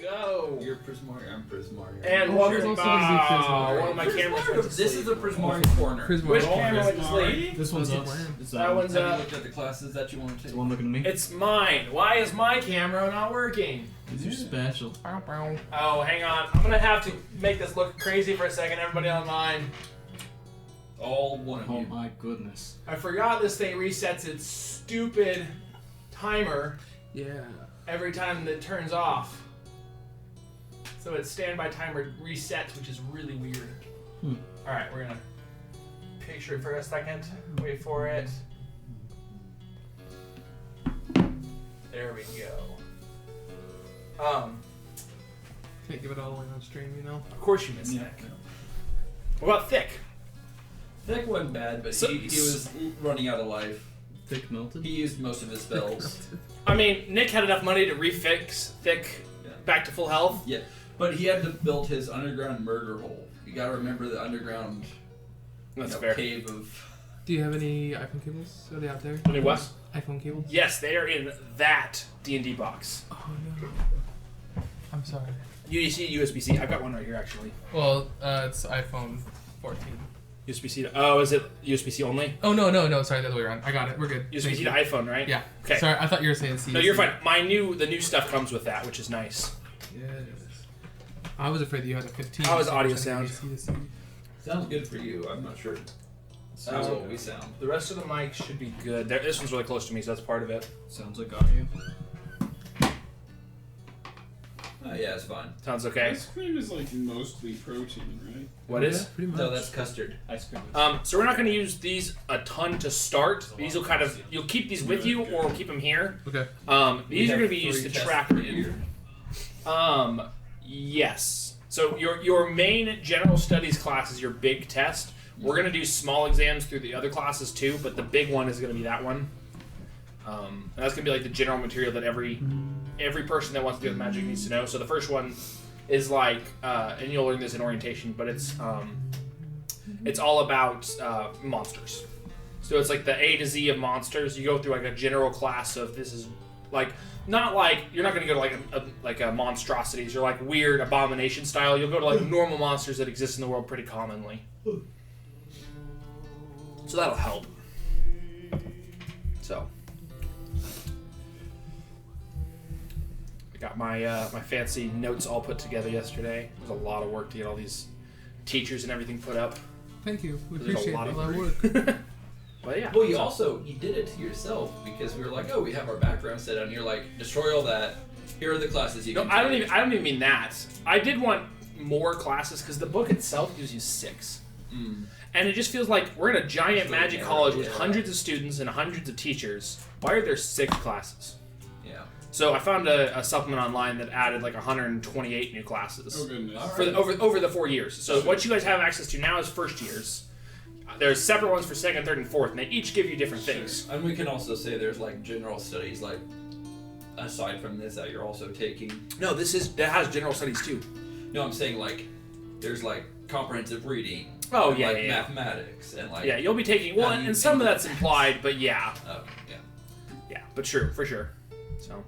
go. You're Prismario. I'm Prismario. And welcome back. One of my cameras went to sleep. This is the Prismario corner. Which camera went to sleep? This one's up. That one's Have you up. looked at the classes that you want to take? The one looking at me? It's mine. Why is my camera not working? These are special. Oh, hang on. I'm gonna have to make this look crazy for a second, everybody online. All one of Oh you. my goodness. I forgot this thing resets its stupid timer every time that it turns off. So its standby timer resets, which is really weird. Alright, we're gonna picture it for a second. Wait for it. There we go. Can't give it all the way on stream, you know? Of course you missed that. What about Thick? Thick wasn't bad, but So- he was running out of life. Thick melted? He used most of his spells. I mean, Nick had enough money to refix Thick back to full health. Yeah, but he had to build his underground murder hole. You gotta remember the underground Fair. cave of... Do you have any iPhone cables? Are they out there? Any what? iPhone cables? Yes, they are in that D&D box. Oh no. I'm sorry. USB-C. I've got one right here, actually. Well, it's iPhone 14. USB-C to... Oh, is it USB-C only? Oh no, sorry, the other way around. I got it. We're good. USB-C to iPhone, right? Yeah. Okay. Sorry, I thought you were saying C. No, you're fine. The new stuff comes with that, which is nice. Yes. I was afraid that you had a 15. How is audio sound? Sounds good for you, I'm not sure. Sounds what we sound. The rest of the mics should be good. This one's really close to me, so that's part of it. Sounds like audio. Yeah, it's fine. Sounds okay. Ice cream is like mostly protein, right? What is? Pretty much. No, that's custard. Ice cream. So we're not going to use these a ton to start. These will you'll keep these with you, or we'll keep them here. Okay. These are going to be used to track you. Yes. So your main general studies class is your big test. We're going to do small exams through the other classes too, but the big one is going to be that one. And that's going to be like the general material that every person that wants to do with magic needs to know. So the first one is like, and you'll learn this in orientation, but it's all about monsters. So it's like the A to Z of monsters. You go through like a general class of this is like not like you're not going to go to like a monstrosities or like weird abomination style. You'll go to like normal monsters that exist in the world pretty commonly. So that'll help. So I got my my fancy notes all put together yesterday. It was a lot of work to get all these teachers and everything put up. Thank you. We There's a appreciate lot all of that work. But yeah. Well, you did it to yourself because we were like, oh, we have our background set, and you're like, destroy all that. Here are the classes you No, can I don't take. even mean that. I did want more classes because the book itself gives you 6. And it just feels like we're in a giant magic college with hundreds of students and hundreds of teachers. Why are there 6 classes? Yeah. So I found a supplement online that added like 128 new classes Oh goodness. for over the 4 years. So what you guys have access to now is first years. There's separate ones for second, third, and fourth, and they each give you different things. And we can also say there's like general studies, like aside from this that you're also taking. No, that has general studies too. No, I'm saying like there's like comprehensive reading. Oh, and, yeah, like yeah. mathematics and like. Yeah, you'll be taking How well, do you and some of think that's implied, but yeah, Yeah. but true for sure. So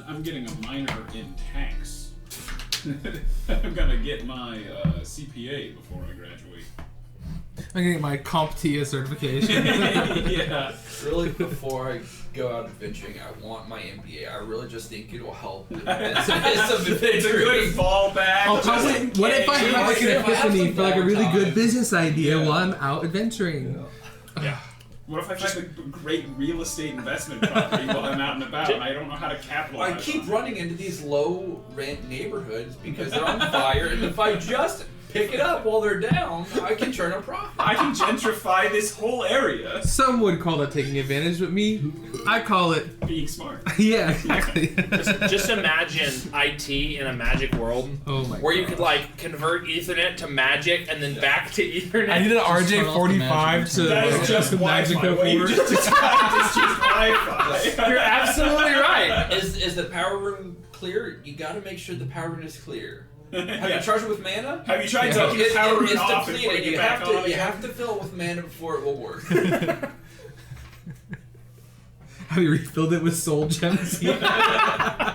I'm getting a minor in tax. I'm gonna get my CPA before I graduate. I'm gonna get my CompTIA certification. Yeah. Really, before I go out adventuring, I want my MBA. I really just think it'll help. It's It's a good fallback. I'll probably, what if I have like an If I have epiphany some for like a really downtime. good business idea while I'm out adventuring? yeah. What if I find a great real estate investment property while I'm out and about and I don't know how to capitalize I keep on it? running into these low rent neighborhoods because they're on fire, and if I just pick it up while they're down, I can turn a profit. I can gentrify this whole area. Some would call that taking advantage, but me, I call it, Being smart. yeah, exactly. Just imagine IT in a magic world Oh my where god. you could like convert Ethernet to magic and then back to Ethernet. I need an Just turn off the RJ45 magic to That is just magic Wi-Fi. What you over. just described is just Wi-Fi. You're absolutely right. Is the power room clear? You gotta make sure the power room is clear. Have Yeah. you charged it with mana? Have you tried Yeah. taking the power room It's off and depleted. putting it You back have on to. You again? have to fill it with mana before it will work. Have you refilled it with soul gems? I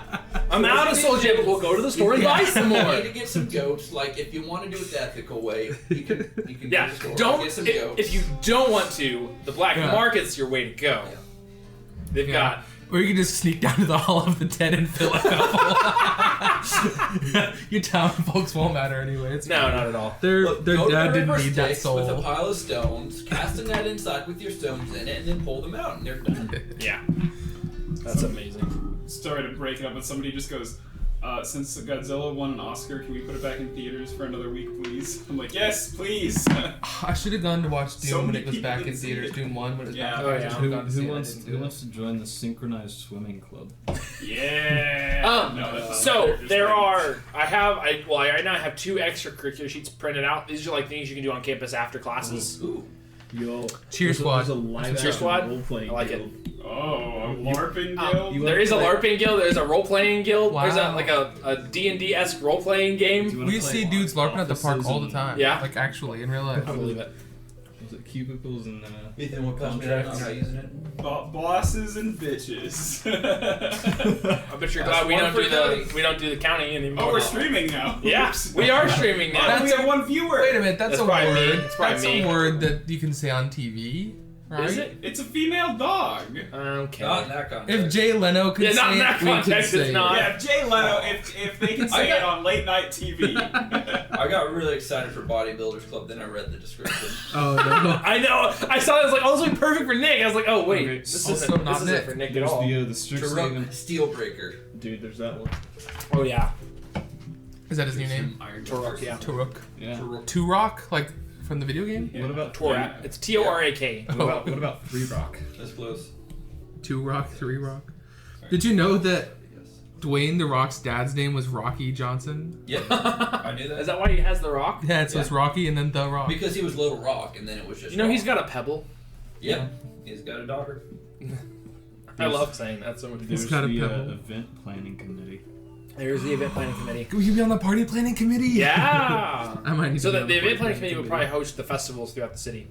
I'm out of Soul Gem. We'll go to the store and buy some You more. need to get some goats. Like, if you want to do it the ethical way, you can go to Yeah, the store and don't. get some If, goats. if you don't want to, the black Yeah. market's your way to go. Yeah. They've got. Or you can just sneak down to the Hall of the Dead and fill a couple. Your town folks won't matter anyway. It's No, fine. not at all. Their Look, their go to dad the didn't river need that Styx with a soul. pile of stones, cast a net inside with your stones in it, and then pull them out, and they're done. Yeah. That's amazing. Sorry to break it up, but somebody just goes, since Godzilla won an Oscar, can we put it back in theaters for another week, please? I'm like, yes, please. I should have gone to watch Doom So when many it was people back in didn't see theaters. it. Doom 1 when it was Yeah. back in Oh, theaters. yeah. I should have gone to see it. I wants didn't do who it. wants to join the synchronized swimming club? Yeah. No, that's not So fair, just there saying. are. Right now I have 2 extracurricular sheets printed out. These are like things you can do on campus after classes. Ooh. Yo, Cheer Squad. There's a live Cheer Squad? role-playing I like it. guild. Oh, a LARPing guild? you There is a LARPing guild. There's a role playing guild. There's Wow. a D&D esque role playing Do you game. wanna We play see dudes LARPing at the park offices all the and- time. Yeah. Like actually in real life. I believe it. Was it cubicles and Ethan, what class Contracts. not using it? Bosses and bitches. I bet you're That's glad we one don't for do Cody. the counting anymore. Oh, we're streaming now. Yeah, Oops. we are streaming now. Oh, we have 1 viewer. Wait a minute, that's That's a probably me. word. It's probably That's me. a word that you can say on TV, right? Is it? It's a female dog. Okay. Not in that context. If Jay Leno could Yeah, say not in it, that we could context, say it's it. not. Yeah, if Jay Leno, if they can say it on late night TV. I got really excited for Bodybuilders Club, then I read the description. Oh no. I know. I saw it. I was like, oh, this would be perfect for Nick. I was like, oh wait, Okay, this also isn't. not This isn't Nick. for Nick at There's all. the Strixhaven. Steelbreaker. Dude, there's that one. Oh yeah, Is that his new name? Iron Turok, yeah. Turok. Yeah. Turok, like from the video game? What about Torak. Yeah. It's Torak. What about Three Rock? That's close. 2 Rock, 3 Rock. Did you know that Yes. Dwayne the Rock's dad's name was Rocky Johnson? Yep. I knew that. Is that why he has the rock? Yeah, so it's Yeah. Rocky and then the Rock. Because he was Little Rock, and then it was just. You know, he's Rock. got a pebble. Yep. He's got a daughter. I love saying that so much. There's got a the pebble. event planning committee. There's the event planning committee. Will you be on the party planning committee? Yeah. I might need So to be the on event party planning committee would probably host the festivals throughout the city.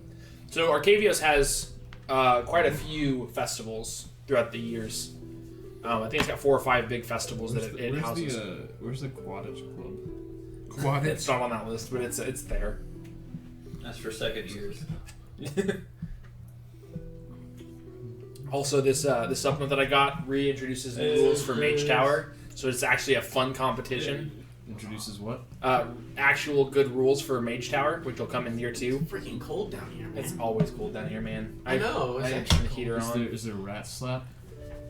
So Arcavios has quite a few festivals throughout the years. I think it's got 4 or 5 big festivals that it houses. Where's the Quidditch club? Quidditch. It's not on that list, but it's there. That's for second years. Also, this supplement that I got reintroduces new rules for Mage Tower, so it's actually a fun competition. Introduces what? Actual good rules for Mage Tower, which will come in year 2. Freaking cold down here, man. It's always cold down here, man. I know, it's I actually turn the heater on. Is there rat slap?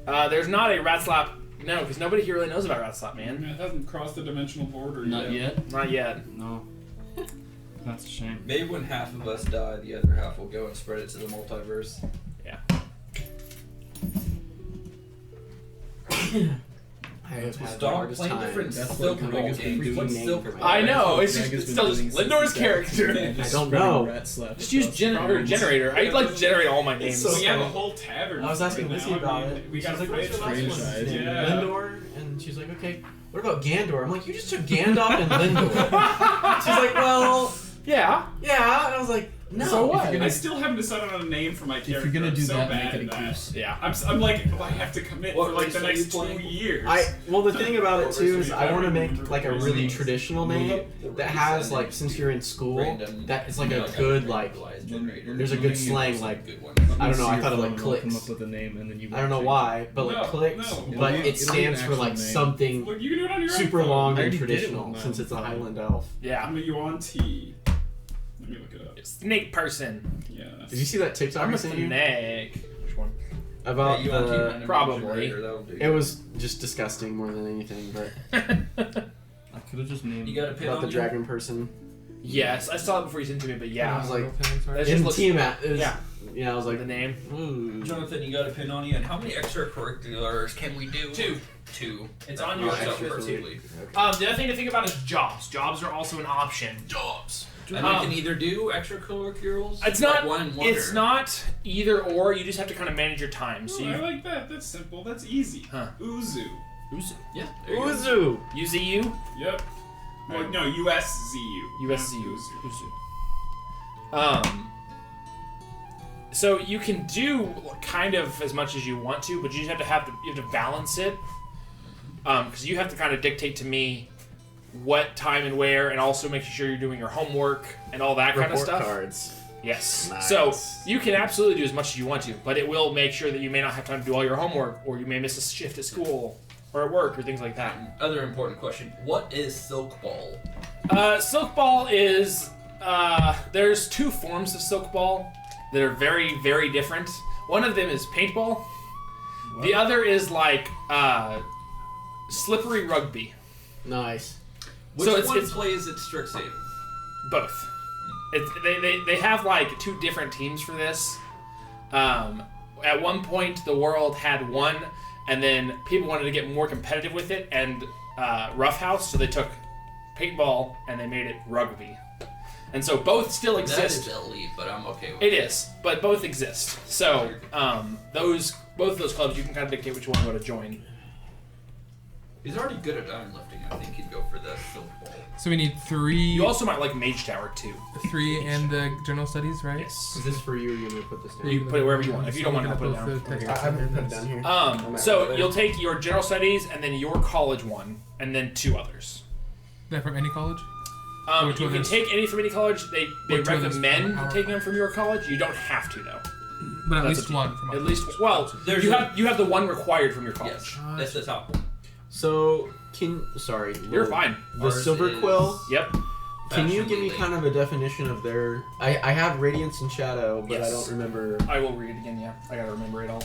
There's not a rat slap. No, because nobody here really knows about rat slap, man. It hasn't crossed the dimensional border Not yet. Not yet. No. That's a shame. Maybe when half of us die, the other half will go and spread it to the multiverse. I have had the Stop hardest playing time. different That's silk what roll Greg is games. doing. What's Name silk for roll? me. I know. It's Greg just has it's been still doing just Lindor's since character. Just I don't spreading know. Rat slap Just use across generator. province. I like to generate all my names. so We have a funny. whole tavern. I was asking now. Lizzie about it. We got She's a like, what's your last one? franchise. His name? Yeah. Lindor, and she's like, okay. What about Gandor? I'm like, you just took Gandalf and Lindor. She's like, well, Yeah. yeah. And I was like, no. So what? If you're I gonna- still haven't decided on a name for my If character. you're gonna I'm do so that, bad make it a at that. goose. Yeah. I'm like, oh, I have to commit What for like race the are you next 2 playing? years. well, the thing about it What too race is are I you want to playing? make like a really traditional name that has like since you're in school Random. that is like a Like good a like randomized generator. there's a good slang like Good one. I don't know, I See thought it your like phone, it'll come clicks. up with a name, and then you. I don't know why, but like No, clicks, no. but It'll it be stands an for like actual name. something Look, you can do it on your super iPhone. long I and already did it traditional with since my it's a phone. Highland elf. Yeah. I'm a Yuan-Ti. Let me look it up. Snake person. Yeah. Did you see that TikTok I'm I a sent you snake. Which one? about Yeah, you want to the? random probably. generator, that'll do. It was just disgusting more than anything, but I could have just named. You got a pin about on the you? dragon person. yes, I saw it before you sent it to me, but I yeah. was like, That's in just looks- Tiamat. It was, yeah. yeah, I was like, The name. ooh. Jonathan, you got a pin on you, and how many extracurriculars can we do? 2. 2. It's on your Works out extra perfectly. The other thing to think about is jobs. Jobs are also an option. Jobs. And we can either do extracurriculars. It's like not. one and wonder. It's not either or. You just have to kind of manage your time. So Oh, you. I like that. That's simple. That's easy. Huh. Uzu. Uzu. Yeah. There you go. Uzu. UZU. Yep. Well, no, USZU. USZU. Uzu. So you can do kind of as much as you want to, but you just have to balance it. because you have to kind of dictate to me what time and where, and also make sure you're doing your homework and all that kind of Report stuff. cards. Yes. Nice. So you can absolutely do as much as you want to, but it will make sure that you may not have time to do all your homework, or you may miss a shift at school or at work or things like that. Other important question: what is silk ball? Silk ball is there's two forms of silk ball that are very, very different. One of them is paintball. The other is like slippery rugby. Nice. Which So one it's plays at Strixhaven? both. They have like two different teams for this. At one point, the world had one, and then people wanted to get more competitive with it and roughhouse, so they took paintball and they made it rugby. And so both still That exist. is elite, but I'm okay with It is, but both exist. So both of those clubs, you can kind of dictate which one you want to join. He's already good at iron lifting. I think he'd go for the silk ball. So we need 3. You also might like Mage Tower too. 3 and the general studies, right? Yes. Is this for you or you want me to put this down? You can put it wherever you want. If you don't want to put it down. I'm going to put it down here. So you'll take your general studies and then your college one, and then 2 others. They're from any college? You Which one can is- take any from any college. They Which one is recommend from our taking them from your college. You don't have to though. But at That's least a- one from At least, well, There's you a- have the one required from your college. Yes, that's the top one. So, sorry. You're Lord. fine. The Ours Silver is- Quill, Yep. can you give me fashionably kind of a definition of their... I have Radiance and Shadow, but I Yes. don't remember... I will read it again. Yeah, I gotta remember it all.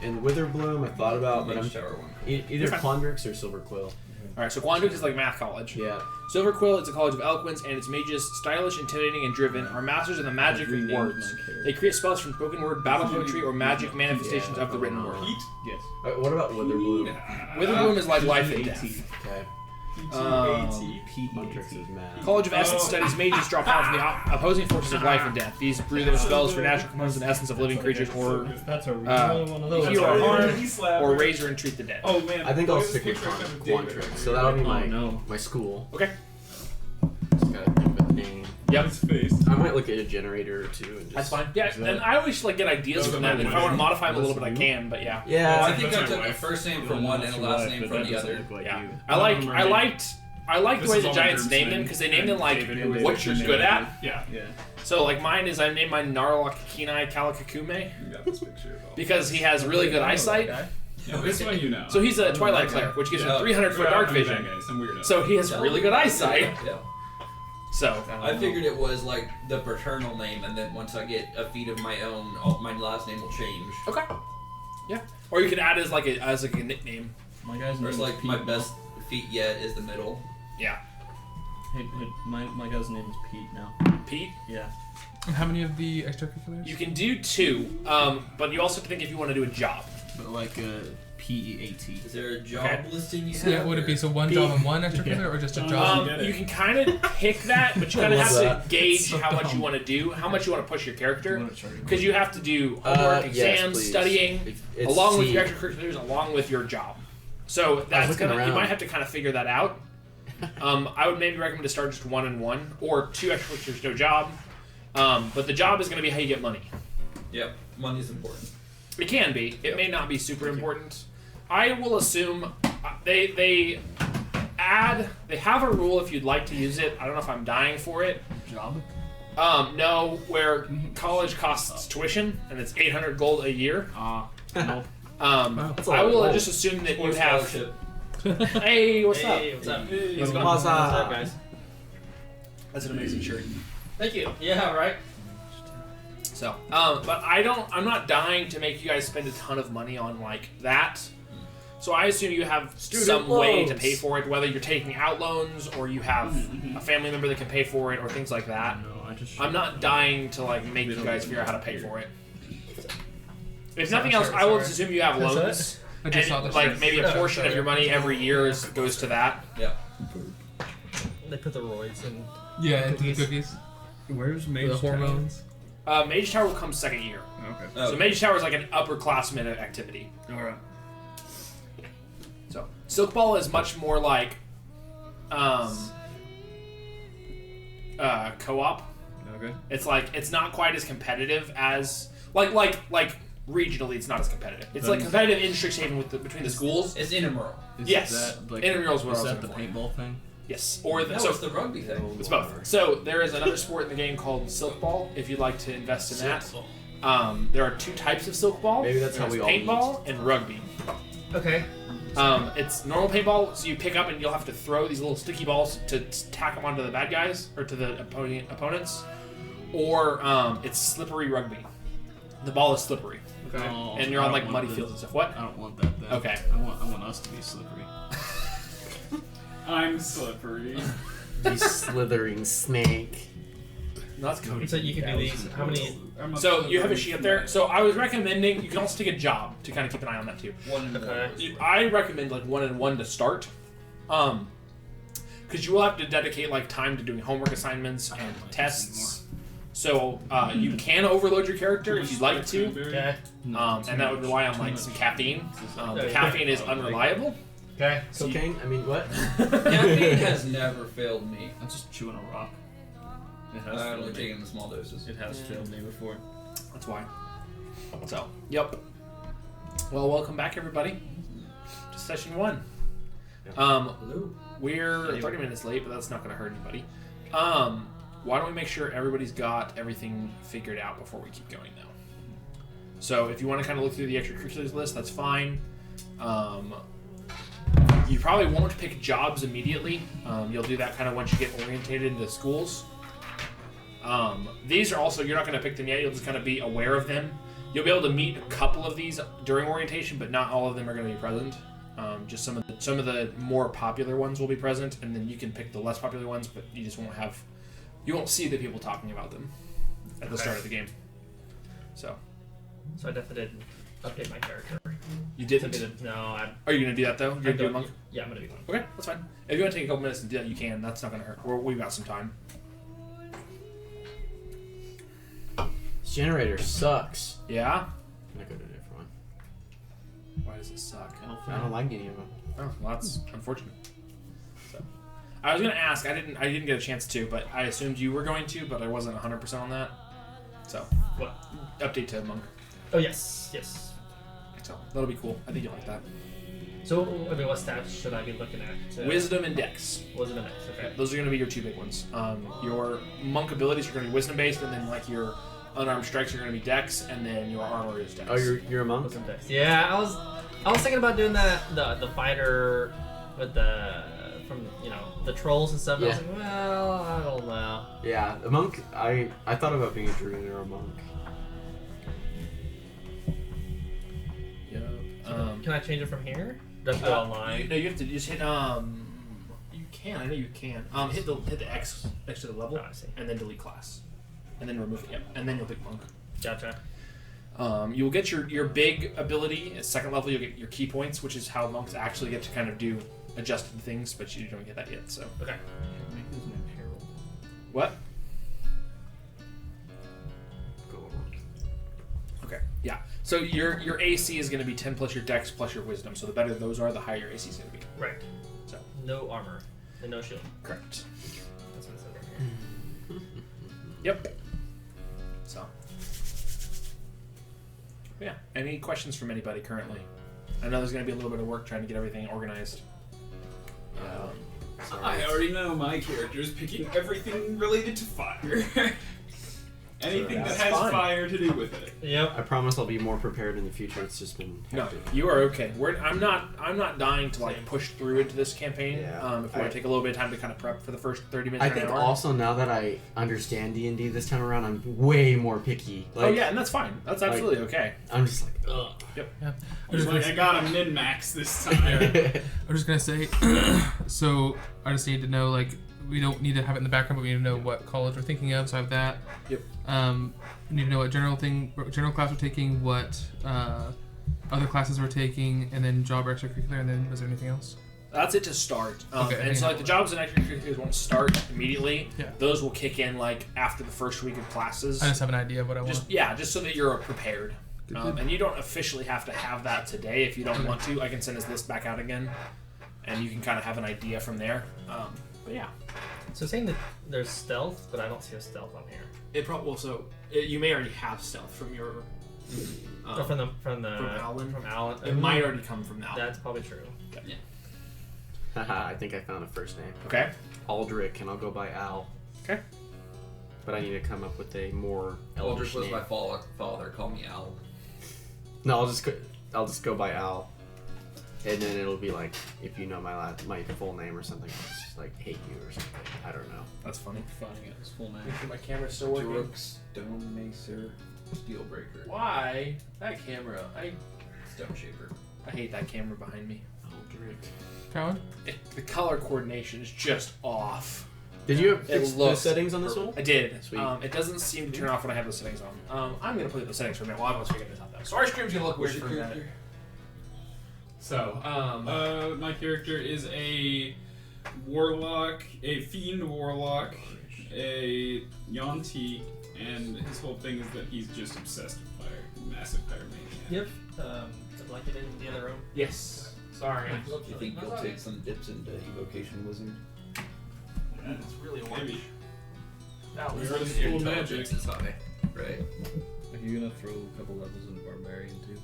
And Witherbloom, I thought about, but I'm... Mage Tower one. Either You're fine. Quandrix or Silver Quill. All right. So Quandrix is like math college. Yeah. Silver Quill is a college of eloquence, and its mages, stylish, intimidating, and driven, are masters of the magic of Renamed words. my character. They create spells from spoken word, battle poetry, or magic manifestations of the written word. Pete? Yes. What about Witherbloom? Witherbloom is like life and death. Okay. Quandrix is mad. College of Essence studies mages draw power from the opposing forces of life and death. These brew their spells for natural components and essence of living creatures, or That's a one of heal or harm, slap. or raise or entreat the dead. Oh man. I think I'll look at stick this with picture I sent to David. Quandrix. So that'll be my Oh, no. my school. Okay. Just gotta think of a name. Yep. His face. I might look at a generator or two and just... That's fine. Yeah, and I always like get ideas Those from are them. my And if I want to wife. modify them a little bit, I That's can. But yeah. Yeah. I think I That's my took a wife. first name from one and a last name from the other. Yeah. I liked the This way is the all Giants Group's named them name. because they named them like David, who is what the you're name good of at. Yeah. Yeah. So like mine is I named mine Narlock Kenai Kalakakume You got this picture. because he has really good eyesight. Yeah, this one you know. So he's a Twilight Cleric, which gives him Yeah. 300 foot dark vision. Some weirdo. So he has really good eyesight. Yeah. So I figured it was like the paternal name, and then once I get a feat of my own, my last name will change. okay. Yeah. Or you can add as like a nickname. My guy's name Or it's is like Pete. my best feat yet is the middle. Yeah. Hey, my guy's name is Pete now. Pete. Yeah. And how many of the extracurriculars? You can do 2, but you also have to think if you want to do a job. But like PEAT. Is there a job Okay. listing you So have? would it be or- so one job and one extracurricular, or just a job? get it. You can kind of pick that, but you kind of I have love to that. gauge So how much you dumb. want to do, how much you want to push your character, You wanna try to- because you have to do homework, Yes, exams, please. studying, It's along with C. your extracurriculars, along with your job. So that's looking gonna you around. might have to kind of figure that out. I would maybe recommend to start just 1 and 1, or 2 extracurriculars, no job. But the job is going to be how you get money. Yep, money's important. It can be. It may not be super important. I will assume they have a rule if you'd like to use it. I don't know if I'm dying for it. Job? No, where college costs tuition and it's 800 gold a year. Nope. That's a I lot will of just assume that you Or have. scholarship. Hey, what's up? Hey, what's up? What's going What's on? up? guys? That's an amazing shirt. Thank you. Yeah, right. So, but I'm not dying to make you guys spend a ton of money on like that. So I assume you have some way to loans. pay for it, whether you're taking out loans or you have a family member that can pay for it or things like that. No, I just. I'm not dying to like make you guys figure out how to pay for it. If nothing Sorry, else, I will sorry. just assume you have That's loans, I just saw and this. like maybe a Yeah, portion of sorry. your money every year goes to that. Yeah. They put the roids in. Yeah, into the cookies. Where's Mage The Tower? hormones. Mage Tower will come second year. Okay. Oh, So Mage Tower is like an upperclassman activity. Alright. So Silk Ball is much more like co-op. Okay. It's like it's not quite as competitive as like regionally it's not as competitive. It's like competitive in Strixhaven between the schools. It's intramural. Yes. That, like, Intramural's what I is was that the looking for. paintball thing? Yes. Or No, so it's the rugby thing. it's both. So there is another sport in the game called silk ball. If you'd like to invest in that, there are 2 types of silk ball. Maybe that's how There's we all paintball and rugby. Okay. It's normal paintball, so you pick up and you'll have to throw these little sticky balls to tack them onto the bad guys or to the opponents. Or it's slippery rugby. The ball is slippery, Okay. Oh, and you're I on don't like want muddy the- fields and stuff. What? I don't want that then. Okay. I want us to be slippery. I'm slippery. You slithering snake. No, that's Cody. So you can do these. How many? I'm So you have a sheet up there. So I was recommending you can also take a job to kind of keep an eye on that too. 1 and 1. Okay. I recommend like 1 and 1 to start, because you will have to dedicate like time to doing homework assignments and tests. So you can overload your character if you'd like to, Okay. and that would rely on like some caffeine. The caffeine is unreliable. Okay. Cocaine? I mean, what? Caffeine has never failed me. I'm just chewing a rock. It I has only failed take me. it in small doses. It has failed me before. That's why. So, yep. Well, welcome back, everybody, to session 1. Hello. We're 30 minutes late, but that's not going to hurt anybody. Why don't we make sure everybody's got everything figured out before we keep going now? So, if you want to kind of look through the extracurriculars list, that's fine. You probably won't pick jobs immediately. You'll do that kind of once you get orientated into schools. These are also, you're not going to pick them yet, you'll just kind of be aware of them. You'll be able to meet a couple of these during orientation, but not all of them are going to be present. Just some of the more popular ones will be present, and then you can pick the less popular ones, but you just won't see the people talking about them at the start of the game. So So I definitely didn't update my character. you didn't. No, Are you going to do that though? You're I'm going to do a doing- monk? Yeah, I'm gonna do one. Okay, that's fine. If you want to take a couple minutes to do that, you can. That's not going to hurt. We've got some time. This generator sucks. Yeah? I'm gonna go to a different one. Why does it suck? I don't like any of them. Oh, well, that's unfortunate. So, I was gonna ask. I didn't get a chance to, but I assumed you were going to, but I wasn't 100% on that. So, What? update to monk. Oh yes, yes. So that'll be cool. I think you'll like that. So I mean, what stats should I be looking at? Wisdom and Dex. Was it a mix? Okay. Those are gonna be your 2 big ones. Your monk abilities are gonna be wisdom based, and then like your unarmed strikes are gonna be Dex, and then your armor is Dex. Oh, you're a monk? Wisdom dex. Yeah, I was thinking about doing that. The fighter with the from the trolls and stuff. Yeah. I was like, well, I don't know. Yeah, a monk. I thought about being a druid or a monk. Yep. Can I change it from here? Does it go online? No, you have to just hit. You can. I know you can. Hit the X next to the level, Oh, I see. and then delete class, and then remove it. Yep. And then you'll pick monk. Gotcha. You will get your big ability at 2nd level. You'll get your key points, which is how monks actually get to kind of do adjusted things, but you don't get that yet. So Okay. what? Go over. Okay, yeah. So your AC is going to be 10 plus your Dex plus your Wisdom. So the better those are, the higher your AC is going to be. Right. So No armor and no shield. correct. That's what it said right here. Yep. So yeah. Any questions from anybody currently? I know there's going to be a little bit of work trying to get everything organized. I already know my character is picking everything related to fire. Anything that That's has fine. fire to do with it. Yep. I promise I'll be more prepared in the future. It's just been No, hectic. you are okay. I'm not dying to like push through into this campaign. Yeah. If we want to take a little bit of time to kind of prep for the first 30 minutes. I or an think hour. also now that I understand D&D this time around, I'm way more picky. Like, Oh yeah, and that's fine. That's absolutely okay. I'm just like, ugh. Yeah. I was like, I got a min-max this time. I'm just gonna say, so I just need to know, like, we don't need to have it in the background, but we need to know what college we're thinking of. So I have that. Yep. We need to know what general class we're taking, what other classes we're taking, and then job or extracurricular, and then was there anything else? That's it to start. Okay, and so like the jobs and extracurriculars won't start immediately. Yeah. Those will kick in like after the first week of classes. I just have an idea of what I want. Just so that you're prepared. And you don't officially have to have that today if you don't want to. I can send this list back out again, and you can kind of have an idea from there. But yeah, So saying that there's stealth, but I don't see a stealth on here. it probably you may already have stealth from your Or from Alan. From Alan. It might already come from Alan. That's probably true. Haha, I think I found a first name. Okay. Aldrich, and I'll go by Al. Okay. But I need to come up with a more elvish Aldrich was name. my father. Call me Al. No, I'll just go by Al. And then it'll be like, if you know my full name or something, I'll just like hate you or something. I don't know. That's funny. Finding out his full name. My camera's still working. Rook, Stone Macer, Steelbreaker, Why? That camera. Stone Shaper. I hate that camera behind me. Aldrich. Cowan? The color coordination is just off. Did you It fix the looks settings on this one? I did. Sweet. It doesn't seem to turn off when I have the settings on. I'm gonna play the settings for a minute while I was figuring this out though. So our stream's gonna look weird for a minute. So, My character is a warlock, a fiend warlock, a Yonti, and his whole thing is that he's just obsessed with fire. Massive pyromaniac. Yep. The blanket in the other room. yes. Sorry. Do you think you'll take some dips into Evocation Wizard? That's really one. Maybe. That was We're Your the school intelligence magic. is high, right? Are you gonna throw a couple levels in Barbarian too?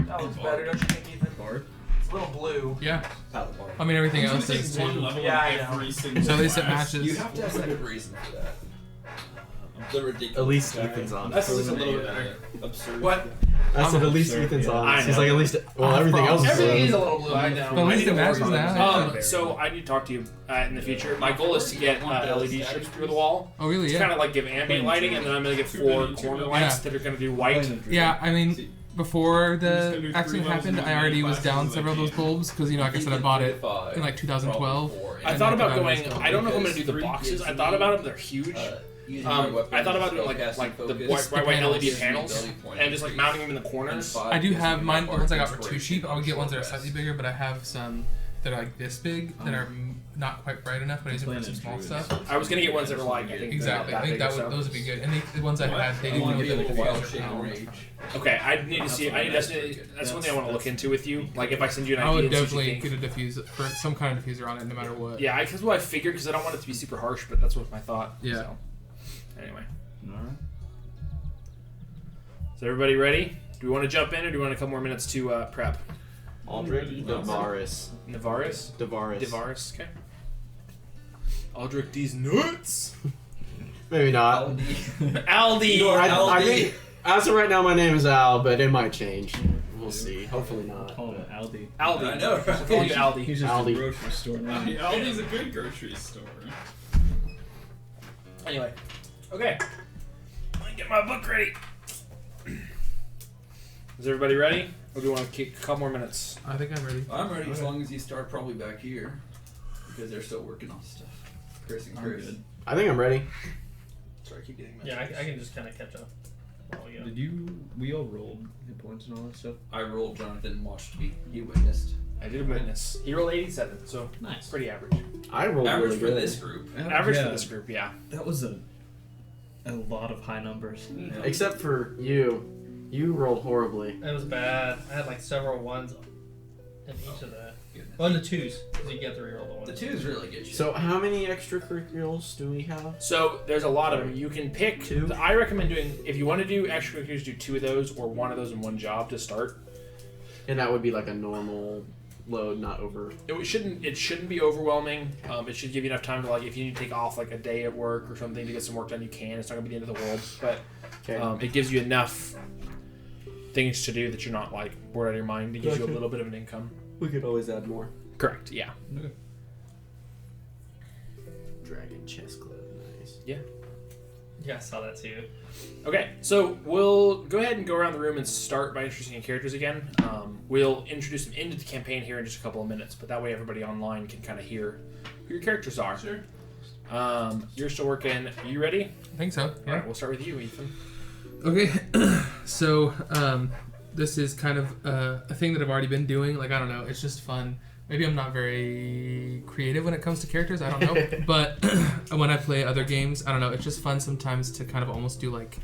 that was better, don't you think, Ethan? Bard? It's a little blue. Yeah. Paladin. I mean, everything He's gonna else take is one too. level Yeah, I in know. every single So at least it class. matches. You have to have a good reason for that. The ridiculous. At least guy. Ethan's on. That's just a From little a, bit better. Absurd. What? I said at least absurd, Ethan's yeah. on. I He's know. like at least. Well, everything else is. Everything is a little blue. I know. But at least it matches now. So I need to talk to you in the future. My goal is to get LED strips through the wall. Oh, really? It's Yeah. kind of like give ambient lighting, and then I'm gonna get 4 corner lights Yeah. that are gonna do white. Yeah, I mean, See, before I'm just gonna the do accident 3 happened, levels I already in was classes down as I several of those can. bulbs because, like I said, I bought it in like 2012. I thought about going. I don't know if I'm gonna do the boxes. I thought about them. They're huge. I thought about doing like the bright white LED panels and just like mounting them in the corners. I do have mine. The ones I got were too cheap. I would get ones that are slightly bigger, but I have some that are like this big that are not quite bright enough. But I use them for some small stuff. I was gonna get ones that were like I think Exactly. I think big or that would, so. those would be good. And the ones I had, they I didn't want to get be them able to wild diffused. shape rage. Okay, I need to see. That's one thing I want to look into with you. Like if I send you an I idea, would and see what you definitely think. get a diffuser for some kind of diffuser on it, no matter what. Yeah, that's what I figured because I don't want it to be super harsh, but that's what my thought. Yeah. So, anyway, Alright. is everybody ready? Do we want to jump in, or do we want a couple more minutes to prep? Aldrich Davaris. Navaris. Davaris. Okay. Aldrich these nuts. Maybe not. Aldi. I think as of right now, my name is Al, but it might change. We'll see. Hopefully not. Call him Aldi. Aldi. I know. We'll call you Aldi. He's just Aldi. a grocery store now. Aldi's a good grocery store. Anyway. Okay. Let me get my book ready. Is everybody ready? Or do we want to kick a couple more minutes? I think I'm ready. I'm ready as long as you start probably back here because they're still working on stuff. Chris and I'm Chris. good. I think I'm ready. Sorry, I keep getting Yeah, I can just kind of catch up. While we go. We all rolled hit points and all that stuff? I rolled. Jonathan watched me. You witnessed. I did witness. He rolled 87, so Nice. pretty average. I rolled Average really for good. this group. Average for this group, yeah. That was a lot of high numbers. Yeah. Except for you. You rolled horribly. It was bad. I had like several ones in each of the. Goodness. Oh, and the twos. Because you get to reroll the ones. The twos really get you. So how many extracurriculars do we have? So there's a lot of them. You can pick. Two? I recommend doing, if you want to do extracurriculars, do 2 of those or 1 of those in one job to start. And that would be like a normal load, not over. It shouldn't be overwhelming. It should give you enough time to, like, if you need to take off like a day at work or something to get some work done, you can. It's not gonna be the end of the world, but Okay. it gives you enough things to do that you're not like bored out of your mind. It gives you a Gotcha. little bit of an income. We could always add more. Correct. Yeah. Dragon chest club, nice. Yeah, I saw that too. Okay, so we'll go ahead and go around the room and start by introducing your characters again. We'll introduce them into the campaign here in just a couple of minutes, but that way everybody online can kind of hear who your characters are. Sure. You're still working. Are you ready? I think so. All Yeah. right, we'll start with you, Ethan. Okay, so this is kind of a thing that I've already been doing. Like, I don't know, it's just fun. Maybe I'm not very creative when it comes to characters, I don't know. But when I play other games, I don't know, it's just fun sometimes to kind of almost do like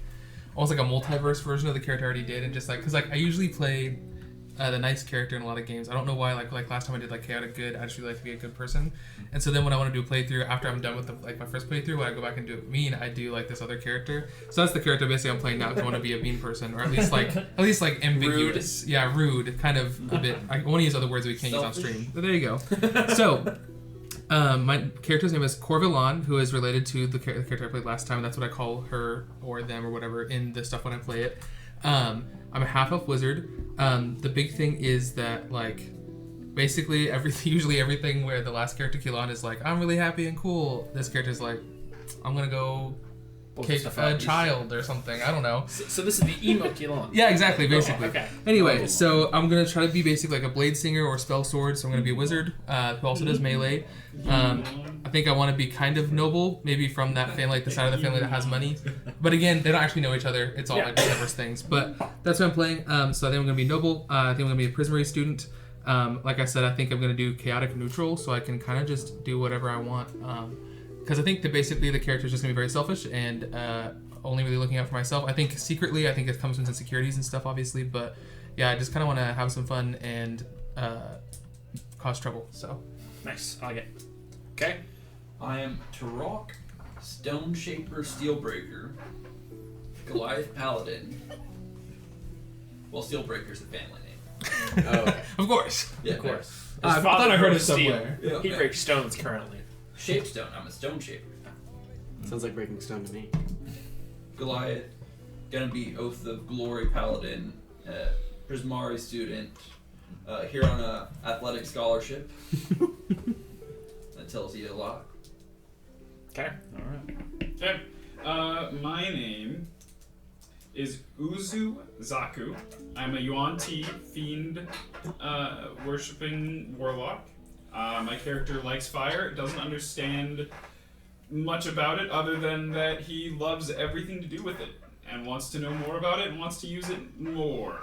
a multiverse version of the character I already did. And just like, because like I usually play the nice character in a lot of games. I don't know why. Like last time I did like chaotic good, I just really like to be a good person. And so then when I want to do a playthrough after I'm done with my first playthrough, when I go back and do it mean, I do like this other character. So that's the character basically I'm playing now. If I want to be a mean person, or at least like ambiguous. Rude. Yeah, rude. Kind of a bit. I want to use other words we can't use on stream. But there you go. So. My character's name is Corvillan, who is related to the character I played last time. That's what I call her or them or whatever in the stuff when I play it. I'm a half-elf wizard. The big thing is that, like, basically usually everything where the last character, Keelan, is like, I'm really happy and cool. This character's like, I'm gonna go kick a child or something. I don't know. So this is the emo Keelan. Yeah, exactly, basically. Oh, okay. Anyway, so I'm going to try to be basically like a blade singer or spell sword, so I'm going to be a wizard who also does melee. I think I want to be kind of noble, maybe from that family, like the side of the family that has money. But again, they don't actually know each other. It's all like diverse things. But that's what I'm playing. So I think I'm going to be noble. I think I'm going to be a Prismary student. Like I said, I think I'm going to do chaotic neutral, so I can kind of just do whatever I want. Because I think that basically the character is just going to be very selfish and only really looking out for myself. I think secretly, I think it comes from insecurities and stuff, obviously. But yeah, I just kind of want to have some fun and cause trouble. So nice. I like it. Okay. I am Tarok, Stone Shaper Steelbreaker, Goliath Paladin. Well, Steelbreaker's the family name. Oh, okay. Of course. Yeah, Of course. I His thought father I heard broke it steel. somewhere. Yeah. He breaks stones currently. Shapestone. I'm a Stone Shaper. Sounds like breaking stone to me. Goliath, gonna be Oath of Glory Paladin, Prismari student, here on a athletic scholarship. That tells you a lot. Okay. All right. Okay. My name is Uzu Zaku. I'm a Yuan-Ti fiend worshipping warlock. My character likes fire, doesn't understand much about it other than that he loves everything to do with it and wants to know more about it and wants to use it more.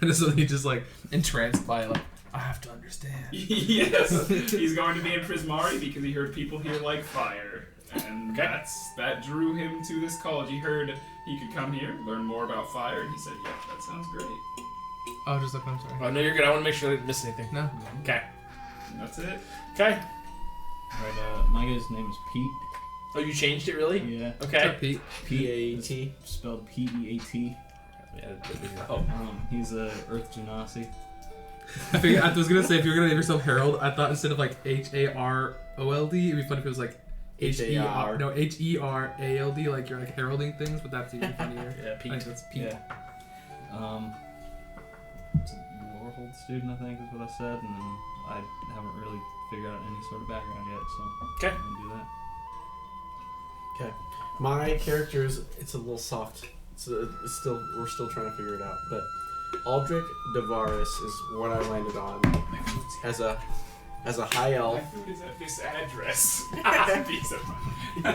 And so he just like entranced by it, like, I have to understand. Yes, he's going to be in Prismari because he heard people here like fire. And that drew him to this college. He heard he could come here, learn more about fire, and he said, yeah, that sounds great. Oh, just look, I'm sorry. Oh, no, you're good. I want to make sure I didn't miss anything. No. Okay. And that's it. Okay. Alright, my guy's name is Pete. Oh, you changed it, really? Yeah. What's Okay. up, Pete? P-A-T. Spelled P-E-A-T. Oh. He's a Earth Genasi. I was gonna say if you're gonna name yourself Harold, I thought instead of like H-A-R-O-L-D, it'd be funny if it was like H-E-R. No, H-E-R-A-L-D, like you're like heralding things, but that's even funnier. Yeah, Pete. I think that's Pete. Yeah. It's a Warhold student, I think, is what I said, and I haven't really figured out any sort of background yet, so Okay. I'm gonna do that. Okay. My character's it's a little soft. It's still we're still trying to figure it out. But Aldrich Davaris is what I landed on as a high elf. My food is at this address.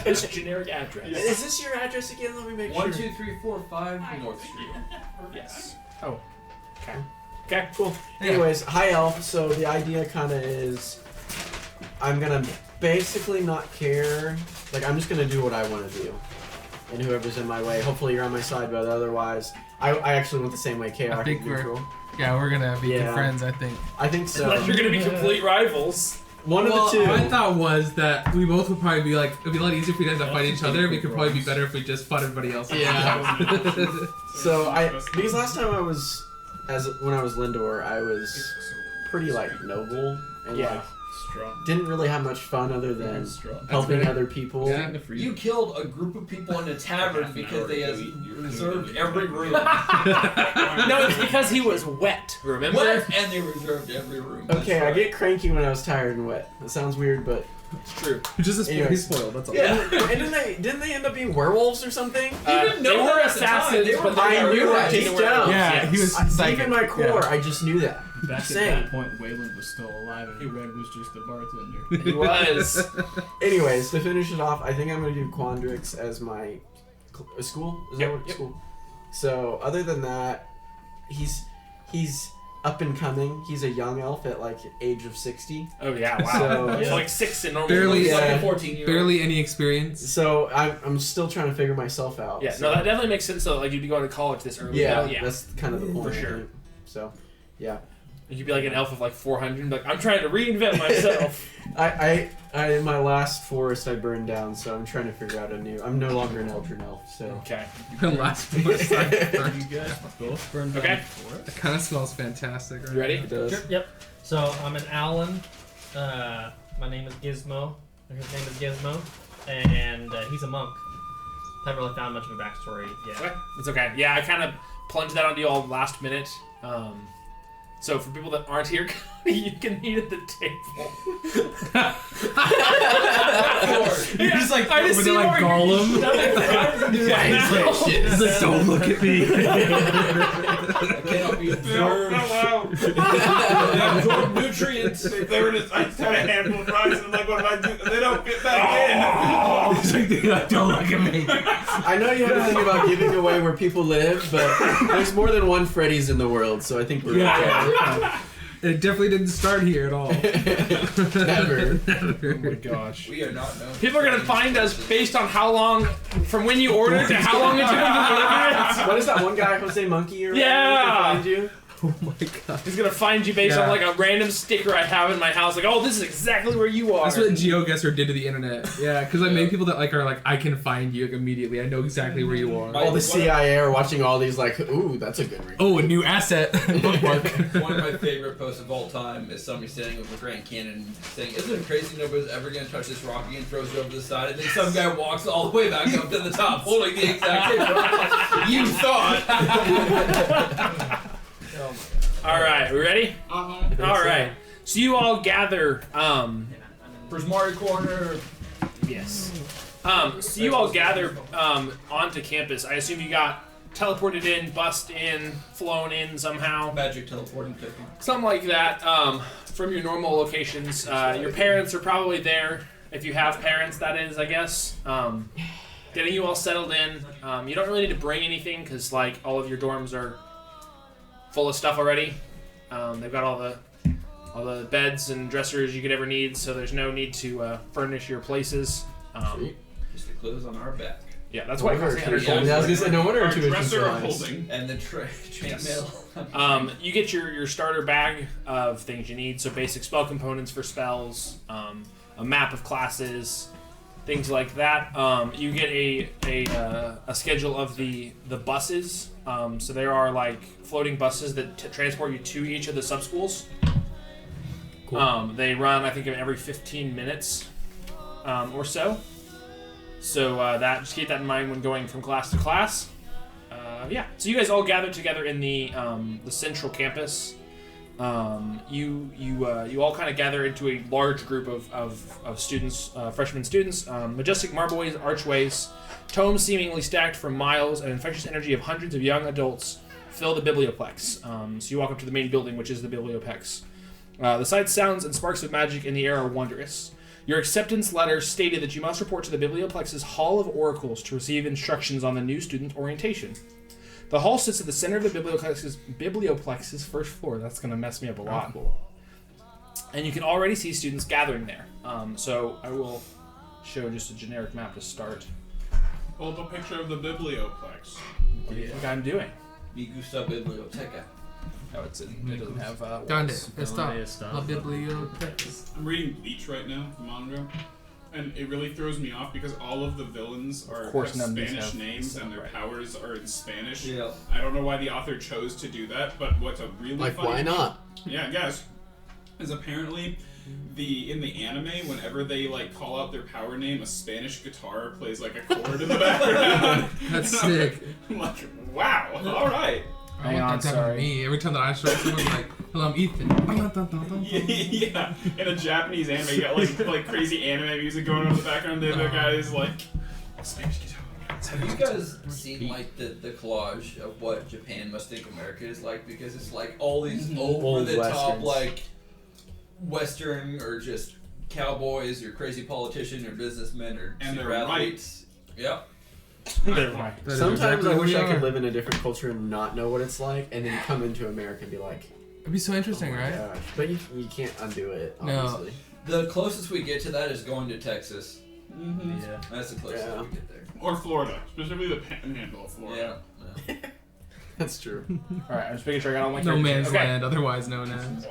It's a generic address. Is this your address again? Let me make 1, sure. 2, 3, 4, 5 North Street. Yes. Oh. Okay. Okay. Cool. Anyways, high elf. So the idea kind of is, I'm gonna basically not care. Like I'm just gonna do what I want to do, and whoever's in my way. Hopefully you're on my side, but otherwise, I actually went the same way. Chaotic I think neutral. we're gonna be good Yeah. friends, I think. I think so. Unless you're going to be complete rivals. One of the two. My thought was that we both would probably be like, it'd be a lot easier if we didn't have to fight each other. We could probably be better if we just fought everybody else. Yeah. So because last time when I was Lindor, I was pretty like noble and like Strong. didn't really have much fun other than Strong. helping very- other people. Yeah. You killed a group of people in a tavern because they reserved every room. No, it's because he was wet. Remember? Wet, and they reserved every room. That's Okay, I right. get cranky when I was tired and wet. That sounds weird, but It's true. He's spoiled, that's all. yeah. And didn't they end up being werewolves or something? didn't know they were that at the time. assassins, They were but I they knew were that they deep were- down. Yeah, he was psychic. Deep in my core, I just knew that. Back Saying. at that point, Wayland was still alive, and Red was just a bartender. He was. Anyways, to finish it off, I think I'm gonna do Quandrix as my school. Is that what Yep. school? So other than that, he's up and coming. He's a young elf at like age of 60. Oh, yeah, wow. So- It's like 6 in normal. Barely- He's like Yeah. a 14-year-old. Barely any experience. So I'm still trying to figure myself out. Yeah, so. no, that definitely makes sense. So, like, you'd be going to college this early. Yeah, though. Yeah. that's kind of the point. For I sure. think. So, Yeah. You could be like an elf of like 400. And be like, I'm trying to reinvent myself. I in my last forest I burned down, so I'm trying to figure out a new. I'm no longer an Eldrin elf, so. Okay. Last forest I burned. You guys both burned down Okay. before. It kind of smells fantastic. Right? You ready? It does. Sure, yep. So I'm an Alan. My name is Gizmo. His name is Gizmo, and he's a monk. Haven't really found much of a backstory yet. Okay. It's okay. Yeah, I kind of plunged that onto you all last minute. So for people that aren't here, you can eat at the table. You're just like I just over see there like more- Gollum. Yeah, He's like, don't look at me. I cannot be observed. They absorb nutrients. If they were to, I just had a handful of fries, and I'm like, what if I do? They don't fit back He's like, don't look at me. I know you have to think about giving away where people live, but there's more than one Freddy's in the world, so I think we're It definitely didn't start here at all. Never. Oh my gosh. We are not known. People are gonna find us based on how long, from when you ordered to how long it took them to deliver it. What is that one guy, Jose Monkey, or Yeah. find you? Oh my god. He's gonna find you based on like a random sticker I have in my house. Like, oh, this is exactly where you are. That's what GeoGuessr did to the internet. Yeah, because I made people that like are like, I can find you like, immediately. I know exactly where you are. All the CIA are watching all these like, ooh, that's a good read. Oh, a new asset. Bookmark. One of my favorite posts of all time is somebody standing over Grand Canyon saying, "Isn't it crazy nobody's ever going to touch this rock again?" Throws it over the side, and then some guy walks all the way back up to the top, holding the exact same rock. You thought. All right, we ready? Uh-huh. All right. So you all gather. Prismari corner. Yes. So you all gather onto campus. I assume you got teleported in, bussed in, flown in somehow. Magic teleporting technique. Something like that from your normal locations. Your parents are probably there, if you have parents, that is, I guess. Getting you all settled in. You don't really need to bring anything because, like, all of your dorms are full of stuff already. They've got all the beds and dressers you could ever need, so there's no need to furnish your places. Just the clothes on our back. Yeah, that's why it costs $800. Yeah, I was gonna say, no wonder Our tuition's dresser so are nice. holding. And the chainmail. You get your starter bag of things you need, so basic spell components for spells, a map of classes, things like that. You get a schedule of the buses. So there are like floating buses that transport you to each of the sub schools. Cool. They run, I think, every 15 minutes or so. So that just keep that in mind when going from class to class. Yeah. So you guys all gather together in the central campus. You all kind of gather into a large group of students, freshman students. Majestic marbleways, archways, tomes seemingly stacked for miles, and infectious energy of hundreds of young adults fill the biblioplex. So you walk up to the main building, which is the biblioplex. The sights, sounds, and sparks of magic in the air are wondrous. Your acceptance letter stated that you must report to the biblioplex's Hall of Oracles to receive instructions on the new student orientation. The hall sits at the center of the biblioplex's first floor. That's going to mess me up a lot. And you can already see students gathering there. So I will show just a generic map to start. Hold up a picture of the biblioplex. What do you think I'm doing? Me gusta biblioteca. Oh, it doesn't have Donde words. está la biblioteca? I'm reading Bleach right now from Monroe, and it really throws me off because all of the villains are Of course have none of these Spanish have names stuff, and their right. powers are in Spanish. Yeah. I don't know why the author chose to do that, but what's a really Like, funny why not? Yeah, I guess. Is apparently in the anime, whenever they like call out their power name, a Spanish guitar plays like a chord in the background. That's sick. I'm like, wow, alright. I Hang on, want that to happen sorry. to me. Every time that I show someone, like, hello, I'm Ethan. Yeah, in a Japanese anime, you got like crazy anime music going on in the background. The other guy is like, Spanish guitar. Have you guys seen like the collage of what Japan must think America is like? Because it's like all these over the top Westerns. like Western or just cowboys or crazy politician or businessmen or And super they're right. athletes. Yep. Never mind. That is Sometimes exactly I who wish we I could are. live in a different culture and not know what it's like, and then come into America and be like, It'd be so interesting, oh my right? gosh. But you can't undo it, No. obviously. The closest we get to that is going to Texas. Mm-hmm. Yeah. That's the closest Yeah. we get there. Or Florida, specifically the panhandle of Florida. Yeah. That's true. All right, I'm just making sure I got all my No characters. man's Okay. land, otherwise known as.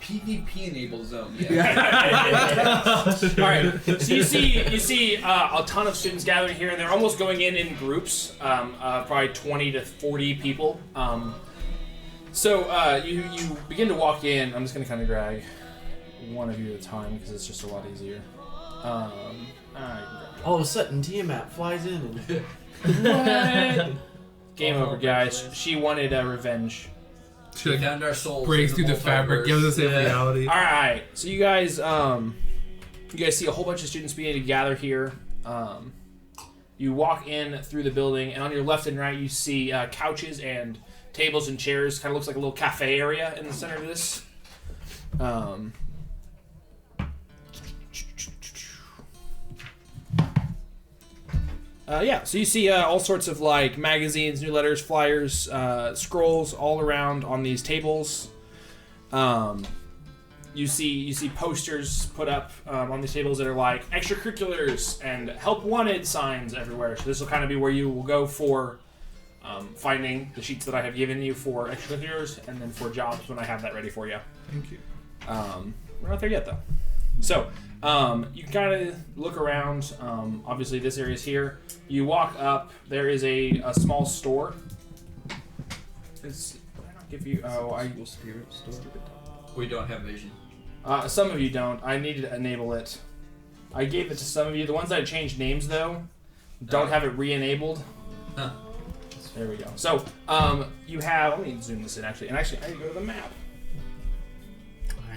PvP enabled zone. All right, so you see a ton of students gathering here, and they're almost going in groups, probably 20 to 40 people. So you begin to walk in. I'm just gonna kind of drag one of you at a time because it's just a lot easier. All of a sudden, Tiamat flies in and What? Game over, guys. She wanted revenge. Should I Found our souls. break in through the fabric? multiverse. Give us the same reality. All right, so you guys see a whole bunch of students beginning to gather here. You walk in through the building, and on your left and right, you see couches and tables and chairs. Kind of looks like a little cafe area in the center of this. So you see all sorts of like magazines, newsletters, flyers, scrolls all around on these tables. You see posters put up on these tables that are like extracurriculars and help wanted signs everywhere. So this will kind of be where you will go for finding the sheets that I have given you for extracurriculars, and then for jobs when I have that ready for you. Thank you. We're not there yet though. So you can kind of look around. Obviously, this area is here. You walk up. There is a small store. Did I not give you? Oh, We don't have vision. some of you don't. I needed to enable it. I gave it to some of you. The ones that I changed names though, don't have it re-enabled. Huh. There we go. So you have. Let me zoom this in actually. And actually, I need to go to the map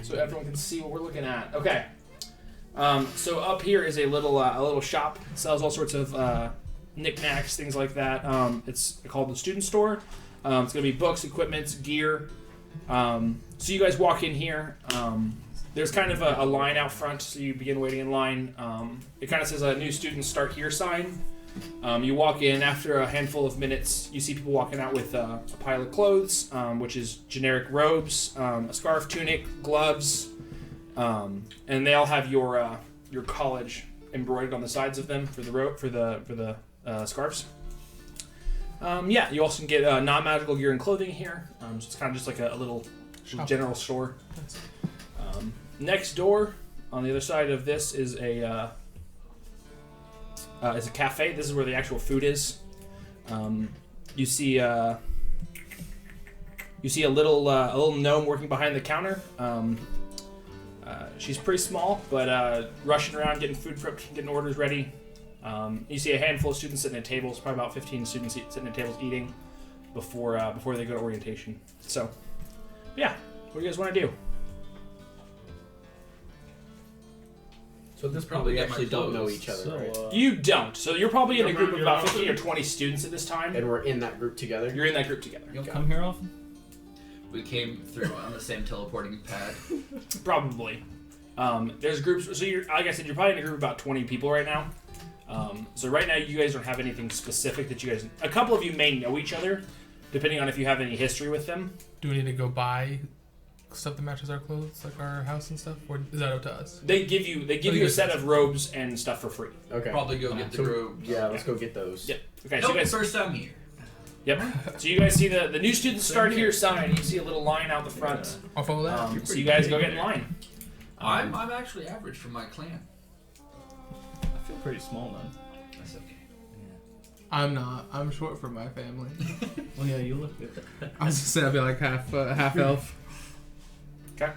so everyone can see what we're looking at. Okay. So up here is a little shop. It sells all sorts of knickknacks, things like that. It's called the Student Store. It's gonna be books, equipment, gear. So you guys walk in here. There's kind of a line out front, so you begin waiting in line. It kind of says a new students start here sign. You walk in. After a handful of minutes, you see people walking out with a pile of clothes, which is generic robes, a scarf, tunic, gloves. And they all have your college embroidered on the sides of them for the scarves. You also can get non-magical gear and clothing here. So it's kind of just like a little general store. Next door, on the other side of this, is a cafe. This is where the actual food is. You see a little gnome working behind the counter. She's pretty small, but rushing around, getting food prepped, getting orders ready. You see a handful of students sitting at tables, probably about 15 students sitting at tables eating before they go to orientation. So, yeah, what do you guys want to do? So this Probably probably get my actually don't know clothes, each other, So, right? You don't. So you're probably in a You're group of about not- 15 or 20 students at this time. And we're in that group together. You're in that group together. you'll come here often? We came through on the same teleporting pad. Probably. There's groups. So you're, like I said, you're probably in a group of about 20 people right now. So right now you guys don't have anything specific that you guys. A couple of you may know each other, depending on if you have any history with them. Do we need to go buy stuff that matches our clothes, like our house and stuff, or is that up to us? They give you a set of robes and stuff for free. Okay. Probably go get the So, robes. yeah, let's go get those. Yep. Okay. Nope, So you guys. first time here. Yep. So you guys see the new students start here sign. You see a little line out the front. I'll follow that. So you guys go get in line. I'm actually average for my clan. I feel pretty small then. That's okay. I'm not. I'm short for my family. Oh yeah, you look good. I was just saying I'd be like half elf. Okay.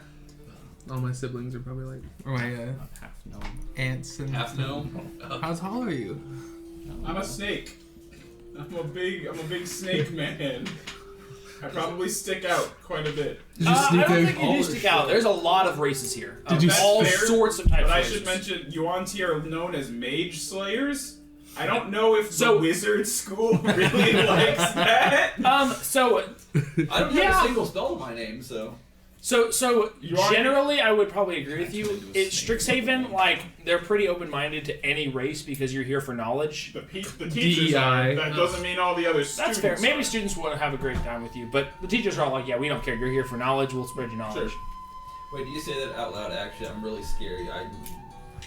All my siblings are probably like, or my Half gnome. aunts and. Half gnome. How tall are you? I'm a snake. I'm a big snake man. I probably stick out quite a bit. Did you I sneak don't in? think you do stick out. There's a lot of races here. Did you- all That's fair, sorts of types But of I races. should mention, Yuan-Ti are known as mage slayers. I don't know if So- the wizard school really likes that. So I don't Yeah. have a single spell in my name, so. You are- generally, I would probably agree with you. It's Strixhaven, like they're pretty open-minded to any race because you're here for knowledge. The teachers are. DEI. That doesn't mean all the other students That's fair. Maybe are. students want to have a great time with you, but the teachers are all like, "Yeah, we don't care. You're here for knowledge. We'll spread you knowledge." Sure. Wait, do you say that out loud? Actually, I'm really scary.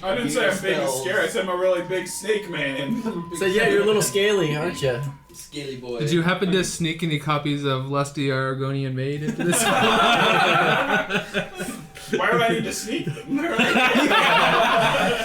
I didn't say I'm big and Spells. scary. I said I'm a really big snake man. So yeah, you're a little scaly, aren't you? Scaly boy. Did you happen to sneak any copies of Lusty Argonian Maid into this? Why would I need to sneak them?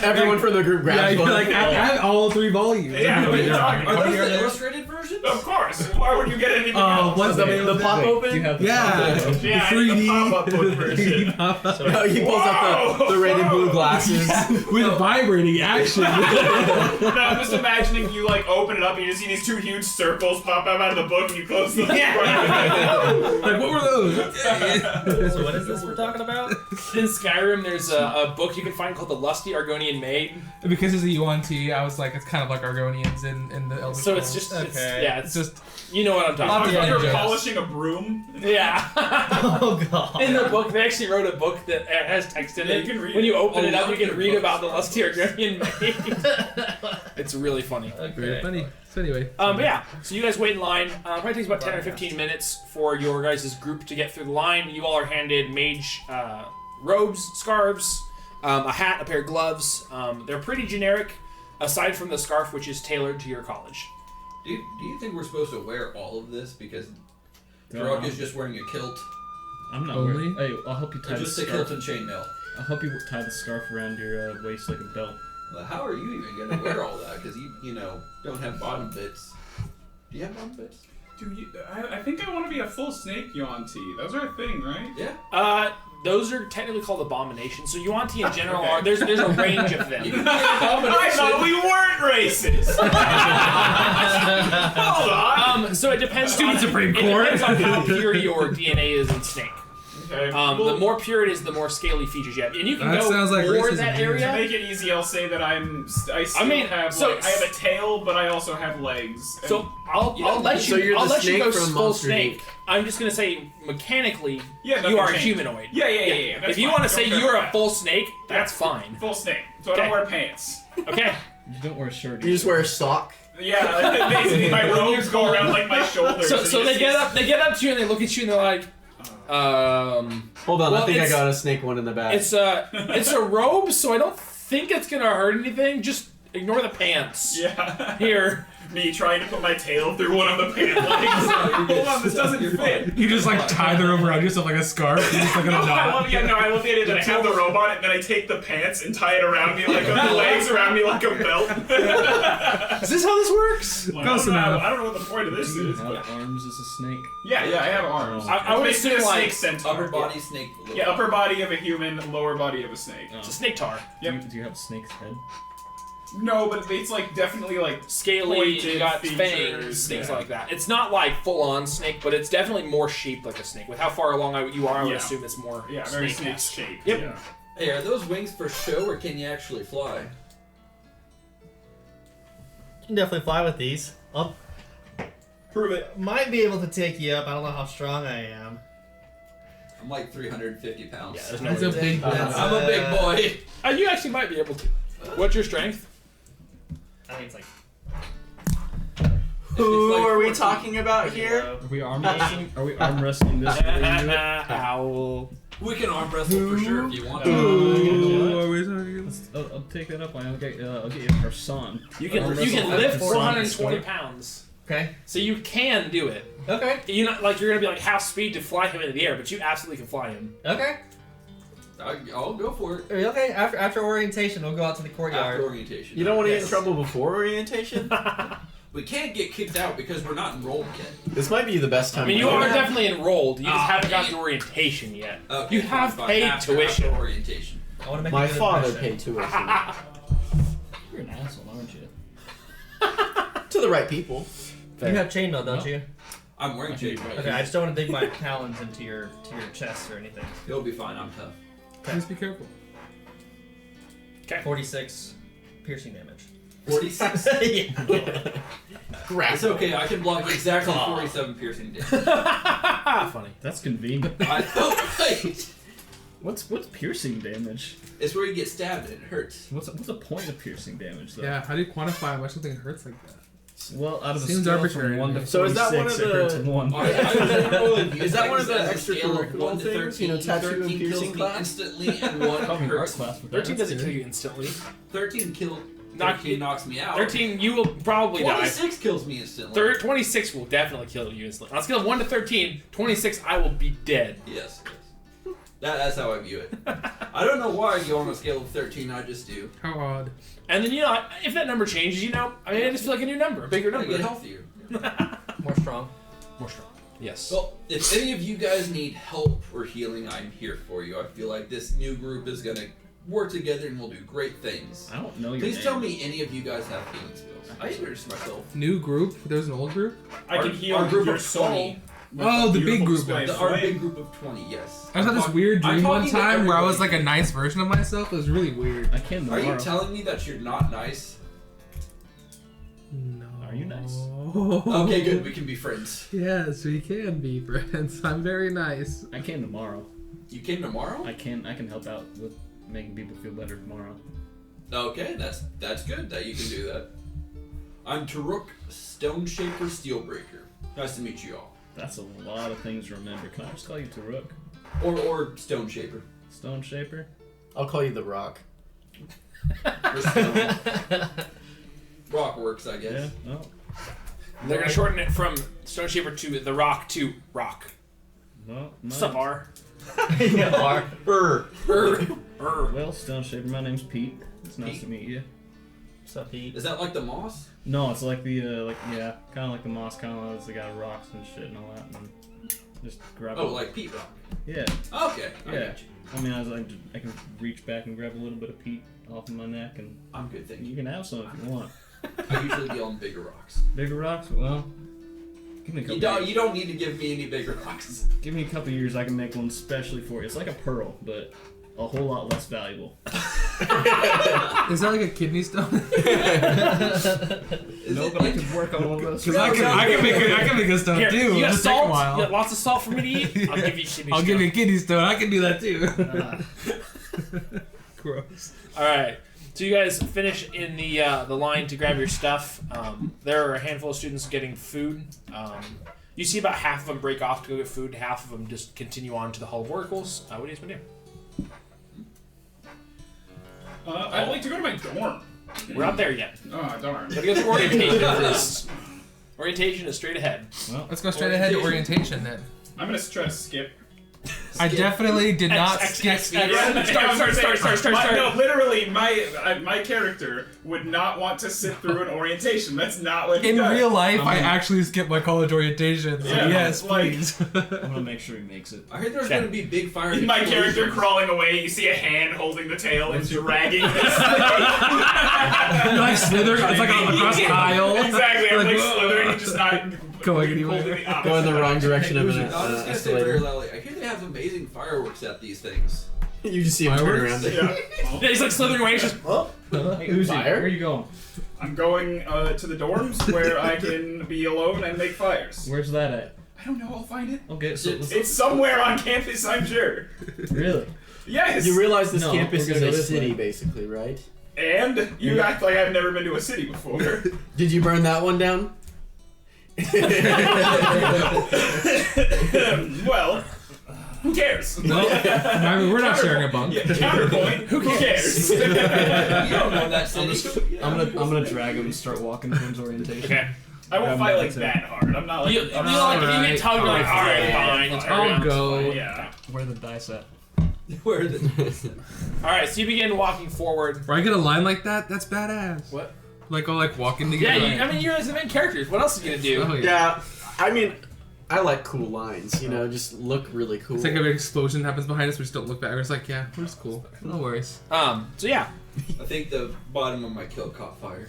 Everyone from the group grabs Yeah, you're one. like, I have all 3 volumes. Yeah, what are you talking Are about? those the illustrated versions? Of course. Why would you get anything Oh, else? what's the pop open? Do you have the Yeah. Yeah, I need the 3D. pop-up book version. Oh, he pulls out the red and blue glasses. With vibrating action. No, I'm just imagining you like open it up and you just see these 2 huge circles pop out of the book and you close the book. Like, what were those? So what is this we're talking about? In Skyrim, there's a book you can find called The Lusty Argonian Maid. Because it's a UNT, I was like, it's kind of like Argonians in the Elder So it's Scrolls. just, it's, Okay. yeah, It's it's just you know what I'm talking Lots about. of You're jokes. polishing a broom. Yeah. Oh god. In the book, they actually wrote a book that has text in Yeah, it. you can read when it. you open Oh, it up, you lots can of read books. about the Lusty Argonian Maid. It's really funny. very funny. So anyway. But yeah, so you guys wait in line. Probably takes about 10 or 15 minutes for your guys' group to get through the line. You all are handed mage robes, scarves, a hat, a pair of gloves. They're pretty generic, aside from the scarf, which is tailored to your college. Do you think we're supposed to wear all of this because Drog is just wearing a kilt? I'm not Only? wearing. Hey, I'll help you tie Or the just a scarf. kilt and chainmail? I'll help you tie the scarf around your waist like a belt. Well, how are you even going to wear all that? Because you don't have bottom bits. Do you have bottom bits? Dude, I think I want to be a full snake Yuan-Ti. Those are a thing, right? Yeah. Those are technically called abominations. So Yuan-Ti in general Okay. are there's a range of them. I thought we weren't racist. Hold on. So it depends. Stupid on, Supreme it Court. depends on how pure your DNA is in snake. Okay. The well, more pure it is, the more scaly features you have, and you can That go sounds like more racism in that to me. to area. make it easy, I'll say that I still mean, have so- I have a tail, but I also have legs. And So I'll let So you you're I'll the let you snake go from full Monster snake. Inc. I'm just gonna say mechanically, yeah, you nothing are a changed. humanoid. Yeah. That's If you fine. want to Don't say care you're about a that. full snake, that's fine. Full snake. So I Okay. don't wear pants. Okay. You don't wear a shirt. You just wear a sock. Yeah, basically my robes go around like my shoulders. So and so you they just- get up to you and they look at you and they're like, Hold on, Well, I think I it's- got a snake one in the back. it's a robe, so I don't think it's gonna hurt anything. Just ignore the pants. Yeah. Here. Me trying to put my tail through one of the pant legs. Hold on, this doesn't fit. You just like tie the rope around yourself like a scarf. You're just like in a I knot. love the idea that I have the robe on it, and then I take the pants and tie it around me like the legs around me like a belt. Is this how this works? Well, Close enough. I don't know what the point of this Do you is. have But arms as a snake? yeah, I have arms. I would It's basically assume, a like, snake centaur. Upper body snake. Yeah, upper body of a human, lower body of a snake. Oh. It's a snake tar. Yep. Do you have a snake's head? No, but it's like definitely like Scaly, pointed you got features, fangs, things yeah. like that. It's not like full on snake, but it's definitely more shaped like a snake. With how far along you are, I would Yeah. assume it's more Yeah, very snake snake-esque. shaped. Yep. Yeah. Hey, are those wings for show or can you actually fly? You can definitely fly with these. I'll Prove it. might be able to take you up. I don't know how strong I am. I'm like 350 pounds. Yeah, there's no That's a way. big That's, I'm a big boy. You actually might be able to. What's your strength? I think it's like. Who It's like are we 14. talking about here? Are we arm wrestling? Are we arm wrestling this? way you do it? Owl. We can arm wrestle for sure if you want. Ooh, are we talking? I'll take that up. I'll get you a croissant. You can Arm you wrestle can at lift the 420 store. pounds, Okay. so you can do it. Okay. You're not like you're gonna be like half speed to fly him into the air, but you absolutely can fly him. Okay. I'll go for it. Okay. After orientation, we'll go out to the courtyard. After orientation. You don't want to get in Yes. trouble before orientation? We can't get kicked out because we're not enrolled yet. This might be the best time. I mean, you to do are it. definitely enrolled. You just Ah, haven't got man. to orientation yet. Okay, You have fine, paid after tuition. orientation. I want to make My a good father impression. paid tuition. You're an asshole, aren't you? To the right people. You have chainmail, don't you? I'm wearing chain. Okay. I just don't want to dig my talons into your chest or anything. You'll be fine. I'm tough. Just be careful. 46 piercing damage. 46. Yeah. It's okay. I can block exactly 47 piercing damage. Funny. That's convenient. Wait. What's piercing damage? It's where you get stabbed and it hurts. What's the point of piercing damage though? Yeah, how do you quantify why something hurts like that? Well, out of a Seems scale arbitrary from 1 to to me. 46, So is that one of it hurts the- in 1. Is that one of the As a scale of extracurricular 1 to things? You know, 13, tattoo and 13 piercing kills me class? instantly, and 1 Probably an art hurts. class with 13 that. doesn't kill you instantly. 13 kill. Knock 13 you- knocks me out. 13, you will probably die. 26 kills me instantly. 26 will definitely kill you instantly. On a scale of 1 to 13, 26, I will be dead. Yes. That's how I view it. I don't know why I go on a scale of 13. I just do. How odd. And then, if that number changes, I just feel like a new number, a bigger I number. get healthier. More strong. More strong. Yes. Well, if any of you guys need help or healing, I'm here for you. I feel like this new group is gonna work together and we'll do great things. I don't know your Please name. tell me any of you guys have healing skills. I introduced myself. New group? There's an old group? I can heal our group your of soul. 20. with Oh, a the big beautiful group display guys. of Our flame. big group of 20, yes. I just had this weird I'm dream one talking to time where I was everybody. like a nice version of myself. It was really weird. I can Are tomorrow. you telling me that you're not nice? No. Are you nice? Okay, good. We can be friends. Yes, we can be friends. I'm very nice. I can tomorrow. You came tomorrow? I can help out with making people feel better tomorrow. Okay, that's good that you can do that. I'm Taruk, Stone Shaper Steelbreaker. Nice to meet you all. That's a lot of things to remember. Can I just call you Taruk? Or Stone Shaper. Stone Shaper? I'll call you the Rock. Or Stone. Rock works, I guess. Yeah. No. They're going to shorten it from Stone Shaper to The Rock to Rock. No. What's up, R? Yeah, Well, Stone Shaper, my name's Pete. It's nice Pete. to meet you. What's up, Pete? Is that like the moss? No, it's like the kind of like the moss, kind of it's the guy rocks and shit and all that, and just grab. Oh, it. like Pete Rock. Yeah. Okay, I Yeah. got you. I mean, I can reach back and grab a little bit of peat off of my neck, and I'm good, thank you you. can have some if you want. I usually deal on bigger rocks. Bigger rocks? Well, give me a couple. You don't need to give me any bigger rocks. Give me a couple years, I can make one specially for you. It's like a pearl, but a whole lot less valuable. Is that like a kidney stone? No, but I could work on one of those. Because I can make a stone Here, too. you got It'll just take a salt? while. You got lots of salt for me to eat? I'll give you kidney I'll stone. give you a kidney stone. I can do that too. Gross. Alright. So you guys finish in the line to grab your stuff. There are a handful of students getting food. You see about half of them break off to go get food. Half of them just continue on to the Hall of Oracles. What do you guys want to do? I'd like to go to my dorm. We're not there yet. Oh, darn. Gotta go to orientation first. Orientation is straight ahead. Well, Let's go straight ahead to orientation then. I'm gonna try to skip. I definitely did not skip. Start. No, literally, my character would not want to sit through an orientation. That's not what he In does. real life, I actually skipped my college orientation. So Yeah, yes, like- please. I'm gonna make sure he makes it. I heard there's Okay. gonna be big fire. In my character explosions. crawling away, you see a hand holding the tail and dragging this thing. You like slither. It's like across the aisle. Exactly, I'm like Like, slithering and just not Going anywhere. holding the Go in the wrong direction of an I was just gonna say very escalator. loudly. I hear they have amazing fireworks at these things. You just see him turn Fireworks? around. Yeah. Yeah, he's like slithering away. He's just, Hey, Uzi, Fire? where are you going? I'm going to the dorms where I can be alone and make fires. Where's that at? I don't know, I'll find it. Okay, so It's somewhere on campus, I'm sure. really. Yes! You realize this No, campus we're is gonna a go this city, way. basically, right? And you act like I've never been to a city before. Did you burn that one down? Well, who cares? I mean, we're not sharing a bunk. Yeah, counterpoint, who cares? You don't know that city. I'm gonna drag him and start walking towards orientation. okay. I won't fight like that hard. I'm not like. You get tugged, you're like, alright, fine. I'll go. Yeah. Where are the dice at? Where are the Alright, so you begin walking forward. Where I get a line like that, that's badass. What? Like all like walking Yeah, together. I mean, you're the main characters. What else are you gonna do? Oh, yeah. Yeah, I mean, I like cool lines. You know, just look really cool. It's like a big explosion happens behind us. We just don't look back. We're just like, yeah, we're just cool. No worries. So yeah. I think the bottom of my kill caught fire.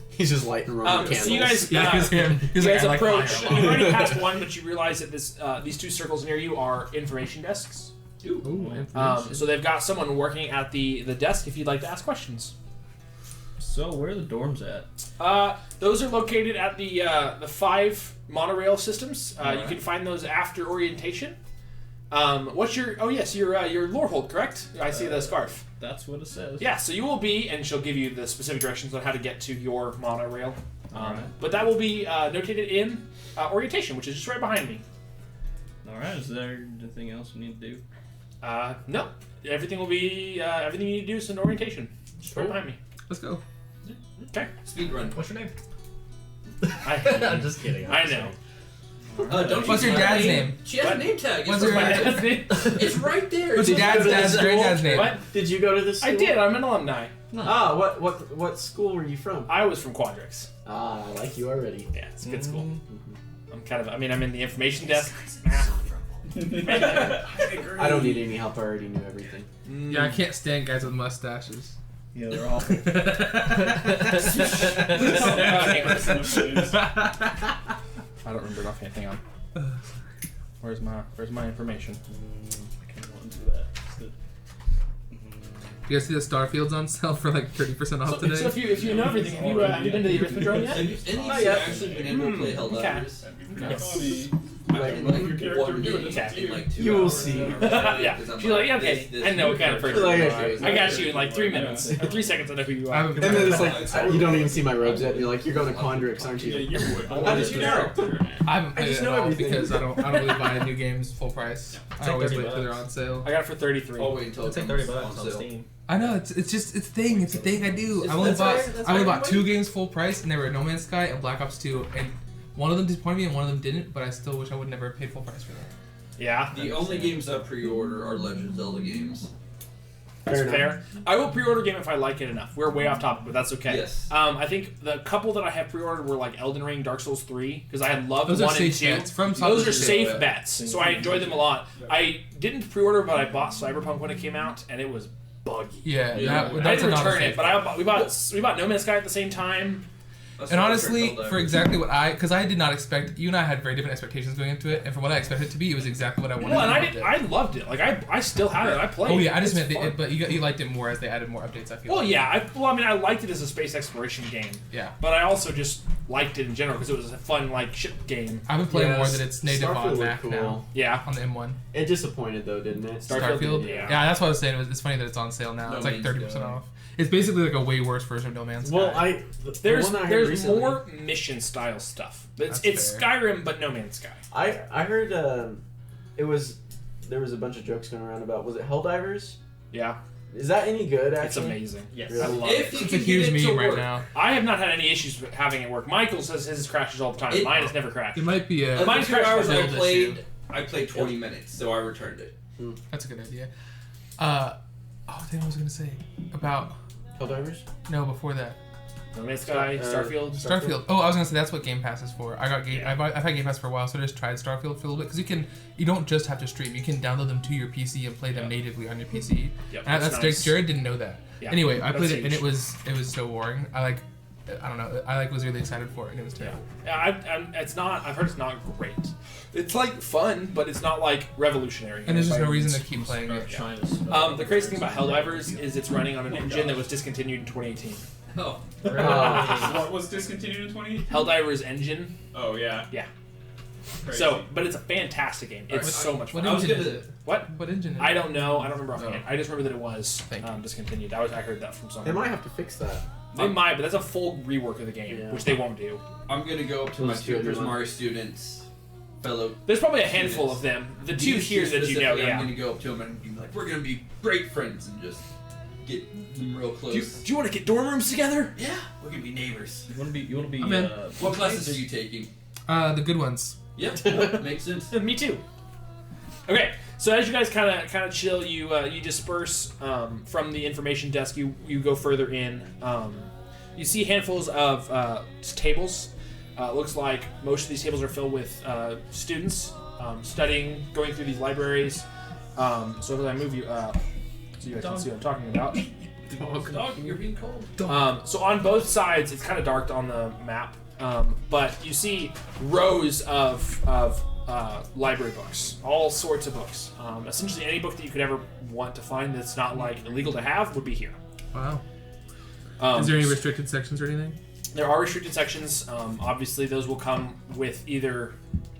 He's just lighting Roman candles. So you guys, Yeah, it's him. He's you like, guys I like approach. fire. You've already passed one, but you realize that these two circles near you are information desks. Ooh, information. So they've got someone working at the desk. If you'd like to ask questions. So where are the dorms at? Those are located at the 5 monorail systems. You Alright. can find those after orientation. What's your? Oh yes, your Lorehold, correct? I see the scarf. That's what it says. Yeah, so you will be, and she'll give you the specific directions on how to get to your monorail. Alright. But that will be notated in orientation, which is just right behind me. Alright, is there anything else we need to do? No, everything will be everything you need to do is in orientation. Just right behind me. Let's go. Okay. Speed run. What's your name? I I'm just kidding. I know. Don't What's you your see dad's my name? She has What? a name tag. What's It's your right dad's there. name? It's right there. What's your dad's name? What? Did you go to this? I did. I'm an alumni. Ah, what school were you from? I was from Quadrix. Ah, I like you already. Yeah, it's a good school. Mhm. I'm kind of. I mean, I'm in the information desk. I don't need any help. I already knew everything. Yeah, I can't stand guys with mustaches. Yeah, they're awful. I don't remember it offhand. Hang on. Where's my information? I kind of want to do that. You guys see the Starfield's on sale for like 30% off today? So if you know everything, have you been to the Arithmetron yet? Any of you Not yet. actually been able to play Helldivers? Funny. Like, In Your character one doing game, this to in you. like 2 You will hours. see. Yeah. She's like, yeah, okay, I know what kind of person Like, you are. I got you in like 3 minutes. Or 3 seconds, I know who you I are. haven't and been then it's like you don't even see my robes yet. And you're like, you're going to Quandrix, aren't Yeah, you? you would. How did you know? I haven't played just it know at all everything. because I don't really buy new games full price. I always wait till they're on sale. I got it for 33. Oh, wait until It's it like comes $30 on on sale. Steam. I know it's a thing. It's a thing I do. It's- I only that's bought right, that's I only right, bought 2 games full price, and they were No Man's Sky and Black Ops 2, and one of them disappointed me and one of them didn't. But I still wish I would never have paid full price for that. Yeah. The only games I pre-order are Legend of Zelda games. That's Fair fair. I will pre-order a game if I like it enough. We're way off topic, but that's okay. Yes. I think the couple that I have pre-ordered were like Elden Ring, Dark Souls 3, because I had loved Those are 1 and safe 2. bets from Those are Sausage safe Yeah. bets, so I enjoyed them a lot. I didn't pre-order, but I bought Cyberpunk when it came out, and it was buggy. Yeah, Yeah. that, I that's didn't another return thing. it, but we bought No Man's Sky at the same time. That's And not honestly, Helldivers. for exactly what because I did not expect, you and I had very different expectations going into it, and for what I expected it to be, it was exactly what I wanted. Well, and it. I loved it. Like I still have it. I played. Oh yeah, I just It's meant fun. but you liked it more as they added more updates. I feel. Well, like. yeah. I liked it as a space exploration game, Yeah. but I also just liked it in general because it was a fun like ship game. I've been playing more Yes, that it's native Starfield on looked Mac cool. now Yeah. on the M1. It disappointed though, didn't it? Starfield, Yeah, yeah. that's what I was saying. It's funny that it's on sale now. No It's like Man's 30% Sky. off. It's basically like a way worse version of No Man's Sky. Well, the There's one I heard recently, more mission style stuff. It's That's fair. Skyrim, but No Man's Sky. I heard there was a bunch of jokes going around about, was it Helldivers? Yeah, Is that any good? Actually, it's amazing. Yes. Really? I love If it. you it's a can huge get it to meme right work. now. I have not had any issues with having it work. Michael says his crashes all the time. It- Mine has never crashed. It might be Of the Mine's 2 crashed hours my I build played, issue. I played 20 minutes, so I returned it. That's a good idea. What was I gonna say about Helldivers. no before that No Man's Sky, Starfield. Starfield. Oh, I was gonna say that's what Game Pass is for. I got Yeah. I've had Game Pass for a while, so I just tried Starfield for a little bit because you don't just have to stream. You can download them to your PC and play them natively on your PC. Yep, And that's that's nice. Jared didn't know that. Yeah, Anyway, I that's played it and huge. it was so boring. I don't know. I was really excited for it and it was Yeah, terrible. it's not. I've heard it's not great. It's like fun, but it's not like revolutionary. And there's just by no any reason means. to keep playing it. The crazy thing about Helldivers is it's running on an engine that was discontinued in 2018. Oh. What was discontinued in 20? Helldivers engine. Oh yeah. Yeah. Crazy. So, but it's a fantastic game. It's Alright, so much fun. What I was engine is gonna- it? What? What engine is I it? don't know. I don't remember offhand. Oh. I just remember that it was Thank you. discontinued. I heard that from They someone. might have to fix that. They might, but that's a full rework of the game, Yeah. which they won't do. I'm gonna go up to my Let's do 2 a new one. Prismari students, fellow. There's probably a handful of them. The two These here that you know, specifically, yeah. I'm gonna go up to them and be like, we're gonna be great friends and just get them real close. Do you want to get dorm rooms together? Yeah, we're gonna be neighbors. You wanna be I'm in. What classes are you taking? The good ones. Yep, makes sense. Me too. Okay, so as you guys kind of chill, you disperse from the information desk. You go further in. You see handfuls of tables. Looks like most of these tables are filled with students studying, going through these libraries. So as I move you up, so you guys can see what I'm talking about. Dog, you're being cold. So on both sides, it's kind of dark on the map, but you see rows of library books, all sorts of books. Essentially, any book that you could ever want to find that's not like illegal to have would be here. Wow. Um, Is there any restricted sections or anything? There are restricted sections. Obviously, those will come with either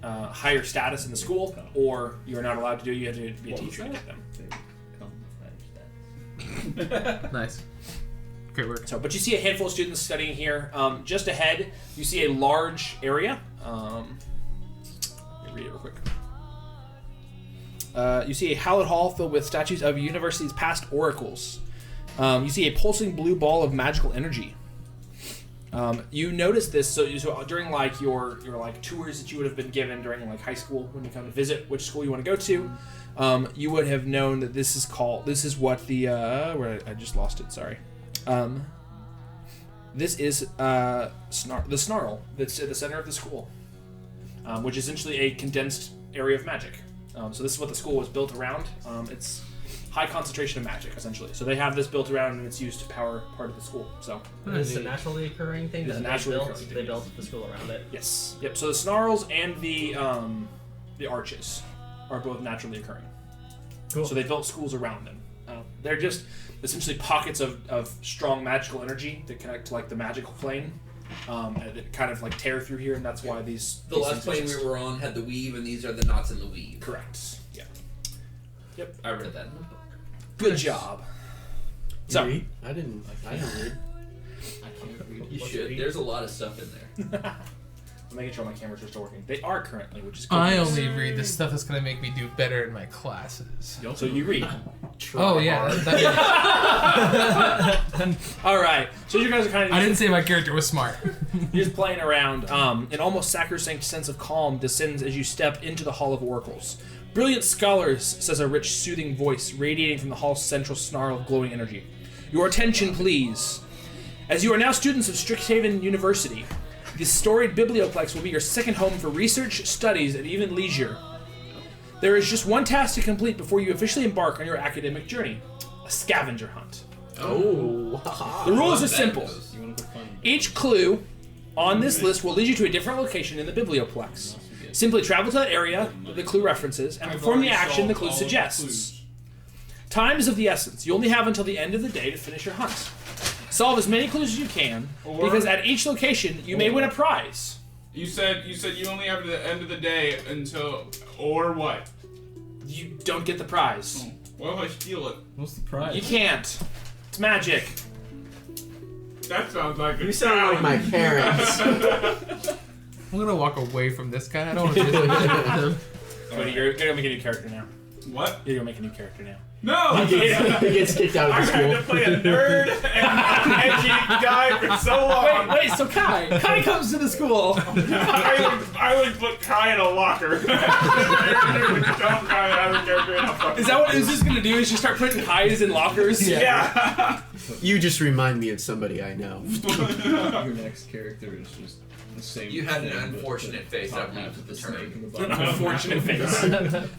higher status in the school, or you're not allowed to do it. You have to be a teacher to get them. Nice. Great work. So, but you see a handful of students studying here. Just ahead, you see a large area. Let me read it real quick. You see a hallowed hall filled with statues of university's past oracles. You see a pulsing blue ball of magical energy. You notice this so during like your like tours that you would have been given during like high school when you come to visit which school you want to go to. You would have known that this is what the where I just lost it. Sorry. This is the snarl that's at the center of the school, which is essentially a condensed area of magic. So this is what the school was built around. It's high concentration of magic, essentially. So they have this built around, and it's used to power part of the school. So It's a naturally occurring thing It is that a naturally they occurring built. thing. They built the school around it. yes, yep. So the snarls and the arches are both naturally occurring. Cool. So they built schools around them. They're just essentially pockets of strong magical energy that connect to like the magical plane. And that kind of like tear through here, and that's why these. The these last things plane exist. we were on had the weave, and these are the knots in the weave. Correct. Yeah. Yep. I read that in the book. Good job. So. You read? I didn't read. I can't read. You What's should. read? There's a lot of stuff in there. I'm making sure my cameras are still working. They are currently, which is good. I news. only read the stuff that's gonna make me do better in my classes. So you read. Oh yeah. All right. So you guys are kind of. I didn't say my character was smart. You're just playing around. An almost sacrosanct sense of calm descends as you step into the Hall of Oracles. Brilliant scholars, says a rich, soothing voice radiating from the hall's central snarl of glowing energy. Your attention, please. As you are now students of Strixhaven University, this storied biblioplex will be your second home for research, studies, and even leisure. There is just one task to complete before you officially embark on your academic journey: a scavenger hunt. Oh. The rules are simple. You want to go find Each clue on this list will lead you to a different location in the biblioplex. Simply travel to that area that the clue references and perform the action the clue suggests. Time is of the essence. You only have until the end of the day to finish your hunt. Solve as many clues as you can, because at each location you may win a prize. You said you only have the end of the day until or what? You don't get the prize. What if I steal it? What's the prize? You can't. It's magic. That sounds like You sound like my parents. I'm gonna walk away from this guy. I don't want to do this. Cody, you're gonna make a new character now. What? You're gonna make a new character now. No! He gets kicked out of I the tried to school. play a nerd and he died for so long. Wait, so Kai comes to the school. I would put Kai in a locker. Don't Kai have a character in a fucking Is that what this gonna do? Is just start putting Kais in lockers? Yeah. You just remind me of somebody I know. Your next character is just the same. You had an thing, but unfortunate face, top I believe, half with the the snake term. and the An bottom. unfortunate face.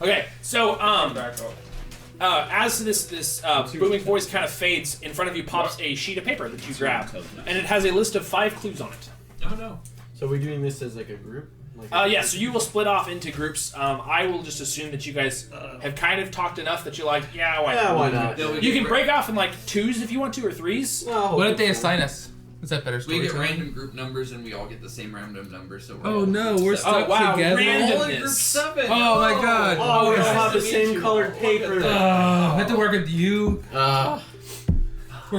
Okay, so as this booming voice kind of fades, in front of you pops a sheet of paper that you grab, and it has a list of 5 clues on it. Oh no. So we're doing this as like a group? Yeah, so you will split off into groups. I will just assume that you guys have kind of talked enough that you're like, yeah, why not? No, we You get can break off in like 2s if you want to, or 3s. What if they assign us? Is that better We story? get random group numbers, and we all get the same random number. So we're Oh all no, we're stuck wow, together. random. all in group 7. Oh my god. Oh, we nice all have to the meet same you. colored Look at paper. that. I have to work with you. We're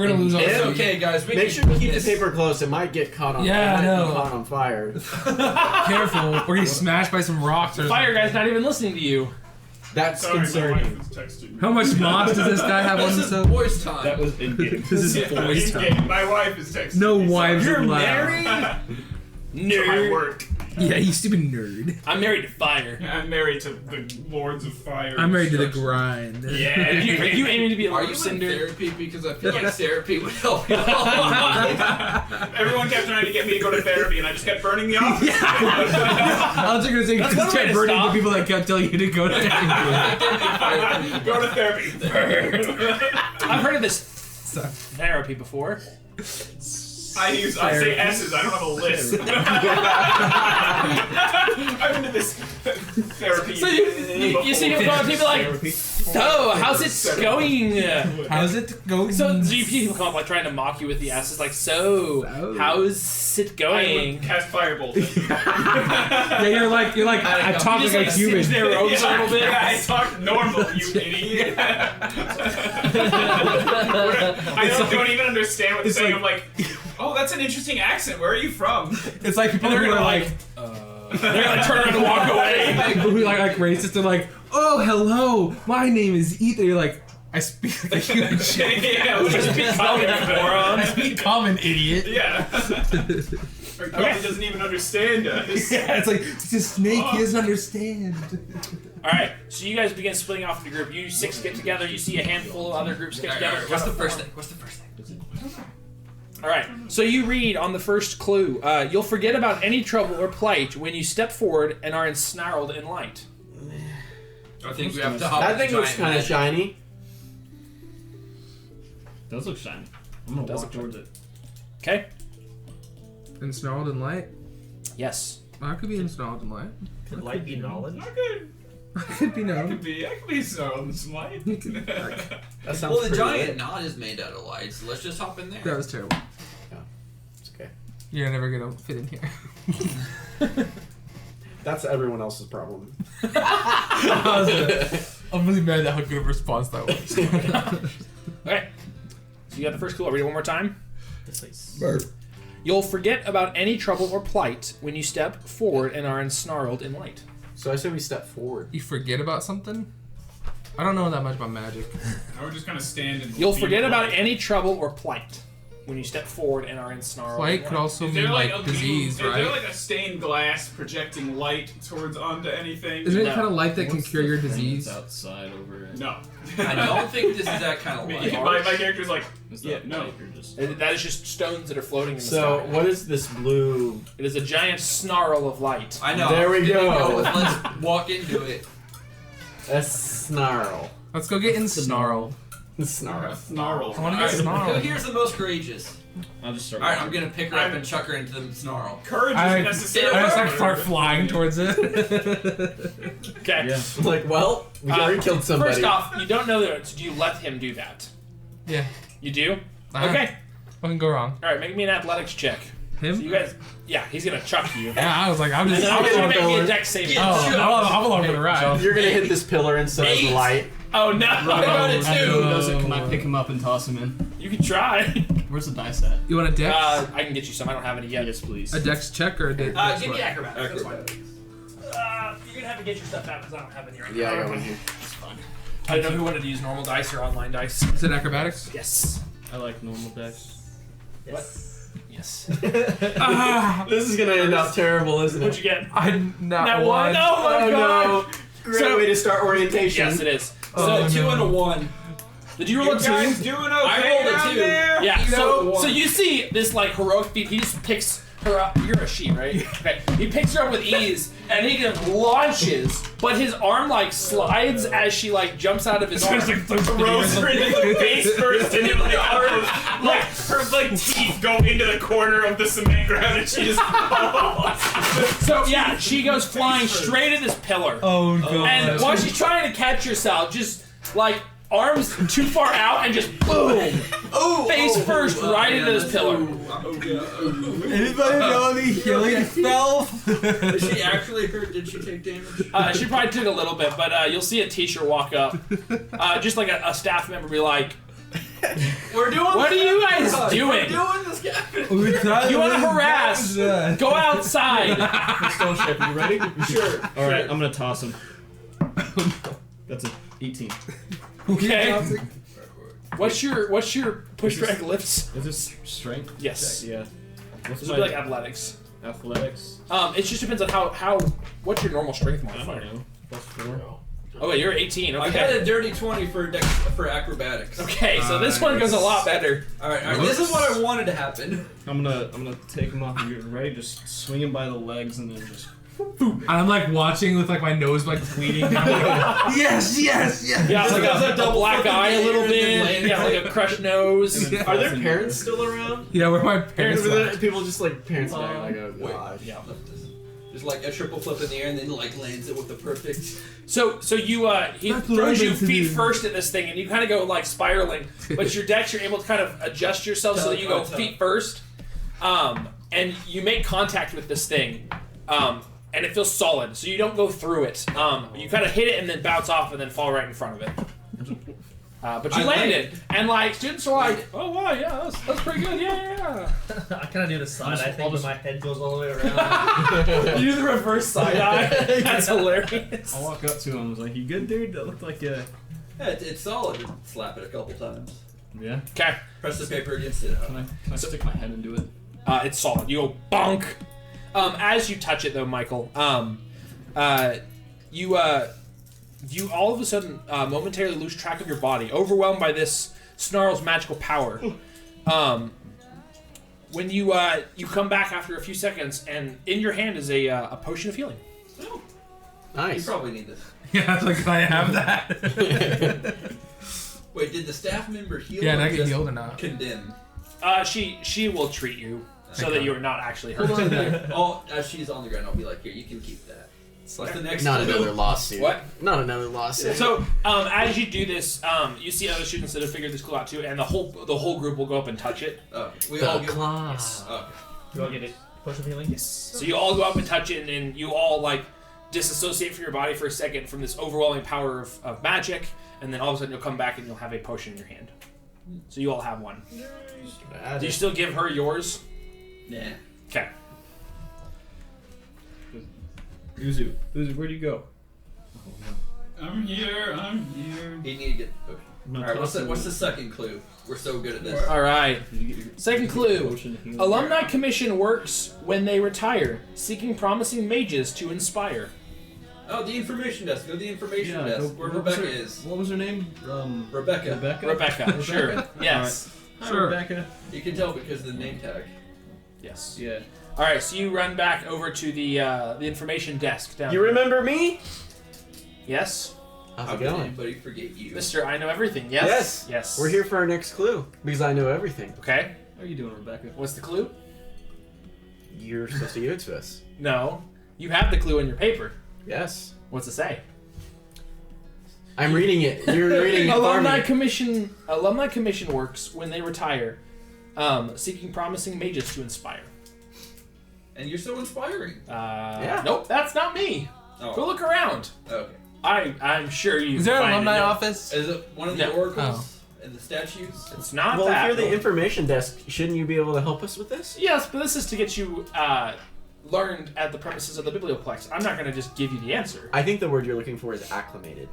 gonna lose all It's this. okay, guys. We Make can sure to do keep the this. paper close. It might get caught on. Yeah, it might I know. be caught on fire. Careful. We're getting smashed by some rocks or Fire guy's not even listening to you. That's Sorry, my concerning. wife is texting me. How much moss does this guy have on This is himself? voice time. That was in game. This is voice time. My wife is texting No me. wives You're allowed. married? To my Nerd. work. Yeah, you stupid nerd. I'm married to fire. I'm married to the Lords of Fire. I'm married to the Destruction. grind. Yeah. Are you aiming to be a Are you in cinder? therapy? Because I feel like therapy would help you. Everyone kept trying to get me to go to therapy, and I just kept burning the office. I was gonna say, That's just one way kept to burning stop. the people that kept telling you to go to therapy. Go to therapy. I've heard of this therapy before. I say S's. I don't have a list. I'm into this therapy. So you see people going, people like So, how's it going? How's it going? So people come up like trying to mock you with the S. It's like, so how's it I going? would cast Firebolt. Yeah, you're like I talk You just like a human. singe their robes a little bit. Yeah, I talk normal, you idiot. I don't even understand what they're saying. I'm like, oh, that's an interesting accent. Where are you from? It's like people And they're who are gonna like they're gonna turn around and walk away. people who like racist. They're like, oh hello, my name is Ethan. You're like, I speak like a human. Yeah, we just be common moron. I speak common, idiot. Yeah. Or probably doesn't even understand us. Yeah, it's like it's a snake. He doesn't understand. Alright, so you guys begin splitting off into group. You 6 get together, you see a handful of other groups get together. What's the first thing? Alright, so you read on the first clue, you'll forget about any trouble or plight when you step forward and are ensnarled in light. I think we have to hop That on the thing looks giant kind of man. shiny. Does look shiny. I'm gonna walk towards it. Okay? Ensnarled in light. Yes. I could be ensnarled in light. Could light be knowledge? I could I could be known. I could be snarled and slight. That sounds Well, the pretty giant good. knot is made out of light, so let's just hop in there. That was terrible. It's okay. You're never gonna fit in here. That's everyone else's problem. I'm really mad at how good of a response that was. Okay. So you got the first clue. I'll read it one more time. This You'll forget about any trouble or plight when you step forward and are ensnarled in light. So I say we step forward. You forget about something? I don't know that much about magic. I would just kind of stand and. You'll be forget about polite. any trouble or plight when you step forward and are ensnarled Light in could light. also Is mean there like a disease, beam, right? Is there like a stained glass projecting light towards onto anything? Isn't it No. kind of light that can What's cure the your thing disease? that's outside over it? No. I don't think this is that kind of light. my character's like, Is yeah, that no. light or just That is just stones that are floating in the So sky. what is this blue? It is a giant snarl of light. I know. There we Didn't go. with let's walk into it. A snarl. Let's go get ensnarled. Snarl. Snarl. I want to Alright, get snarled. here's the most courageous. I'll just start. Alright, I'm gonna pick her up and chuck her into the snarl. Courage I isn't necessarily. just like start flying towards it. Okay. Yeah. Like, well, we already killed somebody. First off, you don't know that. So do you let him do that? Yeah. You do? Uh-huh. Okay. What can go wrong? All right. Make me an athletics check. Him? So you guys. Yeah, he's gonna chuck you. Yeah, I was like, I'm And just. then I'm gonna make me a going. dex saving. I'm along for the ride. You're gonna hit this pillar instead of the Eight. light. Oh no! I got it After too. he does it, can I pick him up and toss him in? You can try. Where's the dice at? You want a dex? I can get you some. I don't have any yet. Yes, please. A dex check or a dex? Give me what? acrobatics. That's fine. You're gonna have to get your stuff out because I don't have any right Yeah, I now. got one here. It's fine. I don't know who wanted to use normal dice or online dice. Is it acrobatics? Yes. I like normal decks. Yes. Ah, This is gonna end up terrible, isn't What'd it? you get? I'm not That one. one? Oh my Oh god! no! Great So- way to start orientation. Yes, it is. Oh, So 2 no. and a 1. Did you roll a You guys two? doing okay I rolled a down 2. there? Yeah. You So, know- so you see this like heroic feat. He just picks her up. You're a she, right? Okay. He picks her up with ease, and he just launches. But his arm like slides as she like jumps out of his arm. Throws her into the face first, and then like her like teeth go into the corner of the cement ground, and she just falls. So yeah, she goes flying straight at this pillar. Oh god. And while she's trying to catch herself, just like arms too far out and just boom, face first right into this pillar. Anybody know any healing spells? Is she actually hurt? Did she take damage? She probably took a little bit, but you'll see a teacher walk up, just like a staff member, be like, We're doing "What are this, you guys We're doing? doing this, Captain. You want to harass? Go outside." Stone Ship, you ready? Sure. All right, I'm gonna toss him. That's a 18. Okay. What's your push drag lifts? Is this strength? Yes. Yeah. What's This my would be like athletics. athletics? It just depends on how what's your normal strength I don't modifier? know. +4. Okay, you're 18. I got Okay. a dirty 20 for acrobatics. Okay, so this one goes a lot better. All right. This is what I wanted to happen. I'm gonna take him off. You're ready? Just swing him by the legs and then just. And I'm like watching with like my nose like bleeding. And I'm like, yes. Yeah, This like goes a double black fucking eye a layer little and then bit. later. Yeah, like a crushed nose. And then Are there falls into parents it. still around? yeah, where my parents Or left. people just like parents dying like, oh god. Yeah. Just like a triple flip in the air and then like lands it with the perfect. So you he That's what throws I you meant to feet do. first at this thing, and you kind of go like spiraling. But your dex, you're able to kind of adjust yourself so that you go feet first, and you make contact with this thing, and it feels solid. So you don't go through it. You kind of hit it and then bounce off and then fall right in front of it. But you I landed, and like students are like, "Oh wow, yeah, that's pretty good, yeah." I kind of do the side eye thing, but my head goes all the way around. You do the reverse side eye. That's hilarious. I'll walk up to him and was like, "You good, dude? That looked like a." Yeah, it's solid. Slap it a couple times. Yeah. Okay, Press the paper against it. Can I stick my head into it? it's solid. You go bonk. As you touch it, though, Michael, you all of a sudden momentarily lose track of your body, overwhelmed by this snarl's magical power. When you come back after a few seconds, and in your hand is a potion of healing. You Nice. probably need this. Yeah, it's like, can I have that? Wait, did the staff member heal? Yeah, or did I get just healed or not? Condemn. She will treat you so that you are not actually hurt. Hold on there. As she's on the ground, I'll be like, here, you can keep that. What's the next Not clue? another lawsuit. What? Not another lawsuit. So, as you do this, you see other students that have figured this clue out too, and the whole group will go up and touch it. We all The get claws. Okay. You all get it? Potion of healing? So you all go up and touch it, and then you all like disassociate from your body for a second from this overwhelming power of magic, and then all of a sudden you'll come back and you'll have a potion in your hand. So you all have one. Do you still give her yours? Nah. Okay. Uzu, where'd you go? I'm here. You need to get the potion. Alright, what's the second clue? We're so good at this. All right. Did you get your Second clue. potion of healing? Alumni Commission works when they retire, seeking promising mages to inspire. Oh, the information desk. Go to the information Yeah, desk. go- Where what was Rebecca her- is. What was her name? Rebecca. Rebecca, sure. Yes. Hi, Sure. Rebecca. You can tell because of the name tag. Yes. Yeah. All right, so you run back over to the information desk down. You remember me? Yes, How's How it could going? anybody forget you? Mr. I know everything. Yes. Yes. Yes. We're here for our next clue because I know everything. Okay. How are you doing, Rebecca? What's the clue? You're supposed to give it to us. No. You have the clue in your paper. Yes. What's it say? I'm reading it. You're reading it for Alumni me. Commission works when they retire, seeking promising mages to inspire. And you're so inspiring. Yeah. Nope, that's not me. Go Oh. look around. Okay. I'm sure you. Is there an find alumni it. No, office? Is it one of the No. oracles and the statues? It's not Well, that. if you're the information desk, shouldn't you be able to help us with this? Yes, but this is to get you learned at the premises of the Biblioplex. I'm not going to just give you the answer. I think the word you're looking for is acclimated.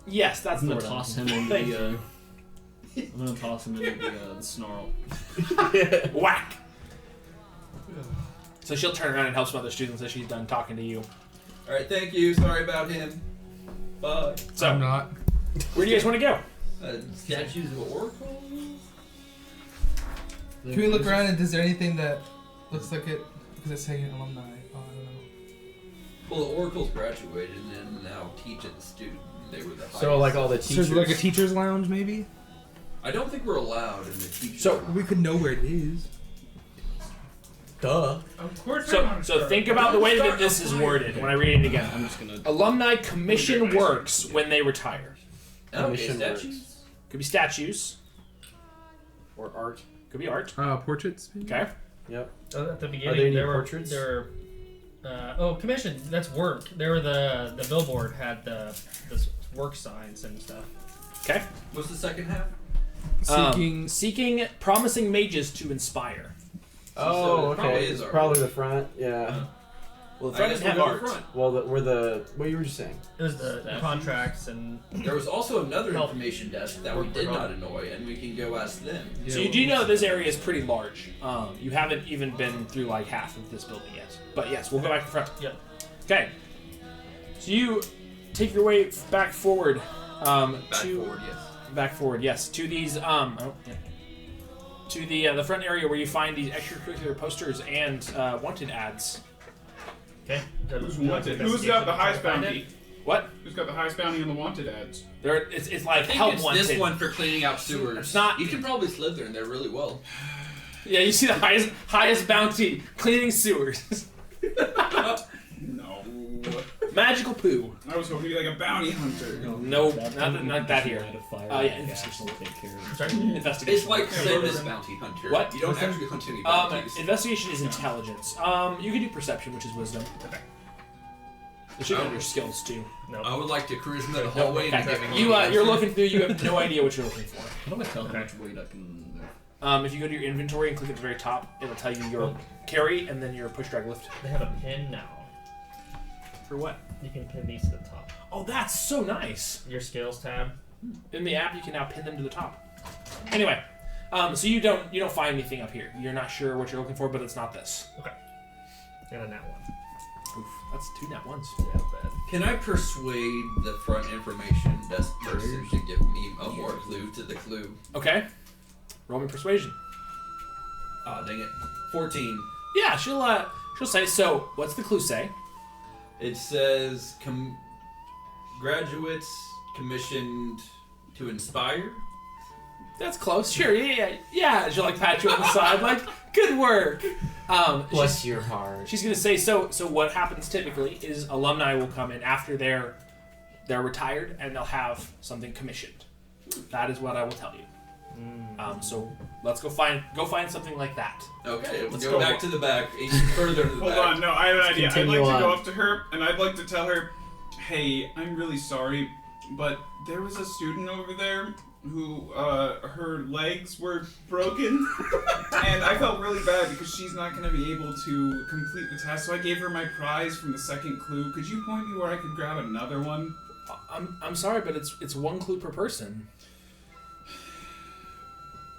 Yes, that's I'm the gonna word. toss him into Thank the. I'm gonna toss him into the snarl. Whack. So she'll turn around and help some other students as she's done talking to you. Alright, thank you. Sorry about him. Bye. So, I'm not. where do you guys want to go? Statues of oracles? Can we look around and is there anything that looks like it? Because it's saying alumni. Oh, I don't know. Well, the oracles graduated and now teach at the student. They were the highest. So, like all the teachers. So like a teacher's lounge, maybe? I don't think we're allowed in the teacher. So, We could know where it is. Duh. Of course. So think about the way that this is worded when I read it again. I'm just gonna. Alumni Commission works when they retire. Okay, Commission statues. Could be statues. Or art. Could be art. Portraits. Maybe? Okay. Yep. At the beginning, Are there any there were portraits? commission. That's work. There were the billboard had the work signs and stuff. Okay. What's the second half? Seeking promising mages to inspire. Oh, it probably okay. is It's art. probably the front. Yeah. Well, the I front guess doesn't we'll have go to art. front. Well, we're the. What you were just saying? It was the contracts and There was also another Help. information desk that we Work did on. not annoy, and we can go ask them. So you do know this area is pretty large. You haven't even been through like half of this building yet. But yes, we'll go back to front. Yep. Okay. So you take your way back forward. Back forward, yes. To these to the front area where you find these extracurricular posters and wanted ads. okay. Who's wanted? Who's got the highest bounty? What? Who's got the highest bounty on the wanted ads? It's like I think help it's wanted. this one for cleaning out sewers. It's not- You can probably slither in there really well. Yeah, you see the highest bounty cleaning sewers. Magical poo. I was hoping to be like a bounty hunter. No, not that here. Oh yeah, investigation. Sorry, investigation. It's like Famous Bounty Hunter. What? You don't actually hunt any bounties. Investigation is intelligence. You can do perception, which is wisdom. Okay. It should be under skills too. No. I would like to charisma the hallway and giving You're looking through. You have no idea what you're looking for. How do I tell how much weight I can move? If you go to your inventory and click at the very top, it'll tell you your carry and then your push, drag, lift. They have a pin now. For what? You can pin these to the top. Oh, that's so nice. Your skills tab. In the app, you can now pin them to the top. Anyway, so you don't find anything up here. You're not sure what you're looking for, but it's not this. Okay. And a nat one. Oof, that's 2 nat ones. Yeah, bad. Can I persuade the front information desk person to give me a more clue to the clue? Okay. Roll me persuasion. Ah, dang it. 14. Yeah, she'll say. So, what's the clue say? It says graduates commissioned to inspire. That's close. Sure. Yeah. She'll like pat you on the side, like, good work. Bless your heart. She's gonna say. So what happens typically is alumni will come in after they're retired and they'll have something commissioned. That is what I will tell you. So let's go find something like that. Okay, let's go go back to the back, even further to the Hold back. on, no, I have an idea. I'd continue like to go on. up to her and I'd like to tell her, hey, I'm really sorry, but there was a student over there who her legs were broken, and I felt really bad because she's not going to be able to complete the test. So I gave her my prize from the second clue. Could you point me where I could grab another one? I'm sorry, but it's 1 clue per person.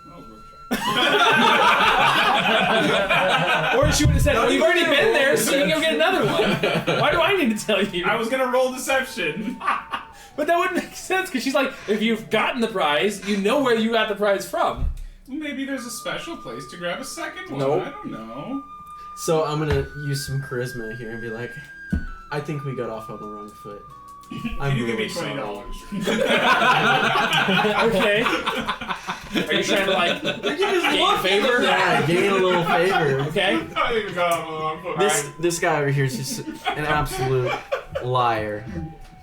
Oh, we'll try. Or she would have said, "Oh, you've already been there, so you can go get another one." Why do I need to tell you? I was gonna roll deception. But that wouldn't make sense because she's like, if you've gotten the prize, you know where you got the prize from. Well, maybe there's a special place to grab a second one. Nope. I don't know. So I'm gonna use some charisma here and be like, I think we got off on the wrong foot. I'm you really give me $20. Okay. Are you trying to like gain favor? Yeah, gain a little favor. Okay. I think we got off on the wrong foot. This guy over here is just an absolute liar.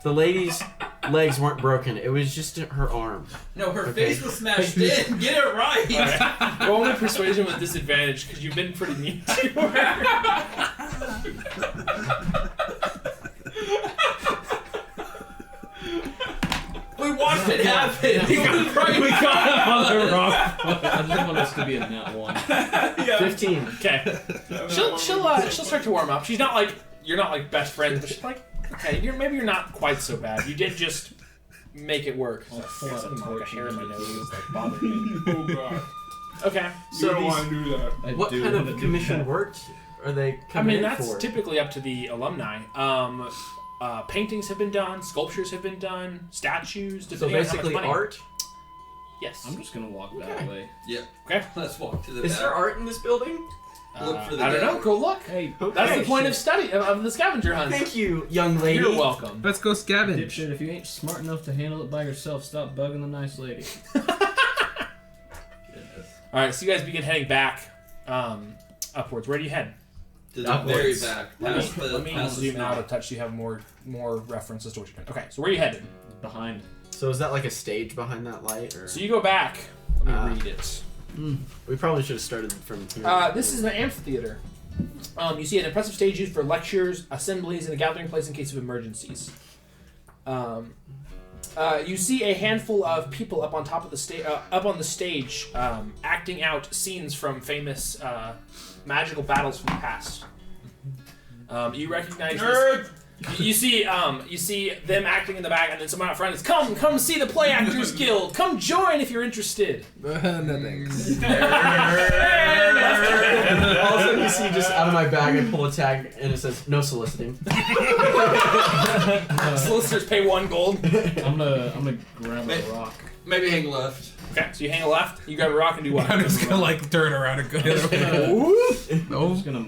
The lady's legs weren't broken. It was just her arm. No, her Okay. face was smashed in. Get it right. Alright. Roll me persuasion with disadvantage because you've been pretty mean to her. We watched it happen. We got him on the wrong. I just want this to be a nat 1. Yeah. 15. Okay. She'll start to warm up. She's not like you're not like best friends, but she's like, okay, maybe you're not quite so bad. You did just make it work. I'll So, pull out something the like a hair in my torch nose and is like bothering me. Oh god. Okay. You So don't these- want to do that. What kind of commission work are they coming in that's for? typically up to the alumni. Paintings have been done, sculptures have been done, statues. So depending on how much basically money. art? Yes. I'm just gonna walk that Okay. way. Yeah. Okay. Let's walk to the Is back. there art in this building? Look for the I don't know. gallery. Go look. Hey, That's Okay, the point of shit. study of the scavenger hunt. Thank you, young lady. You're welcome. Let's go scavenge. dipshit, if you ain't smart enough to handle it by yourself, stop bugging the nice lady. All right, so you guys begin heading back upwards. Where do you head? To the very Upwards. back. Let Past the, me past the zoom smell. out a touch so you have more references to what you're doing. Okay, so where are you headed? Behind. So is that like a stage behind that light? Or? So you go back. Let me Ah. read it. We probably should have started from here. This is an amphitheater. You see an impressive stage used for lectures, assemblies, and a gathering place in case of emergencies. You see a handful of people up on top of the up on the stage, acting out scenes from famous magical battles from the past. You recognize this. You see them acting in the back, and then someone out front is, come see the Play Actors Guild. Come join if you're interested. No thanks. Also, you see just out of my bag, I pull a tag and it says no soliciting. Solicitors pay 1 gold. I'm gonna grab a rock. Maybe hang left. Okay, so you hang a left, you grab a rock and do what? I'm just gonna like turn around and go the other way. I'm No. just gonna.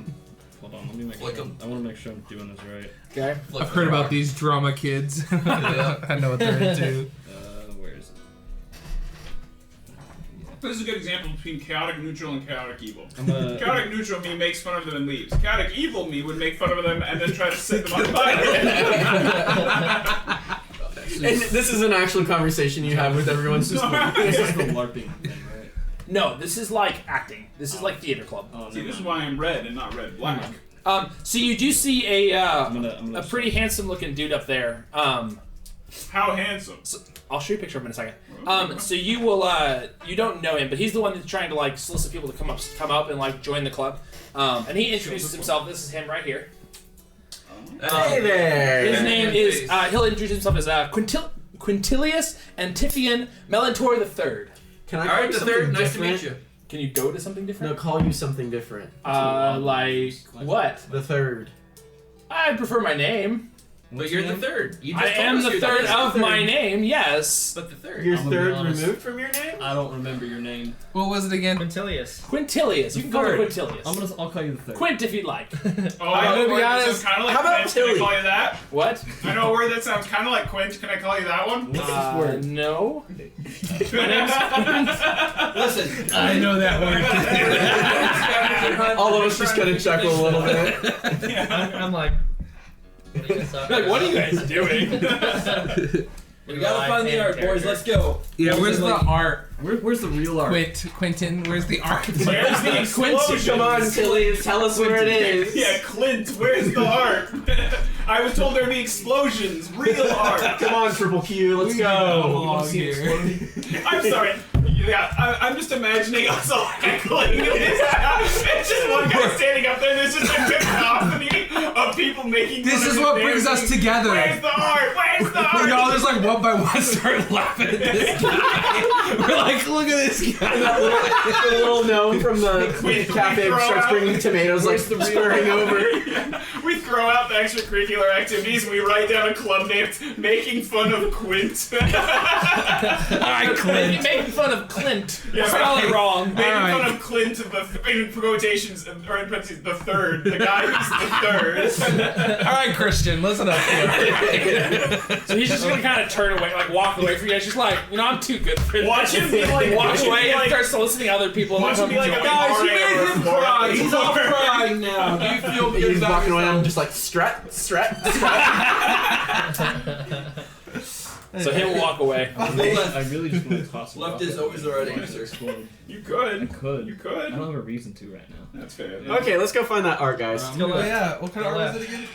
Hold on, let me make Flick sure. 'em. I want to make sure I'm doing this right. Okay. I've heard about these drama kids. I know what they're into. Where is it? This is a good example between chaotic neutral and chaotic evil. I'm a, Chaotic neutral me makes fun of them and leaves. Chaotic evil me would make fun of them and then try to set them on fire. And this is an actual conversation you have with everyone. this is the LARPing thing, right? No, this is like acting. This is like theater club. Oh, See, never this is mind. why I'm red and not red black. So you do see a I'm gonna pretty handsome looking dude up there. How handsome. So I'll show you a picture of him in a second. So you will you don't know him, but he's the one that's trying to like solicit people to come up and like join the club. And he introduces himself. This is him right here. Hey there. His name is he'll introduce himself as Quintilius Antiphian Melantor III. Can I All call right, you the something third. Nice to different? meet you. Can you go to something No, different? call you something different. Like what? The third. I prefer my name. But you're the third. You just I told am us the you're third third. of my name. Yes. But the third. Your I'm gonna be third honest. removed from your name? I don't remember your name. What was it again? Quintilius. Quintilius. You can call me third. Quintilius. I'll call you the third. Quint if you'd like. Oh, I'm gonna be word that honest. sounds kind of like How about Quint. Can I Tilly? call you that? What? I know a word that sounds kind of like Quint. Can I call you that one? No. Listen, I know that word. All of us just kind of chuckle a little bit. I'm like, what are you guys talking Like, what are about? you guys doing? we gotta find the art, boys. Let's go. Yeah, where's the art? Where's the real art? Quentin, where's the art? Where's the explosion? Come on, Tilly, tell us where it is. Yeah, Clint, where's the art? I was told there'd be explosions. Real art. Come on, Triple Q, let's go. I'm sorry. Yeah, I'm just imagining us all heckling. It's just one guy standing up there, and there's just a cacophony of people making fun This of is his what name. brings us together. Where's the art? Where's the art? We all just like one by one start laughing at this guy. We're like, look at this guy. That little gnome from the cafe throw starts out- bringing tomatoes like scurrying over. Yeah. We throw out the extracurricular activities and we write down a club name making fun of Quint. Alright, Clint. Making fun of Clint. Yeah, Spell it wrong. Making Alright. fun of Clint, in quotations, or in parentheses, the third. The guy who's the third. Alright, Christian, listen up here. So he's just gonna kind of turn away, like walk away from you guys. Just like, you know, I'm too good for this. Watch him be like, Walk away and start soliciting other people. Watch him be like a Guys, you RA made or him a Florida. cry. He's all crying now. Do you feel good He's about walking yourself? around just like strut. So he'll walk away. I really just want to toss it Left off. is always the right Before I answer. explode. You I could. could. You I could. don't have a reason to right now. That's fair. Okay, let's go find that art, guys. Go left. Yeah, what kind of Go art is left. it again?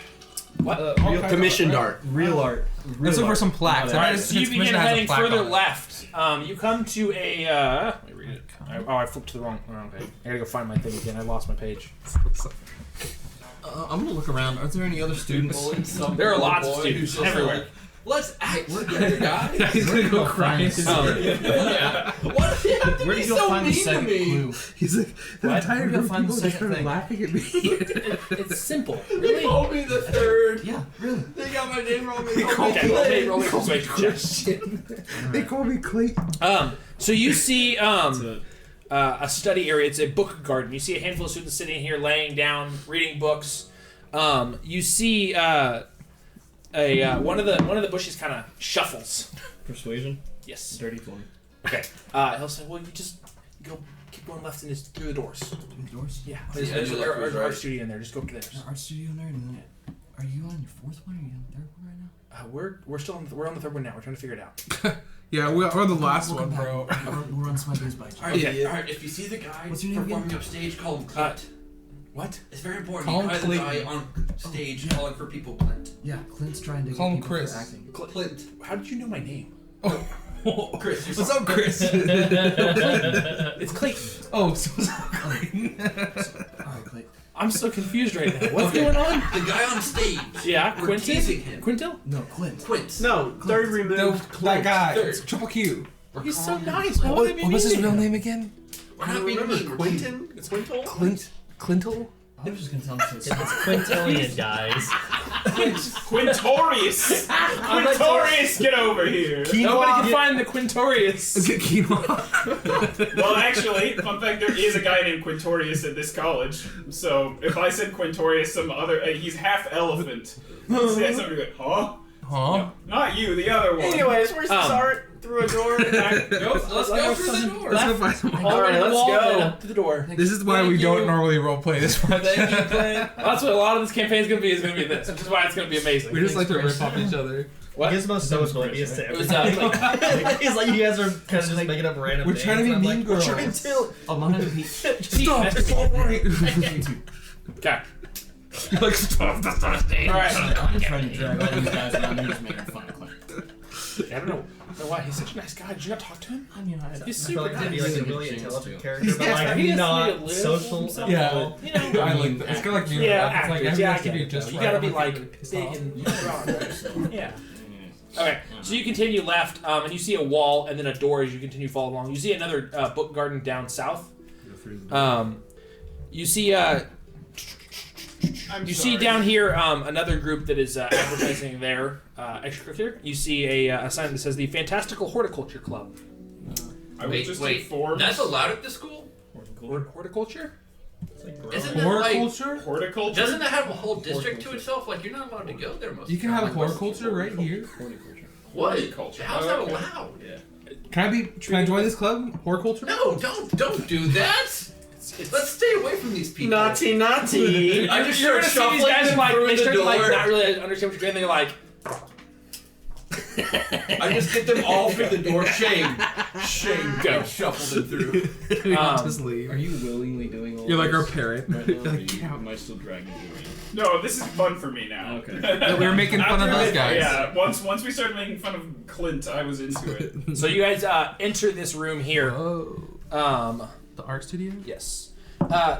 Real, Commissioned art. real art. Let's look for some plaques. Not Alright, It's so you commission begin has a heading plaque further on it. left. You come to a. Let me read it. I flipped to the wrong page. I gotta go find my thing again. I lost my page. I'm gonna look around. Are there any other students? There are lots of students everywhere. Let's act together, guys. He's gonna go cry. What? Yeah, Where be did you so find the mean to second me? clue? He's like, the What? entire Where do you group of find the people just second started thing? laughing at me. It's simple. They Really. called me the third. Yeah, really. They got my name wrong. They They called Okay, me okay, roll Clay. me persuasion check. They call me Clayton. So you see That's it. a study area. It's a book garden. You see a handful of students sitting here, laying down, reading books. You see one of the bushes kind of shuffles. Persuasion. Yes. Dirty 20. Okay. He'll say, "Well, you just keep going left and just through the doors. Doors? Yeah. The edge There's of an left was art right. studio in there. Just go to theirs. Art studio in there, and then are you on your fourth one or are you on the third one right now? We're still we're on the third one now. We're trying to figure it out. Yeah, we're the last We'll one, come bro. back. We're on Smudge's bike. Alright, Yeah. alright, if you see the guy What's your name performing again? upstage, call him Clint. What? It's very important. Call You him the guy Clayton. on stage yeah. calling for people Clint. Yeah, Clint's trying to Call get him people Chris. for acting. Clint. How did you know my name? Chris, you're What's up, Chris? It's Clayton. Oh, so what's up, Clayton? Alright, Clay. I'm so confused right now. What's going on? the guy on stage. Yeah, We're Quintin. teasing him. Quintil? No, Clint. Quint. No, third No, removed. that guy. Third. It's Triple Q. He's so nice. Why would they be What was his mean to real him? name again? We're not being Remember mean. Quentin? It's Quintal? Clintle? I was just gonna tell him to It's Quintillion, guys. Quintorius! Quintorius, get over here! Nobody can find the Quintorius. Quinoa. Well, actually, fun fact, there is a guy named Quintorius at this college. So if I said Quintorius, some other he's half elephant. Say somebody like, huh? Huh? Not you, the other one. Anyways, where's this art? through a door. And Let's go through the door. Let's go find someone. All right, let's go. Up to the door. This is why we don't normally roleplay this much. Thank you, Clint. That's what a lot of this campaign is going to be. Is going to be this, which is why it's going to be amazing. We just like to rip off each other. What? Gizmo's so oblivious to It was everything. like, He's like, you guys are kind of just making up random We're names. trying to be and I'm mean like, girls. We're trying to. I'm not gonna be. Stop! It's all right. okay. You're like, stop! That's not a thing. All right. I'm trying to drag all these guys around here just making fun of Clint. I don't know why. He's such a nice guy. Did you not talk to him? I mean, He's I feel super like he'd be nice. like a really James, intelligent too. character, but like he has to not live social at Yeah. all. You know. I like that. It's kind of like me. Yeah, It's like actors. everything Yeah, I has to get be it, just though. You right. gotta be I'm like pissed big off. and strong, right? Yeah. Okay, so you continue left, and you see a wall and then a door as you continue to follow along. You see another book garden down south. You see I'm you sorry. see down here another group that is advertising their extracurricular. You see a sign that says the Fantastical Horticulture Club. I was just informed. That's allowed at the school? Horticulture? Isn't that like... Horticulture? Horticulture? Doesn't that have a whole district to itself? Like, you're not allowed to go there most You of can the time. have Like, horticulture right here. What? Horticulture. How's Oh, that okay. allowed? Can I join this club? Horticulture? No, don't do that! Let's stay away from these people. Naughty, naughty. I just You're start gonna see these shuffling guys them like through they the start to like door. not really understand what you're doing. They're like, I just get them all through the door. Shame. Go. And shuffle them through. We just leave. Are you willingly doing all You're like our this parent. right now, or You're like, am I still dragging you in? No, this is fun for me now. Okay. Yeah, we were making fun of After- those guys. Yeah, once we started making fun of Clint, I was into it. so you guys enter this room here. Oh. The art studio? Yes.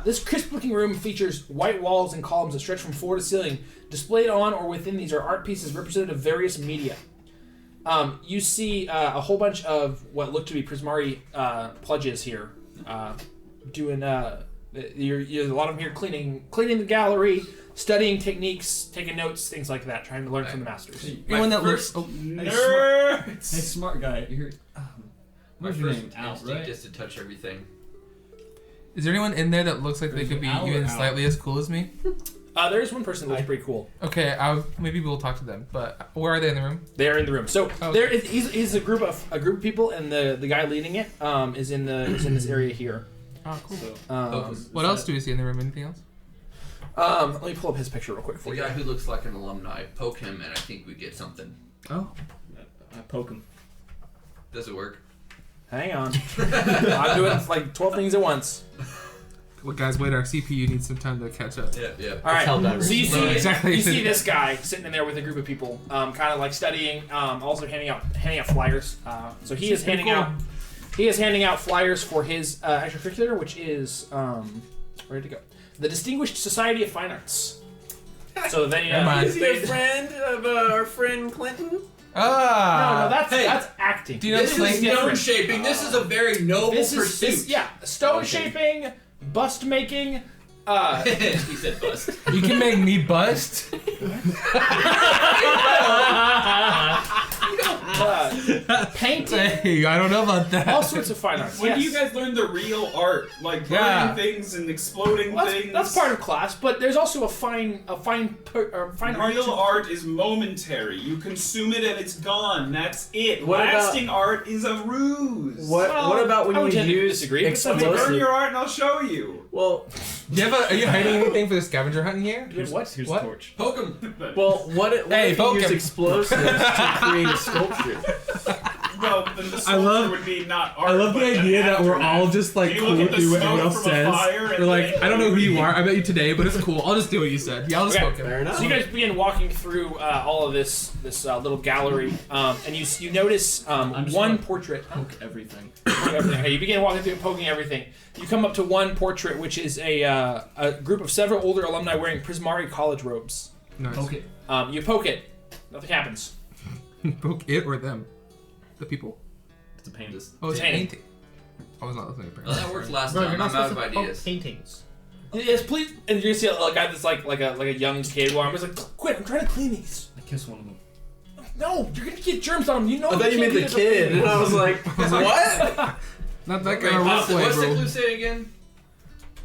This crisp-looking room features white walls and columns that stretch from floor to ceiling. Displayed on or within these are art pieces representative of various media. You see a whole bunch of what look to be Prismari pledges here. Doing you're a lot of them here cleaning the gallery, studying techniques, taking notes, things like that, trying to learn from the masters. Anyone that looks. Oh, Nerds! Hey, smart guy, you're. My What's your first name? Al, instinct right? is to touch everything. is there anyone in there that looks like they could be Al or even Al? slightly as cool as me? There's one person that looks pretty cool. Okay, maybe we'll talk to them. But where are they in the room? They are in the room. So Oh. there is a group of people, and the guy leading it is in this area here. Oh, cool. Um, What else do we see in the room? Anything else? let me pull up his picture real quick for The you. guy who looks like an alumni. Poke him, and I think we get something. Oh. I poke him. Does it work? Hang on, I'm doing like 12 things at once. Well, guys, wait. Our CPU needs some time to catch up. Yeah. All right. Helldivers. So you see, Exactly. you see this guy sitting in there with a group of people, kind of like studying, also handing out flyers. So he is handing out flyers for his extracurricular, which is where to go? The Distinguished Society of Fine Arts. So they Never mind. Is he a friend of our friend Clinton? Ah. no, that's Hey, that's acting. do you know This the is thing? stone shaping. This is a very noble pursuit. Stone shaping, bust making. He said bust. You can make me bust. Painting, Hey, I don't know about that. all sorts of fine arts. When do you yes. guys learn the real art? Like burning Yeah. things and exploding Well, things? that's part of class, but there's also a fine art. Real art is momentary. You consume it and it's gone. That's it. What about- Lasting art is a ruse. What about when I would you tend to use disagree, but Let me burn explosive? your art and I'll show you. Well, Are you hiding anything for the scavenger hunt in here? What? Here's What? the torch. Poke him. what Hey, if you poke use him. explosives to create a sculpture? Well, then the I sculpture love- would be not art. I love but the idea that we're aftermath. all just like You cool look with at the what everyone smoke else from a says. fire and We're like, then- I don't know who you are. I met you today, but it's cool. I'll just do what you said. Yeah, I'll just Okay. poke him. Fair enough. So you guys begin walking through all of this little gallery, and you notice I'm just uh, one gonna portrait. Poke everything. Okay, you begin walking through and poking everything. You come up to one portrait, which is a group of several older alumni wearing Prismari college robes. Nice. Poke it. You poke it, nothing happens. Poke it or them? The people? It's a pain. Oh, it's a Painting. painting. I was not listening Well, apparently. that worked last Bro, time. you're not I'm out supposed of to poke ideas. paintings. Yes, please. And you're gonna see a guy that's like a young kid. Where I'm just like, quit! I'm trying to clean these. I kissed one of them. No, you're gonna get germs on them. You know. I thought you meant the kid, and I was like, what? Not that Wait, kind of what's the roleplay, clue bro. say again?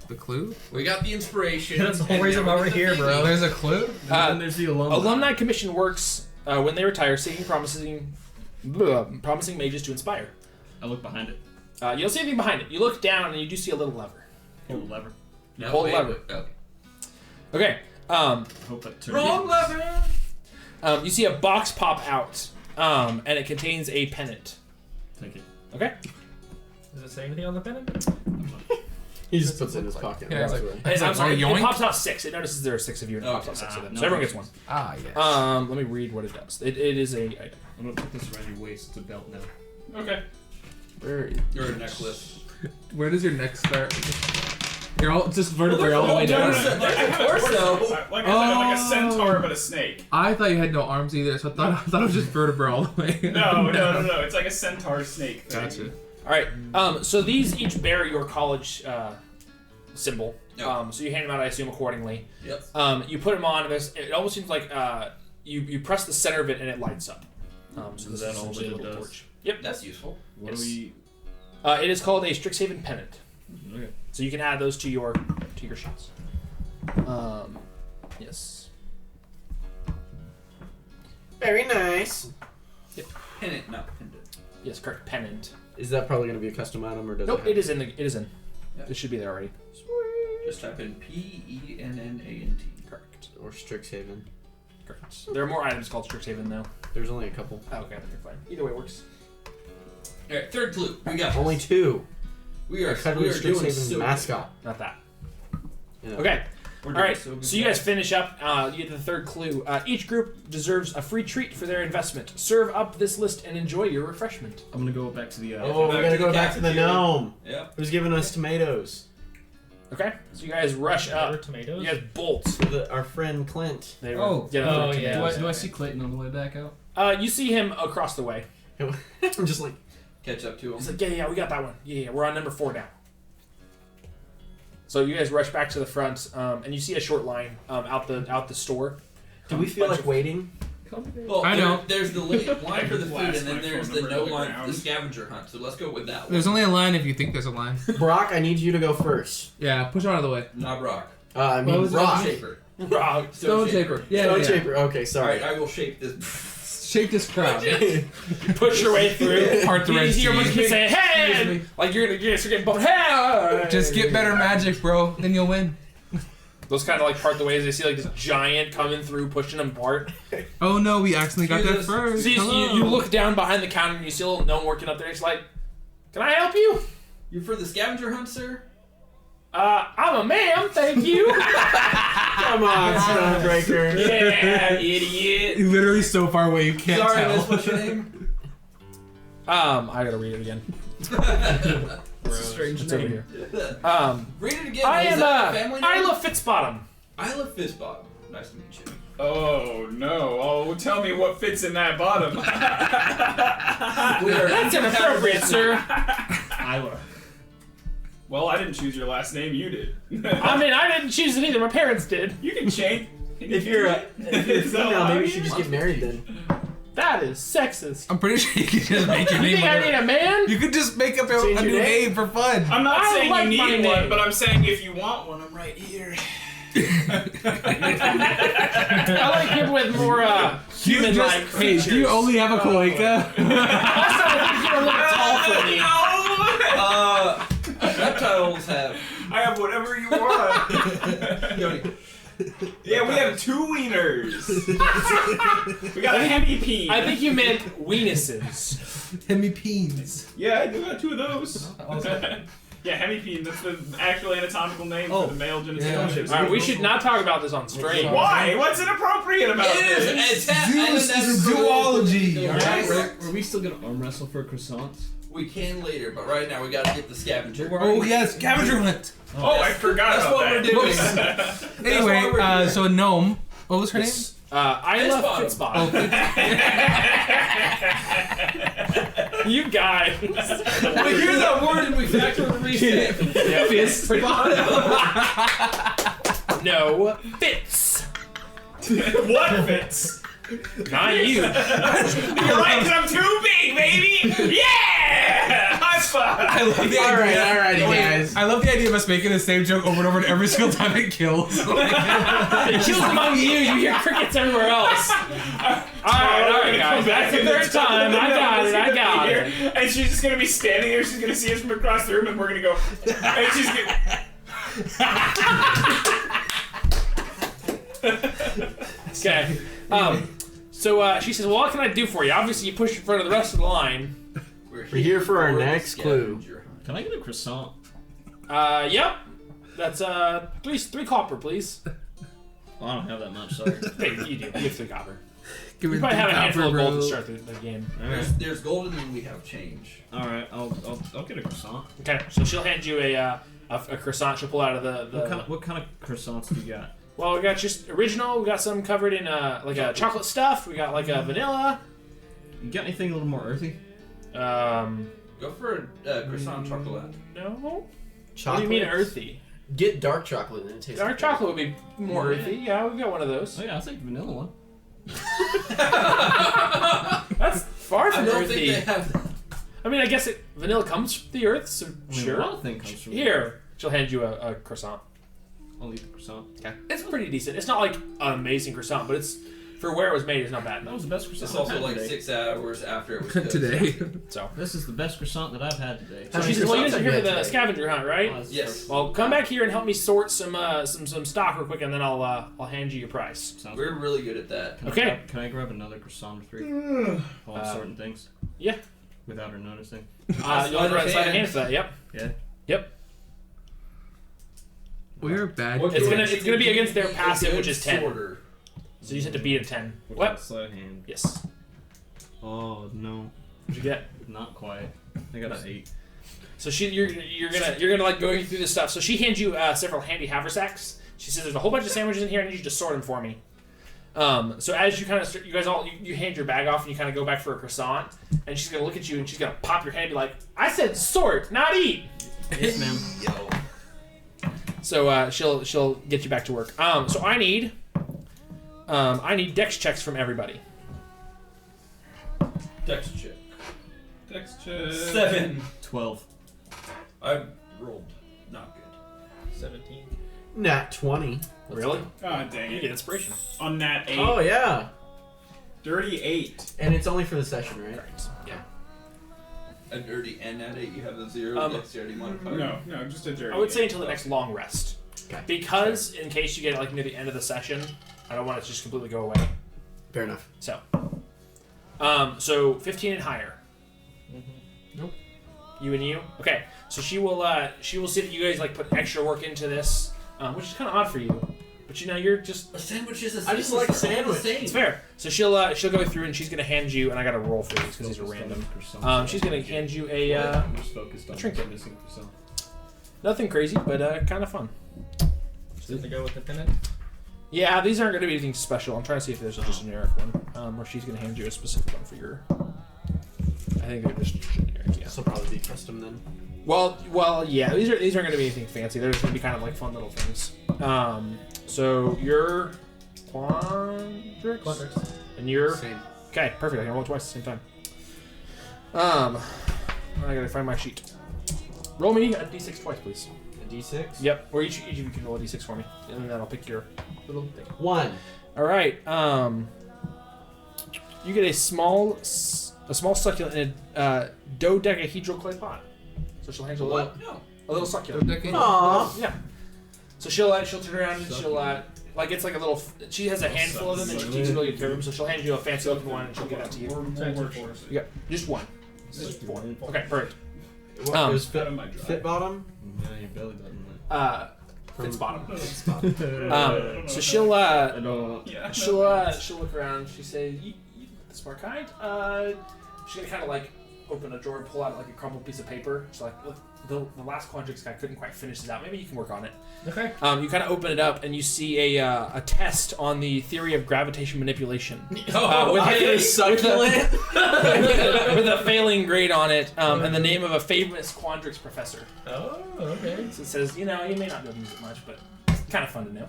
The clue? We got the inspiration. That's the whole and reason now why we're the here, thingy. bro. There's a clue? And then there's the alumni. Alumni commission works when they retire, seeking promising mages to inspire. I look behind it. You don't see anything behind it. You look down and you do see a little lever. Pull the lever. No, Pull the wait, lever. wait, okay. Okay. Hope that turns. Wrong lever. You see a box pop out, and it contains a pennant. Take it. Okay. Does it say anything on the pennant? He just puts it in his pocket. Yeah, it's like- Walks away. And I'm sorry, it yoink? pops out 6. It notices there are 6 of you, and it pops out 6 of them. no So everyone gets one. questions. Ah, yes. Let me read what it does. It is a item. I'm gonna put this around your waist. It's a belt now. Okay. Where is You're a necklace. Where does your neck start? You're all just vertebrae all the way no, down. no, no. There's a torso. Like I said, like a centaur, but a snake. I thought you had no arms either, so I thought it was just vertebrae all the way. No. It's like a centaur snake thing. Gotcha. All right. So these each bear your college symbol. Yep. So you hand them out, I assume, accordingly. Yep. You put them on. It almost seems like you press the center of it and it lights up. So this that is all essentially a that it little does? torch. Yep. That's useful. What Yes. do we? It is called a Strixhaven pennant. Okay. So you can add those to your shots. Yes. Very nice. Pennant, not pendant. Yes, correct. Pennant. Is that probably going to be a custom item, or does Nope, it? it is in. It is in. Yeah. It should be there already. Just type in PENNANT. Correct. Or Strixhaven. Correct. There are more items called Strixhaven though. There's only a couple. Oh, okay, then you're fine. Either way works. All right, third clue. We got Only this. 2. We are Cuddly doing Strixhaven so mascot. Not that. You know. Okay. We're All doing right. so good. So you guys finish up. You get the third clue. Each group deserves a free treat for their investment. Serve up this list and enjoy your refreshment. I'm gonna go back to the. Oh, we Back gotta to the go back to the cafeteria. gnome. Yep. Who's giving us tomatoes? Okay. So you guys rush Are up. tomatoes? You guys bolt. Our friend Clint. They Oh. get up Oh, to yeah. tomatoes. Do I see Clayton on the way back out? You see him across the way. I'm just like, Catch up to He's him. like, yeah, we got that one. Yeah, we're on number 4 now. So you guys rush back to the front, and you see a short line out the store. do we feel Bunch like of- waiting? Well, I know. There's the line for the food, Blast and then my there's phone the number no to the line, ground. the scavenger hunt. So let's go with that one. There's only a line if you think there's a line. Brock, I need you to go first. Yeah, push him out of the way. Not Brock. I mean, What was it? Rock. Shaper. Rock. Stone Shaper. Yeah, Stone yeah. Shaper. Okay, All sorry. right, I will shape this. Shake this crowd. You push your way through. Part the You Red hear a bunch of kids Sea. say, "Hey!" Like you're gonna start getting bumped. Hey! Just get better magic, bro. Then you'll win. Those kind of like part the ways. They see like this giant coming through, pushing them apart. Oh no, we accidentally got there Jesus. first. So Hello. you look down behind the counter and you see a little gnome working up there. It's like, "Can I help you?" You for the scavenger hunt, sir? I'm a ma'am, thank you. Come on, Stonebreaker. Yeah, idiot. You're literally so far away you can't Sorry, tell. miss. What's your name? I gotta read it again. It's a strange It's over name. here. Read it again. I Is am that a family name? Isla Fitzbottom. Isla Fistbottom. Nice to meet you. Oh no! Oh, tell me what fits in that bottom. We are That's inappropriate, sir. Isla. Well, I didn't choose your last name. You did. I mean, I didn't choose it either. My parents did. You can change. If you're a Is that female, maybe allowed? you should just get married then. That is sexist. I'm pretty sure you could just make your You name. think I need a man? You could just make up a Change your new name? name for fun. I'm not I saying like you my need name. one, but I'm saying if you want one, I'm right here. I like people with more human-like features. do you only have a cloaca? Also, I think you're a little tall for me. reptiles have. I have whatever you want. Yeah, we have 2 wieners. We got a hemi-peen. I think you meant weenuses. Hemipeens. Yeah, I do got 2 of those. Yeah, hemipene, that's the actual anatomical name for the male genitalia. All right, we should not talk about this on stream. Why? What's inappropriate about this? Zeus is zoology. Alright, Are we still gonna arm wrestle for croissants? we can later, but right now we gotta get the scavenger. Oh yes, scavenger hunt. Oh, I forgot That's about what that. we're doing. Anyway, why we're here. so a gnome. What was her name? Isla Fitzbottom. You guys. We hear that word and we factor the restate. Fist. No, Fitz. What fits? Not you. You're right, 'cause I'm too big, baby! Yeah! High five! I love the idea. Alrighty, guys. I love the idea of us making the same joke over and over, and every single time it kills. It kills among you. You hear crickets everywhere else. All right, guys. That's the third time. I got it. And she's just gonna be standing there. She's gonna see us from across the room, and we're gonna go. And she's gonna. Okay. So she says, "Well, what can I do for you? Obviously, you pushed in front of the rest of the line." We're here for our next clue. Can I get a croissant? Yep. That's three copper, please. Oh, I don't have that much. Sorry. Hey, you do. You have 3 copper. Give You me probably have a handful of gold bro. to start the game. All right. There's gold and then we have change. All right. I'll get a croissant. Okay, so she'll hand you a croissant. She'll pull out of the What kind of croissants do you got? Well, we got just original. We got some covered in like a chocolate stuff. We got like a vanilla. You got anything a little more earthy? Go for a croissant chocolate. No. Chocolate. What do you mean earthy? Get dark chocolate and it tastes Dark like chocolate would be more earthy. Yeah, we've got one of those. Oh yeah, I'll take the vanilla one. That's far I from don't earthy. think they have that. I mean, I guess vanilla comes from the earth, so I mean, sure. A lot of things comes from Here, she'll hand you a croissant. I'll eat the croissant. Okay. It's pretty decent. It's not like an amazing croissant, but it's for where it was made. It's not bad. That was the best croissant. It's I've also had like today. 6 hours after it was cooked. Today. So. This is the best croissant that I've had today. So How she many says, "Well, you guys croissants are here for have you the had scavenger hunt, right? Oh, this is Yes. perfect. Well, come back here and help me sort some stock real quick, and then I'll hand you your price." Sounds We're good. really good at that. Can I Okay. can I grab another croissant or 3 while I'm sorting things? yeah. Without her noticing. You'll Slide have to of slide a hand hand. for that. Yep. Yeah. Yep. We're bad. What It's kids. gonna be against their A passive, good which is 10. sorter. So you just have to beat a 10. What? What? Sleight of hand. Yes. Oh no, What'd you get? not quite. I got an 8. So you're gonna like going through this stuff. So she hands you several handy haversacks. She says, "There's a whole bunch of sandwiches in here. I need you to sort them for me." So as you kind of you guys all you hand your bag off and you kind of go back for a croissant, and she's gonna look at you and she's gonna pop your hand and be like, "I said sort, not eat." Yes, ma'am. Yo. So she'll get you back to work. So I need dex checks from everybody. Dex check. Dex check. 7. 12. I rolled not good. 17. Nat 20. Really? Ah, dang You it. get inspiration. On that 8. Oh yeah. Dirty 8. And it's only for the session, right? Yeah. A dirty and at 8 you have a 0 dexterity modifier. No, just a dirty. I would say 8. until the next long rest. Okay. Because in case you get like near the end of the session, I don't want it to just completely go away. Fair enough. So 15 and higher. Nope. You and you. Okay. So she will see that you guys like put extra work into this, which is kind of odd for you. But you know you're just. A sandwich is a I just like sandwich. It's fair. So she'll go through and she's gonna hand you, and I got to roll for these because these are random. She's gonna hand you a I'm just focused on trinket. missing croissant. nothing crazy, but kind of fun. Does it go with the pennant? Yeah, these aren't gonna be anything special. I'm trying to see if there's just a generic one, where she's gonna hand you a specific one for your. I think they're just generic. Yeah. This will probably be custom then. Well, yeah. These aren't gonna be anything fancy. They're just gonna be kind of like fun little things. So you're Quandrix, and you're Same. okay. Perfect. I can roll twice at the same time. I gotta find my sheet. Roll me a d6 twice, please. A D6. Yep. Or each of you can roll a d6 for me, and then I'll pick your little thing. 1. All right. You get a small succulent in a dodecahedral clay pot. So she'll hand you What? No. a little succulent. Aww. Yeah. So she'll turn around and she'll like it's like a little. She has a handful of them and she keeps really good care of them. So she'll hand you a fancy looking one and she'll give that to you. You got just one. Just one. Okay, perfect. What was Out of my drive. fit bottom? Yeah, your belly button. Fits bottom. Lit. So she'll I don't. Yeah. she'll look around. She say, "You the smart kind." She's gonna kind of like open a drawer, pull out like a crumpled piece of paper. She's like, "Look, the last Quandrix guy couldn't quite finish this out. Maybe you can work on it." Okay. You kind of open it up and you see a test on the theory of gravitation manipulation. With a succulent. with a failing grade on it, and the name of a famous Quandrix professor. Oh, okay. So it says, you may not be able to use it much, but it's kind of fun to know.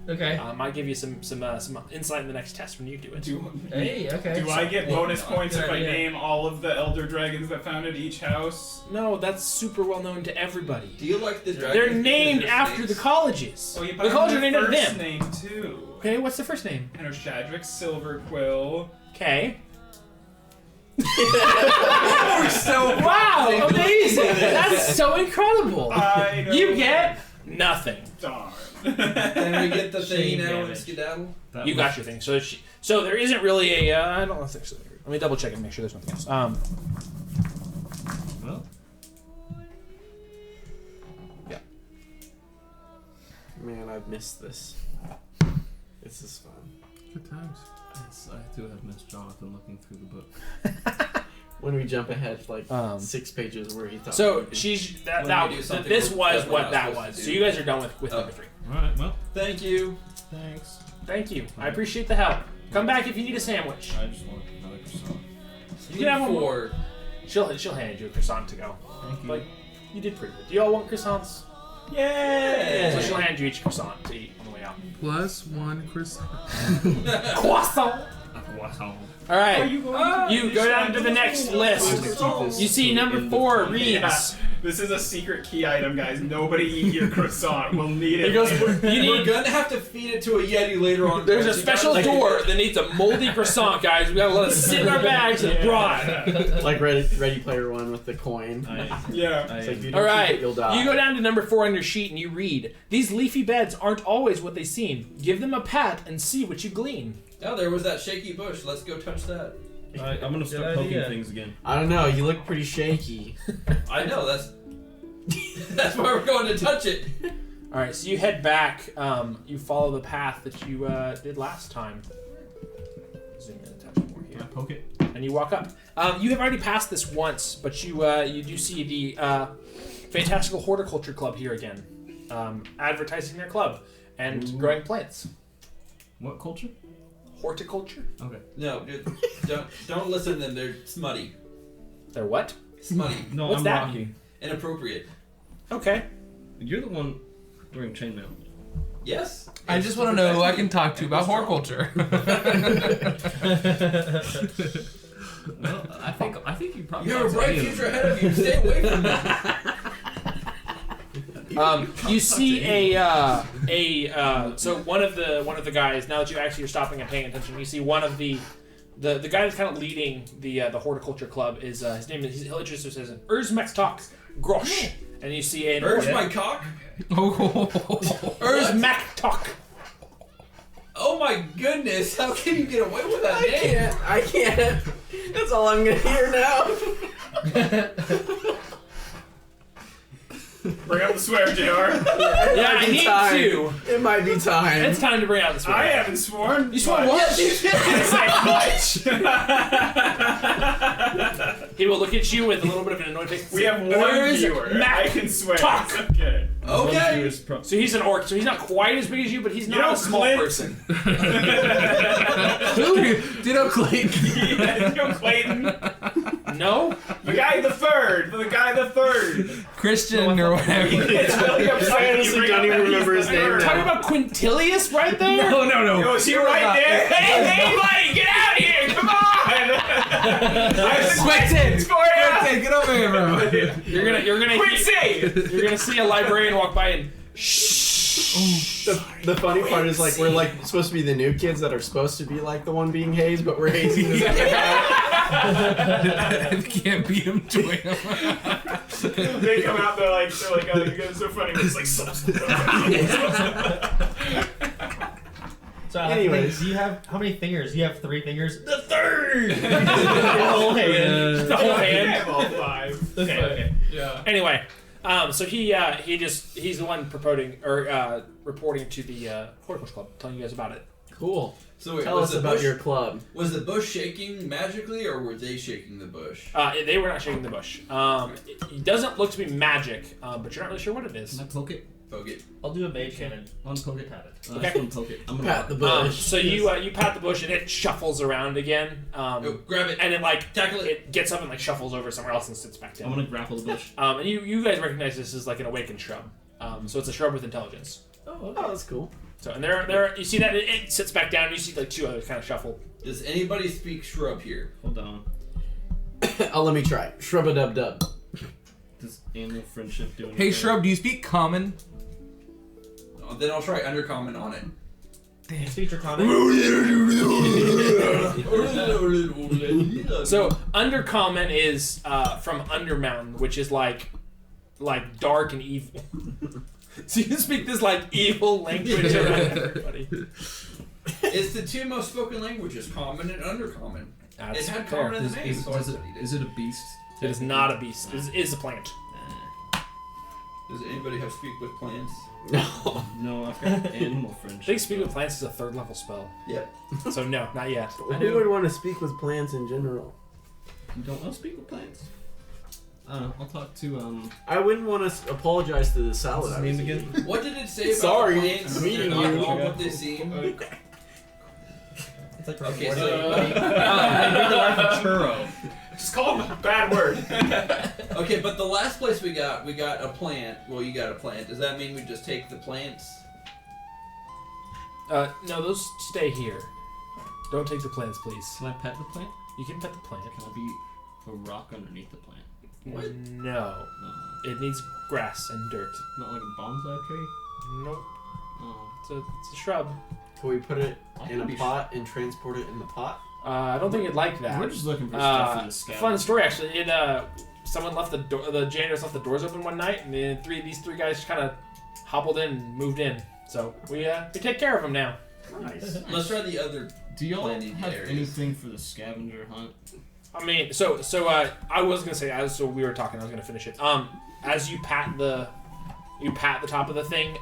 Okay. Might give you some insight in the next test when you do it. Hey, okay. Do I get bonus points if I idea. name all of the elder dragons that founded each house? No, that's super well known to everybody. Do you like the dragons? They're because named they're after snakes? the colleges. Oh, you The colleges are named after first them. name too. Okay, what's the first name? I know Shadrach Silverquill. Okay. We're so Wow, amazing! That's so incredible. I know. You get nothing. Darn. Then we get the thing Shame now and damage. skedaddle. That You was- got your thing. So there isn't really a. I don't think so. Let me double check and make sure there's nothing else. Well, Man, I've missed this. This is fun. Good times. yes, I do have missed Jonathan looking through the book. When we jump ahead like Um, 6 pages where he thought. So we'd be- she's When that. we do something This we're was definitely what not that supposed was. to So do. you guys are done with Oh. number 3. Alright, well, Thank you. thanks. Thank you. I appreciate the help. Come back if you need a sandwich. I just want another croissant. You can have one more. 4. She'll hand you a croissant to go. Thank you. Like you did pretty good. Do you all want croissants? Yeah. So she'll hand you each croissant to eat on the way out. Plus 1 croissant. Croissant. Wow. All right. you going You go down to the next list. You see number 4 reads. Yeah. This is a secret key item, guys. Nobody eat your croissant. We'll need it. It goes. later. You We're need. gonna have to feed it to a Yeti later on. There's a guys. You special gotta- door that needs a moldy croissant, guys. We gotta let it sit in our bags and rot. like Ready Player One with the coin. Yeah. It's like, if you All don't keep right. it, you'll die. You go down to number 4 on your sheet and you read. These leafy beds aren't always what they seem. Give them a pat and see what you glean. Oh, there was that shaky bush. Let's go touch that. I'm gonna start poking idea. things again. I don't know. You look pretty shaky. I know. That's why we're going to touch it. All right. So you head back. You follow the path that you did last time. Zoom in a touch more Can I here. poke it? And you walk up. You have already passed this once, but you do see the Fantastical Horticulture Club here again, advertising their club and Ooh. growing plants. What culture? Horticulture? Okay. No, dude, don't listen to them. They're smutty. They're what? Smutty. No, What's I'm that Rocky. Inappropriate. Okay. You're the one wearing chainmail. Yes. I just want to know who I can talk to about horticulture. Well, I think you probably. You have a talked to bright any of future them. ahead of you. Stay away from them. You see so one of the guys, now that you actually are stopping and paying attention, you see one of the guy that's kind of leading the horticulture club is his name is he'll introduce himself as Erzmektok Grosh, and you see an Where's my cock? Erzmektok. Oh my goodness! How can you get away with that name? I can't. That's all I'm gonna hear now. Bring up the swear, JR. Yeah, I need to. It might be time. It's time to bring out the swear. I haven't sworn. You swore what? It's like much. He will look at you with a little bit of an annoyed face. We have one Erzmektok. viewer. I can swear. Talk. It's okay. Okay. So he's an orc, so he's not quite as big as you, but he's You not know a small Clint? person. Who? Ditto Clayton. Yeah, you know Clayton. No? The guy the third. Christian or whatever. It's really upsetting. I honestly You bring don't up even that remember he's his the name third. now. Talking about Quintilius right there? No. Yo, is he right there? Hey, buddy, get out here! Come on! Quentin! For ya! Quentin, get over here, bro. You're gonna Quincy! you're gonna see a librarian walk by and The funny part is like we're like supposed to be the new kids that are supposed to be like the one being hazed, but we're hazing this kid out. If you can't beat him, join him. They come out, they're like, oh, you guys are so funny, but it's like, So, Anyways. do you have how many fingers? You have 3 fingers. The third. The whole hand. the whole I hand. have all 5. Okay. Yeah. Anyway, so he's the one reporting to the horticulture club, telling you guys about it. Cool. So wait, Tell was us the about bush, your club. Was the bush shaking magically, or were they shaking the bush? They were not shaking the bush. It doesn't look to be magic, but you're not really sure what it is. Can I poke it? Poke it. I'll do a mage cannon. Unpoke it. Pat it. I Okay. just want to poke it. I'm gonna Pat the bush. So you pat the bush and it shuffles around again, Go grab it. and it like Tackle it. it gets up and like shuffles over somewhere else and sits back I'm down. gonna grapple the bush. And you guys recognize this as like an awakened shrub. So it's a shrub with intelligence. Oh, that's cool. So and there you see that it sits back down. And you see like two others kind of shuffle. Does anybody speak shrub here? Hold on. Let me try. Shrub-a-dub-dub. Does animal friendship do anything? Hey, Shrub, do you speak common? Then I'll try undercommon on it. Speech or comment? So undercommon is from Undermountain, which is like dark and evil. So you speak this like evil language around everybody. It's the two most spoken languages, common and undercommon. That's It had fair. common in the name, so I studied it. Is it a beast? It is not a beast. It is a plant. Does anybody have speak with plants? No. No, I've got animal I friendship. think Speak with Plants is a 3rd level spell. Yep. So no, not yet. Who would want to speak with plants in general? You don't want to speak with plants? I'll talk to I wouldn't want to apologize to the salad. What's I his was name eating. What did it say about Sorry, plants? meeting They're not you. all what they seem. It's like Okay, recording. so They bring the life of churro. Just call him a bad word. okay, but the last place we got a plant. Well, you got a plant. Does that mean we just take the plants? No, those stay here. Don't take the plants, please. Can I pet the plant? You can pet the plant. Can I be a rock underneath the plant? What? No. No. It needs grass and dirt. Not like a bonsai tree? Nope. Oh. It's a shrub. Can we put it I in can a be pot and transport it in the pot? I don't think it'd like that. We're just looking for stuff in the sky. Fun story, actually. Someone left the janitors left the doors open one night, and then these three guys kind of hobbled in and moved in. So we take care of them now. Nice. Let's try the other. Do y'all planting have areas. anything for the scavenger hunt? I mean, I was gonna say so we were talking. I was gonna finish it. As you pat the top of the thing,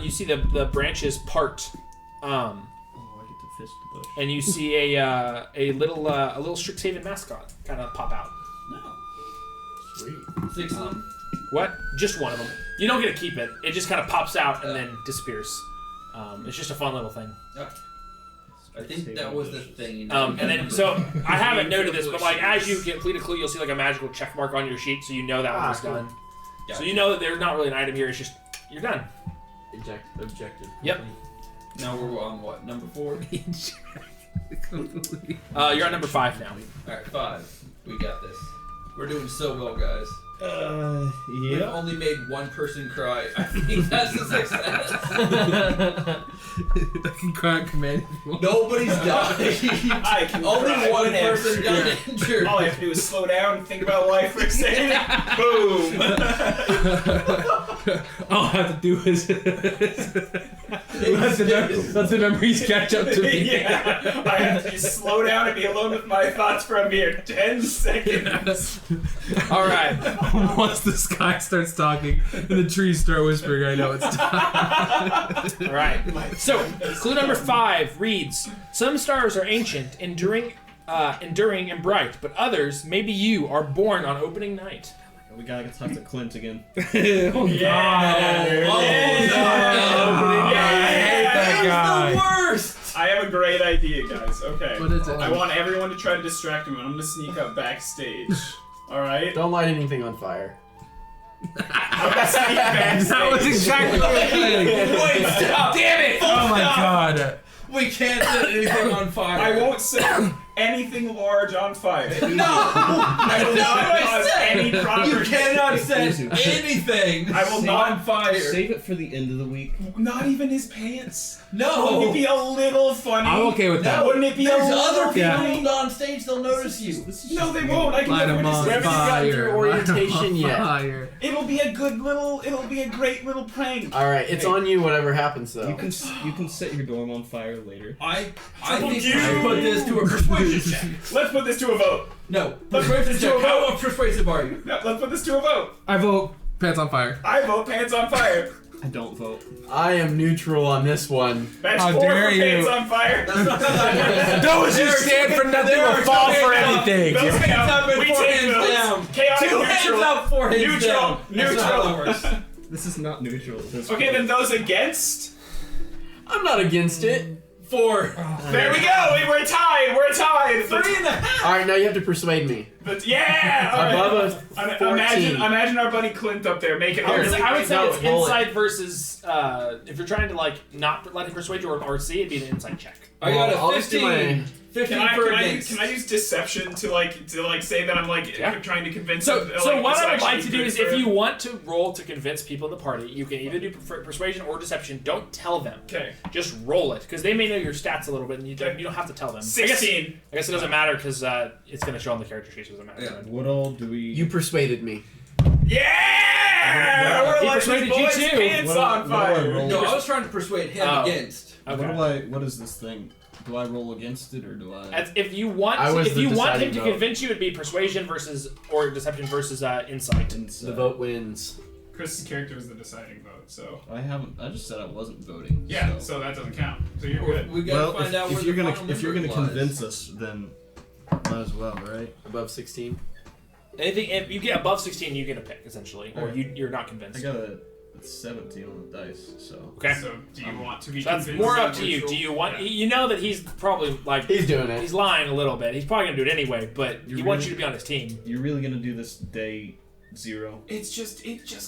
you see the branches part. Oh, I get to fish the bush. And you see a little Strixhaven mascot kind of pop out. No. Sweet. 6 of them. What? Just one of them. You don't get to keep it. It just kind of pops out and then disappears. It's just a fun little thing. I think that was the thing. And then so I haven't noted this, but like as you complete a clue, you'll see like a magical check mark on your sheet, so you know that one was cool. done. Gotcha. So you know that there's not really an item here. It's just you're done. Objective. Yep. Now we're on what? Number 4? You're on number 5 now. Alright, 5. We got this. We're doing so well, guys. We've only made one person cry. I think that's a success. I can cry on command. Nobody's died. I can Only cry one whenever. person got injured. All I have to do is slow down and think about life for a second. Boom. All I have to do is let the memories catch up to me. Yeah. I have to just slow down and be alone with my thoughts for a mere 10 seconds. All right. Once the sky starts talking and the trees start whispering, I know it's time. All right. So clue number 5 reads: some stars are ancient, enduring and bright, but others, maybe you, are born on opening night. We gotta talk to Clint again. Yeah. Oh, Yeah. I hate that guy. He's the worst. I have a great idea, guys. Okay. What is it? I want everyone to try to distract him, and I'm gonna sneak up backstage. Alright? Don't light anything on fire. I'm gonna sneak backstage. That was exactly what I was saying. Wait, stop! Damn it! Oh my god. We can't set anything on fire. I won't set anything large on fire. No! I will not cause any property. You cannot set anything I will not on fire. Save it for the end of the week. Not even his pants. No! Wouldn't it be a little funny? I'm okay with that. Wouldn't it be There's a little other funny? people on stage, they'll notice you. No, they won't. I can Light never him on discuss it. gotten through fire. orientation Light 'em on yet. fire. It'll be a great little prank. Alright, it's on you whatever happens though. You can set your dorm on fire later. I Triple think we Q. should put this to a persuasion check. Let's put this to a vote. No, Let's persuasion put this check. to a vote. How persuasive are you? No, let's put this to a vote. I vote pants on fire. I vote pants on fire. I don't vote. I am neutral on this one. That's How 4 dare for you. pants on fire. Those who stand for nothing will fall for anything. Those Hands count. up and We 4 take hands those. down. Chaotic 2 neutral. hands up, 4 hands Neutral. down. That's not how that Neutral. works. This is not neutral. This Okay, then those against. I'm not against it. 4. There we go. We're tied. We're tied. 3.5. Alright, now you have to persuade me. But yeah! All right. Above a 14. Imagine our buddy Clint up there making I would say No, it's roll it. insight versus if you're trying to like not let him persuade you or RC, it'd be an insight check. I got Well, I'll a just do 15. my- 15 Can for I against. use deception to say that I'm like Yeah. trying to convince So, him? so like, what this I would like actually to do good is, for if him? you want to roll to convince people in the party, you can either do persuasion or deception. Don't tell them. Okay. Just roll it, because they may know your stats a little bit, and you don't have to tell them. 16. I guess it doesn't matter because it's going to show on the character sheet, so it doesn't matter. Yeah. What all do we? You persuaded me. Yeah! We're He like persuaded this you boy's too. pants What do on I fire. roll? No, I was trying to persuade him Oh. against. Okay. What is this thing? Do I roll against it or do I? As if you want, I was if the you want him deciding to vote. convince you, it'd be persuasion versus or deception versus insight. The vote wins. Chris's character is the deciding vote, so I haven't. I just said I wasn't voting. yeah, so that doesn't count. So you're Or good. we gotta Well, find out if where you're the gonna final if you're number gonna lies. convince us, then might as well, right? Above 16. Anything if you get above 16, you get a pick essentially, or Alright. you're not I convinced. got a 17 on the dice, so. Okay. So do you want to be So that's convinced? more that up to we're you. true? Do you want? Yeah. You know that he's probably like He's doing it. he's lying a little bit. He's probably gonna do it anyway, but he You're wants really- you to be on his team. You're really gonna do this day 0? It's just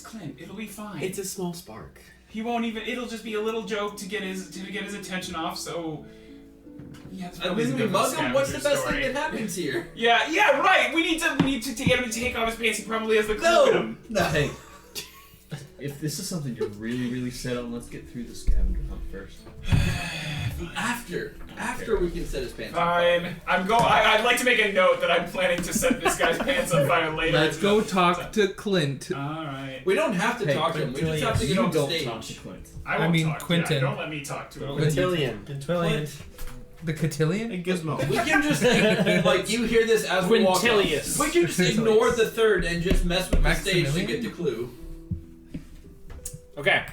Clint. It'll be fine. It's a small spark. He won't even. It'll just be a little joke to get his attention off. So. Yeah, And when we mug him, what's the best thing that happens here? Yeah, right. We need to get him to take off his pants. He probably has the clue in him. No. Hey, if this is something you're really set on, let's get through the scavenger hunt first. After we can set his pants on fire. Fine. I'd like to make a note that I'm planning to set this guy's pants on fire later. Let's go talk to Clint. All right. We don't have to Hey, talk to him. We just have to get You on don't stage. talk to Clint. I won't mean, talk. Quentin. Yeah, don't let me talk to him. Quintillion. Quintillion. The cotillion? Hey, Gizmo. We can just like you hear this as we walk Quintilius. off. We can just ignore the third and just mess with the stage to Maximilian? get the clue. Okay.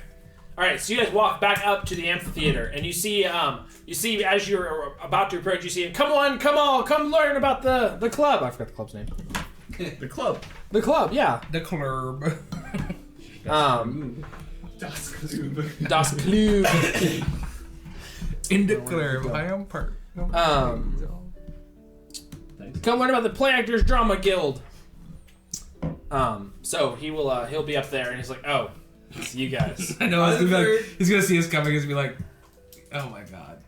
All right. So you guys walk back up to the amphitheater, and you see as you're about to approach, you see him. Come learn about the club. I forgot the club's name. The club. The club, yeah. The club. Das Klub. Das Klub. In the club. I am part. Come learn about the Play Actors Drama Guild. So he'll be up there, and he's like, oh, it's you guys. I know. He's gonna see us coming. He's gonna be like, oh my god.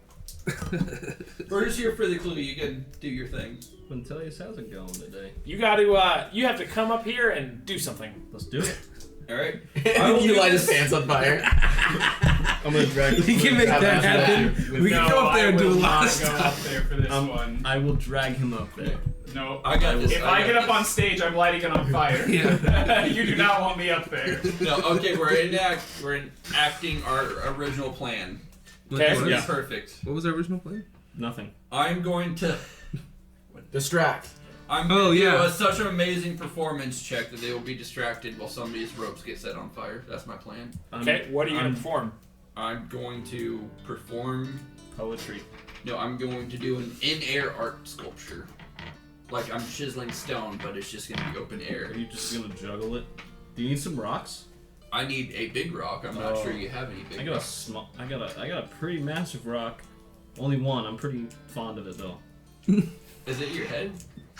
We're just here for the clue. You can do your thing. Quintilius, how's it going today? You got to you have to come up here and do something. Let's do it. All right. You light his pants on fire. I'm gonna drag. We can make that happen. We can go up there and do a lot of I will not go up stuff. there for this one. I will drag him up there. No, I got this. If I get up on stage, I'm lighting it on fire. Yeah. You do not want me up there. No, okay, we're enacting our original plan. Okay. This is Yeah. perfect. What was our original plan? Nothing. I'm going to Distract. I'm Oh, going to yeah. do such an amazing performance check that they will be distracted while somebody's ropes get set on fire. That's my plan. Okay, what are you gonna I'm- perform? I'm going to perform. Poetry. No, I'm going to do an in-air art sculpture. Like I'm chiseling stone, but it's just gonna be open air. Are you just gonna juggle it? Do you need some rocks? I need a big rock. I'm not Oh. sure you have any big I got a rocks. small. I got a pretty massive rock. Only one. I'm pretty fond of it though. Is it your head?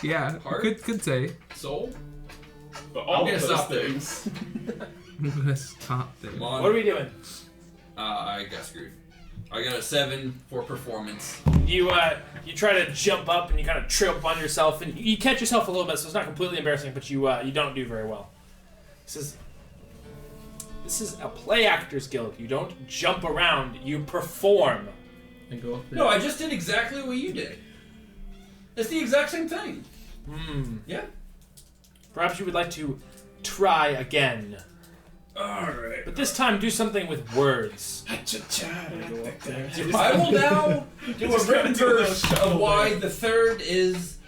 Yeah. Heart? Could say. Soul? But I'm all gonna of those stop there. things. I'm gonna stop there. Come on. What are we doing? I got screwed. I got a 7 for performance. You try to jump up and you kind of trip on yourself and you catch yourself a little bit, so it's not completely embarrassing, but you don't do very well. This is a play actors guild. You don't jump around. You perform. And go up there. No, I just did exactly what you did. It's the exact same thing. Yeah. Perhaps you would like to try again, Alright. but this time do something with words. I will now do a Just written gotta do a little verse shuffle of why there. the third is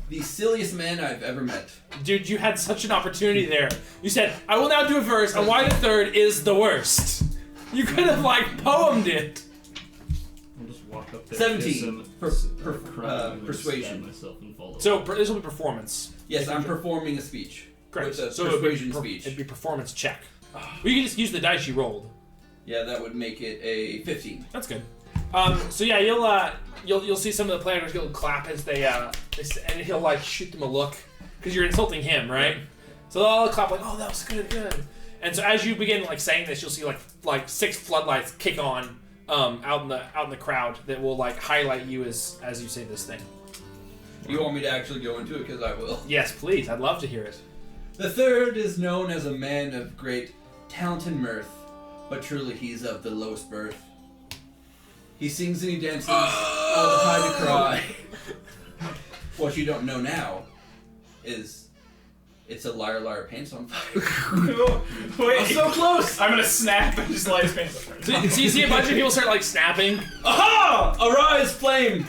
the silliest man I've ever met. Dude, you had such an opportunity there. You said, I will now do a verse on why the third is the worst. You could have, poemed it. I'll just walk up there. 17 kiss him, for cry, and persuasion. stab myself and fall over. So, this will be performance. Yes, I'm performing a speech. Correct. With a So it'd persuasion be, speech. it'd be performance check. Or you can just use the dice you rolled. Yeah, that would make it a 15. That's good. So yeah, you'll see some of the players guild clap as they and he'll shoot them a look, because you're insulting him, right? So they'll all clap like, "Oh, that was good." And so as you begin like saying this, you'll see like 6 floodlights kick on out in the crowd that will like highlight you as you say this thing. You want me to actually go into it? Because I will. Yes, please. I'd love to hear it. The third is known as a man of great talent and mirth, but truly he's of the lowest birth. He sings and he dances all the time to cry. What you don't know now is it's a liar liar pants on fire. Wait, I'm so close! I'm gonna snap and just light his pants on fire. So you see a bunch of people start like snapping. Aha! Arise, flame!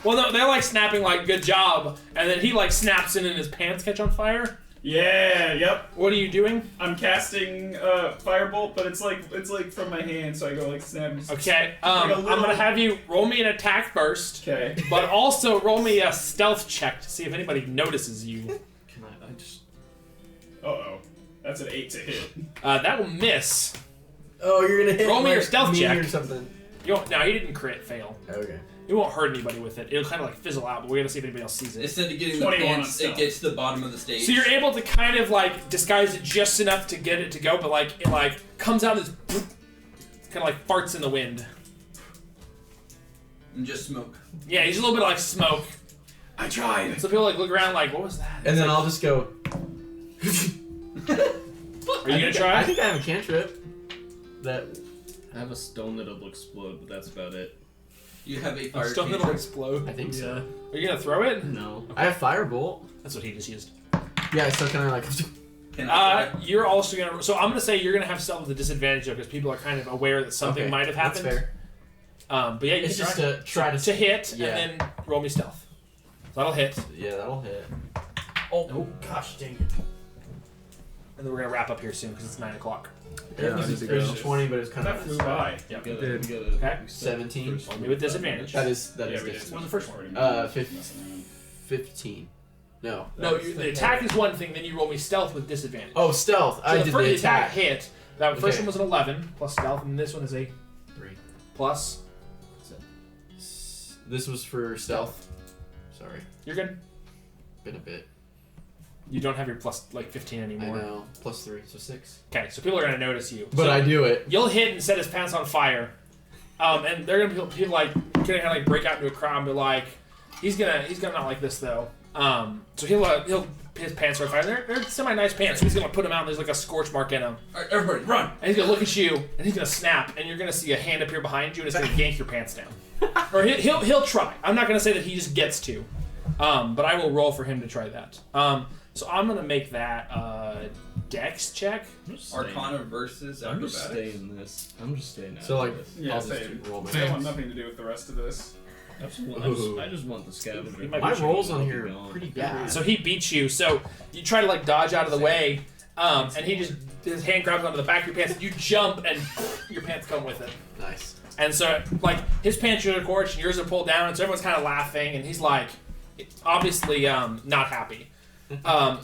Well, no, they're like snapping like "good job," and then he like snaps in and his pants catch on fire. Yeah, yep. What are you doing? I'm casting firebolt, but it's like from my hand, so I go like snap. And Okay, like a I'm little- gonna have you roll me an attack first, Okay. but also roll me a stealth check to see if anybody notices you. Can I just... Uh-oh. That's an 8 to hit. That will miss. Oh, you're gonna hit Roll me like, your stealth me check. or something. No, he didn't crit fail. Okay. It won't hurt anybody with it. It'll kind of like fizzle out, but we're gonna see if anybody else sees it. Instead of getting the 21 on pants, stealth. it gets to the bottom of the stage. So you're able to kind of like disguise it just enough to get it to go, but like it like comes out as kind of like farts in the wind. And just smoke. Yeah, he's a little bit like smoke. I tried. So people like look around like, what was that? And then I'll just go. Are you gonna try? I think I have a cantrip. That. I have a stone that'll explode, but that's about it. You have a fire Stone that'll cantrip. explode. I think so. Are you gonna throw it? No. I have firebolt. That's what he just used. Yeah, so can I like? Can I try? You're also gonna. So I'm gonna say you're gonna have stealth with a disadvantage though, because people are kind of aware that something Okay, might have that's happened. fair. But yeah, you It's can just try. to try to. to hit Yeah. and then roll me stealth. So that'll hit, Yeah, that'll hit. Oh gosh, dang it. and then we're gonna wrap up here soon because it's 9 o'clock. Yeah, I need it to was go. 20, but it's kind That of. flew by. Yep. You gotta, did. you gotta, Okay. we said 17. first Only with disadvantage. That is Yeah, we did. different. What was the first one? 15. No. No, the attack is one thing. Then you roll me stealth with disadvantage. Oh, stealth. So I the did first the attack attack. hit. That first Okay. one was an 11 plus stealth, and this one is a 3. plus. This was for stealth. Sorry, You're good. been a bit. You don't have your plus like 15 I anymore. know. Plus 3, so 6. Okay, so people are gonna notice you. But So I do it. you'll hit and set his pants on fire, and they're gonna be people like gonna kind of like break out into a crowd and be like, he's gonna not like this though. So he'll his pants are on fire. They're semi nice pants. So he's gonna put them out. And there's like a scorch mark in them, Alright, everybody, run! and he's gonna look at you and he's gonna snap, and you're gonna see a hand appear behind you and it's gonna yank your pants down. Or he'll try. I'm not gonna say that he just gets to, but I will roll for him to try that. So I'm gonna make that dex check. I'm just staying- Arcana versus I'm just acrobatics. staying this. I'm just staying out So of like, this. Yeah, I'll just same. roll my. I want nothing to do with the rest of this. I just want the scavenger. He might My be rolls on Keep here are going. pretty bad. So he beats you. So you try to like dodge out of the way, and he just his hand grabs onto the back of your pants. And you jump, and your pants come with it. Nice. And so like his pants are scorched, and yours are pulled down, and so everyone's kind of laughing, and he's like, obviously not happy.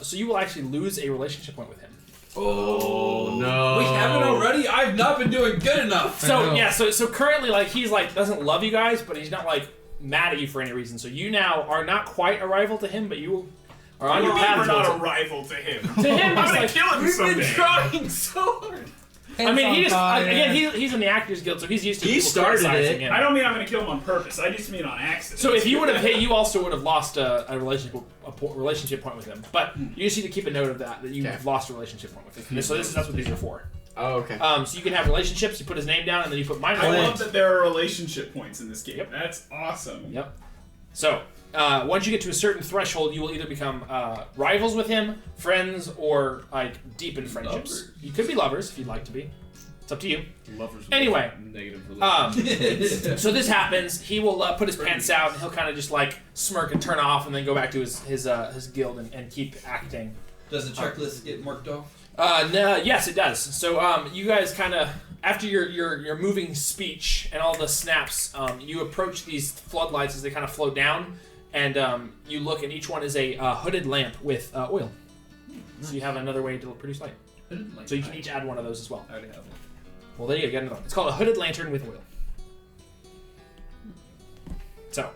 So you will actually lose a relationship point with him. Oh no. We haven't already? I've not been doing good enough! So know. yeah, so currently like he's like doesn't love you guys, but he's not like mad at you for any reason. So you now are not quite a rival to him, but you are on your path We're not towards a rival to him. To him, I'm it's gonna like, kill him someday. trying so hard! I mean, he just again he's in the Actors Guild, so he's used to He people started criticizing it. him. I don't mean I'm gonna kill him on purpose. I just mean on accident. So if you would have hit, you also would have lost a relationship point with him. But you just need to keep a note of that you've Okay. lost a relationship point with him. So that's what these are for. Oh, okay. So you can have relationships. You put his name down, and then you put mine. I on love that there are relationship points in this game. Yep. That's awesome. Yep. So once you get to a certain threshold, you will either become rivals with him, friends, or like deepen friendships. Lovers. You could be lovers if you'd like to be. It's up to you. Lovers with Anyway, negative relationship. So this happens. He will put his pants out, and he'll kind of just like smirk and turn off, and then go back to his guild and keep acting. Does the checklist get marked off? No, yes, it does. So you guys kind of after your moving speech and all the snaps, you approach these floodlights as they kind of flow down, and you look, and each one is a hooded lamp with oil. So you have another way to produce light. So you can each add one of those as well. I already have one. Well, there you go. Get another one. It's called a hooded lantern with oil. So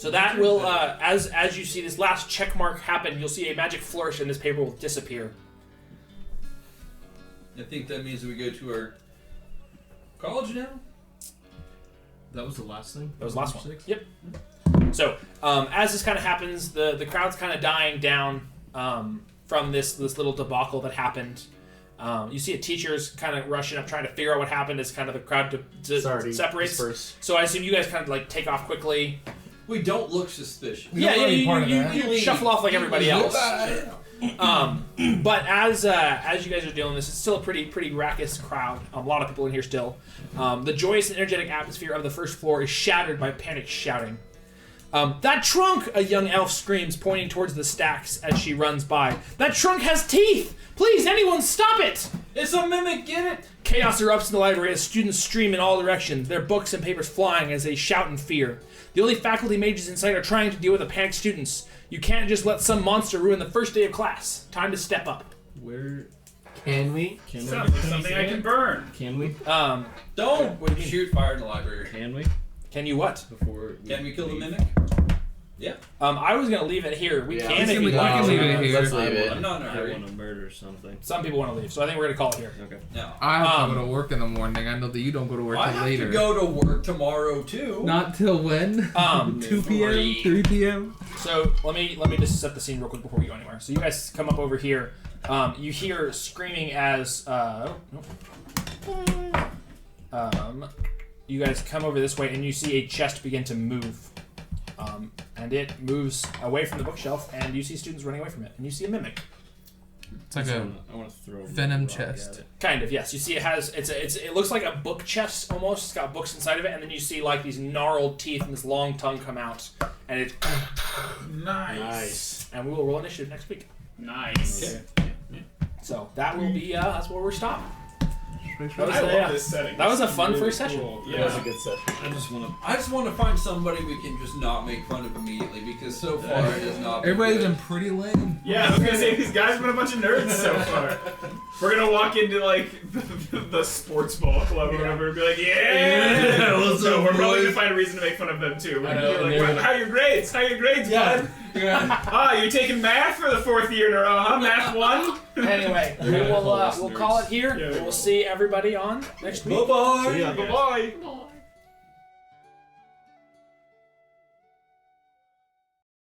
So that will, as you see this last check mark happen, you'll see a magic flourish and this paper will disappear. I think that means we go to our college now. That was the last thing? That was the last one. 6? Yep. So, as this kind of happens, the crowd's kind of dying down from this little debacle that happened. You see teachers kind of rushing up, trying to figure out what happened as kind of the crowd separates. Disperse. So I assume you guys kind of like take off quickly. We don't look suspicious. We don't wanna be part of that. You shuffle off like everybody else. But as you guys are doing this, it's still a pretty raucous crowd. A lot of people in here still. The joyous and energetic atmosphere of the first floor is shattered by panicked shouting. That trunk! A young elf screams, pointing towards the stacks as she runs by. That trunk has teeth! Please, anyone, stop it! It's a mimic, get it? Chaos erupts in the library as students stream in all directions, their books and papers flying as they shout in fear. The only faculty mages in sight are trying to deal with the panicked students. You can't just let some monster ruin the first day of class. Time to step up. Where Can we? can Sounds like we? something I can burn. Can we? Don't What do you mean? shoot fire in the library. Can we? Can you what? Before Can we kill the leave? mimic? Yeah. I was gonna leave it here. We Yeah, can if we you can want. leave it here. Let's leave it. I'm not in a I hurry. want to murder something. Some people want to leave, so I think we're gonna call it here. Okay. No. I have to go to work in the morning. I know that you don't go to work I till have later. to go to work tomorrow too. Not till when? 2 p.m., 3 p.m. So let me just set the scene real quick before we go anywhere. So you guys come up over here. You hear screaming as you guys come over this way and you see a chest begin to move. And it moves away from the bookshelf, and you see students running away from it, and you see a mimic. It's like a I want to throw a venom rock at chest. it. Kind of, yes. You see it has it looks like a book chest almost. It's got books inside of it, and then you see like these gnarled teeth and this long tongue come out, and it. Nice. And we will roll initiative next week. Nice. So that will be that's where we're stopping. That was, I yeah. love this setting. That was a This is fun really first session. cool. That was a Yeah. good session. I just want to find somebody we can just not make fun of immediately because so far it has not been Everybody's good. been pretty lame. Yeah, I was gonna say these guys have been a bunch of nerds so far. We're gonna walk into like the sports ball club or whatever and be like, yeah. what's So up, we're probably boys? gonna find a reason to make fun of them too. We're I gonna know, be and like, they're how are your grades? How are your grades, bud? Ah, you're taking math for the 4th year in a row, huh? Math 1? Anyway, we'll call it here. Yeah, we We'll will. see everybody on next week. Bye-bye. See ya. Bye-bye.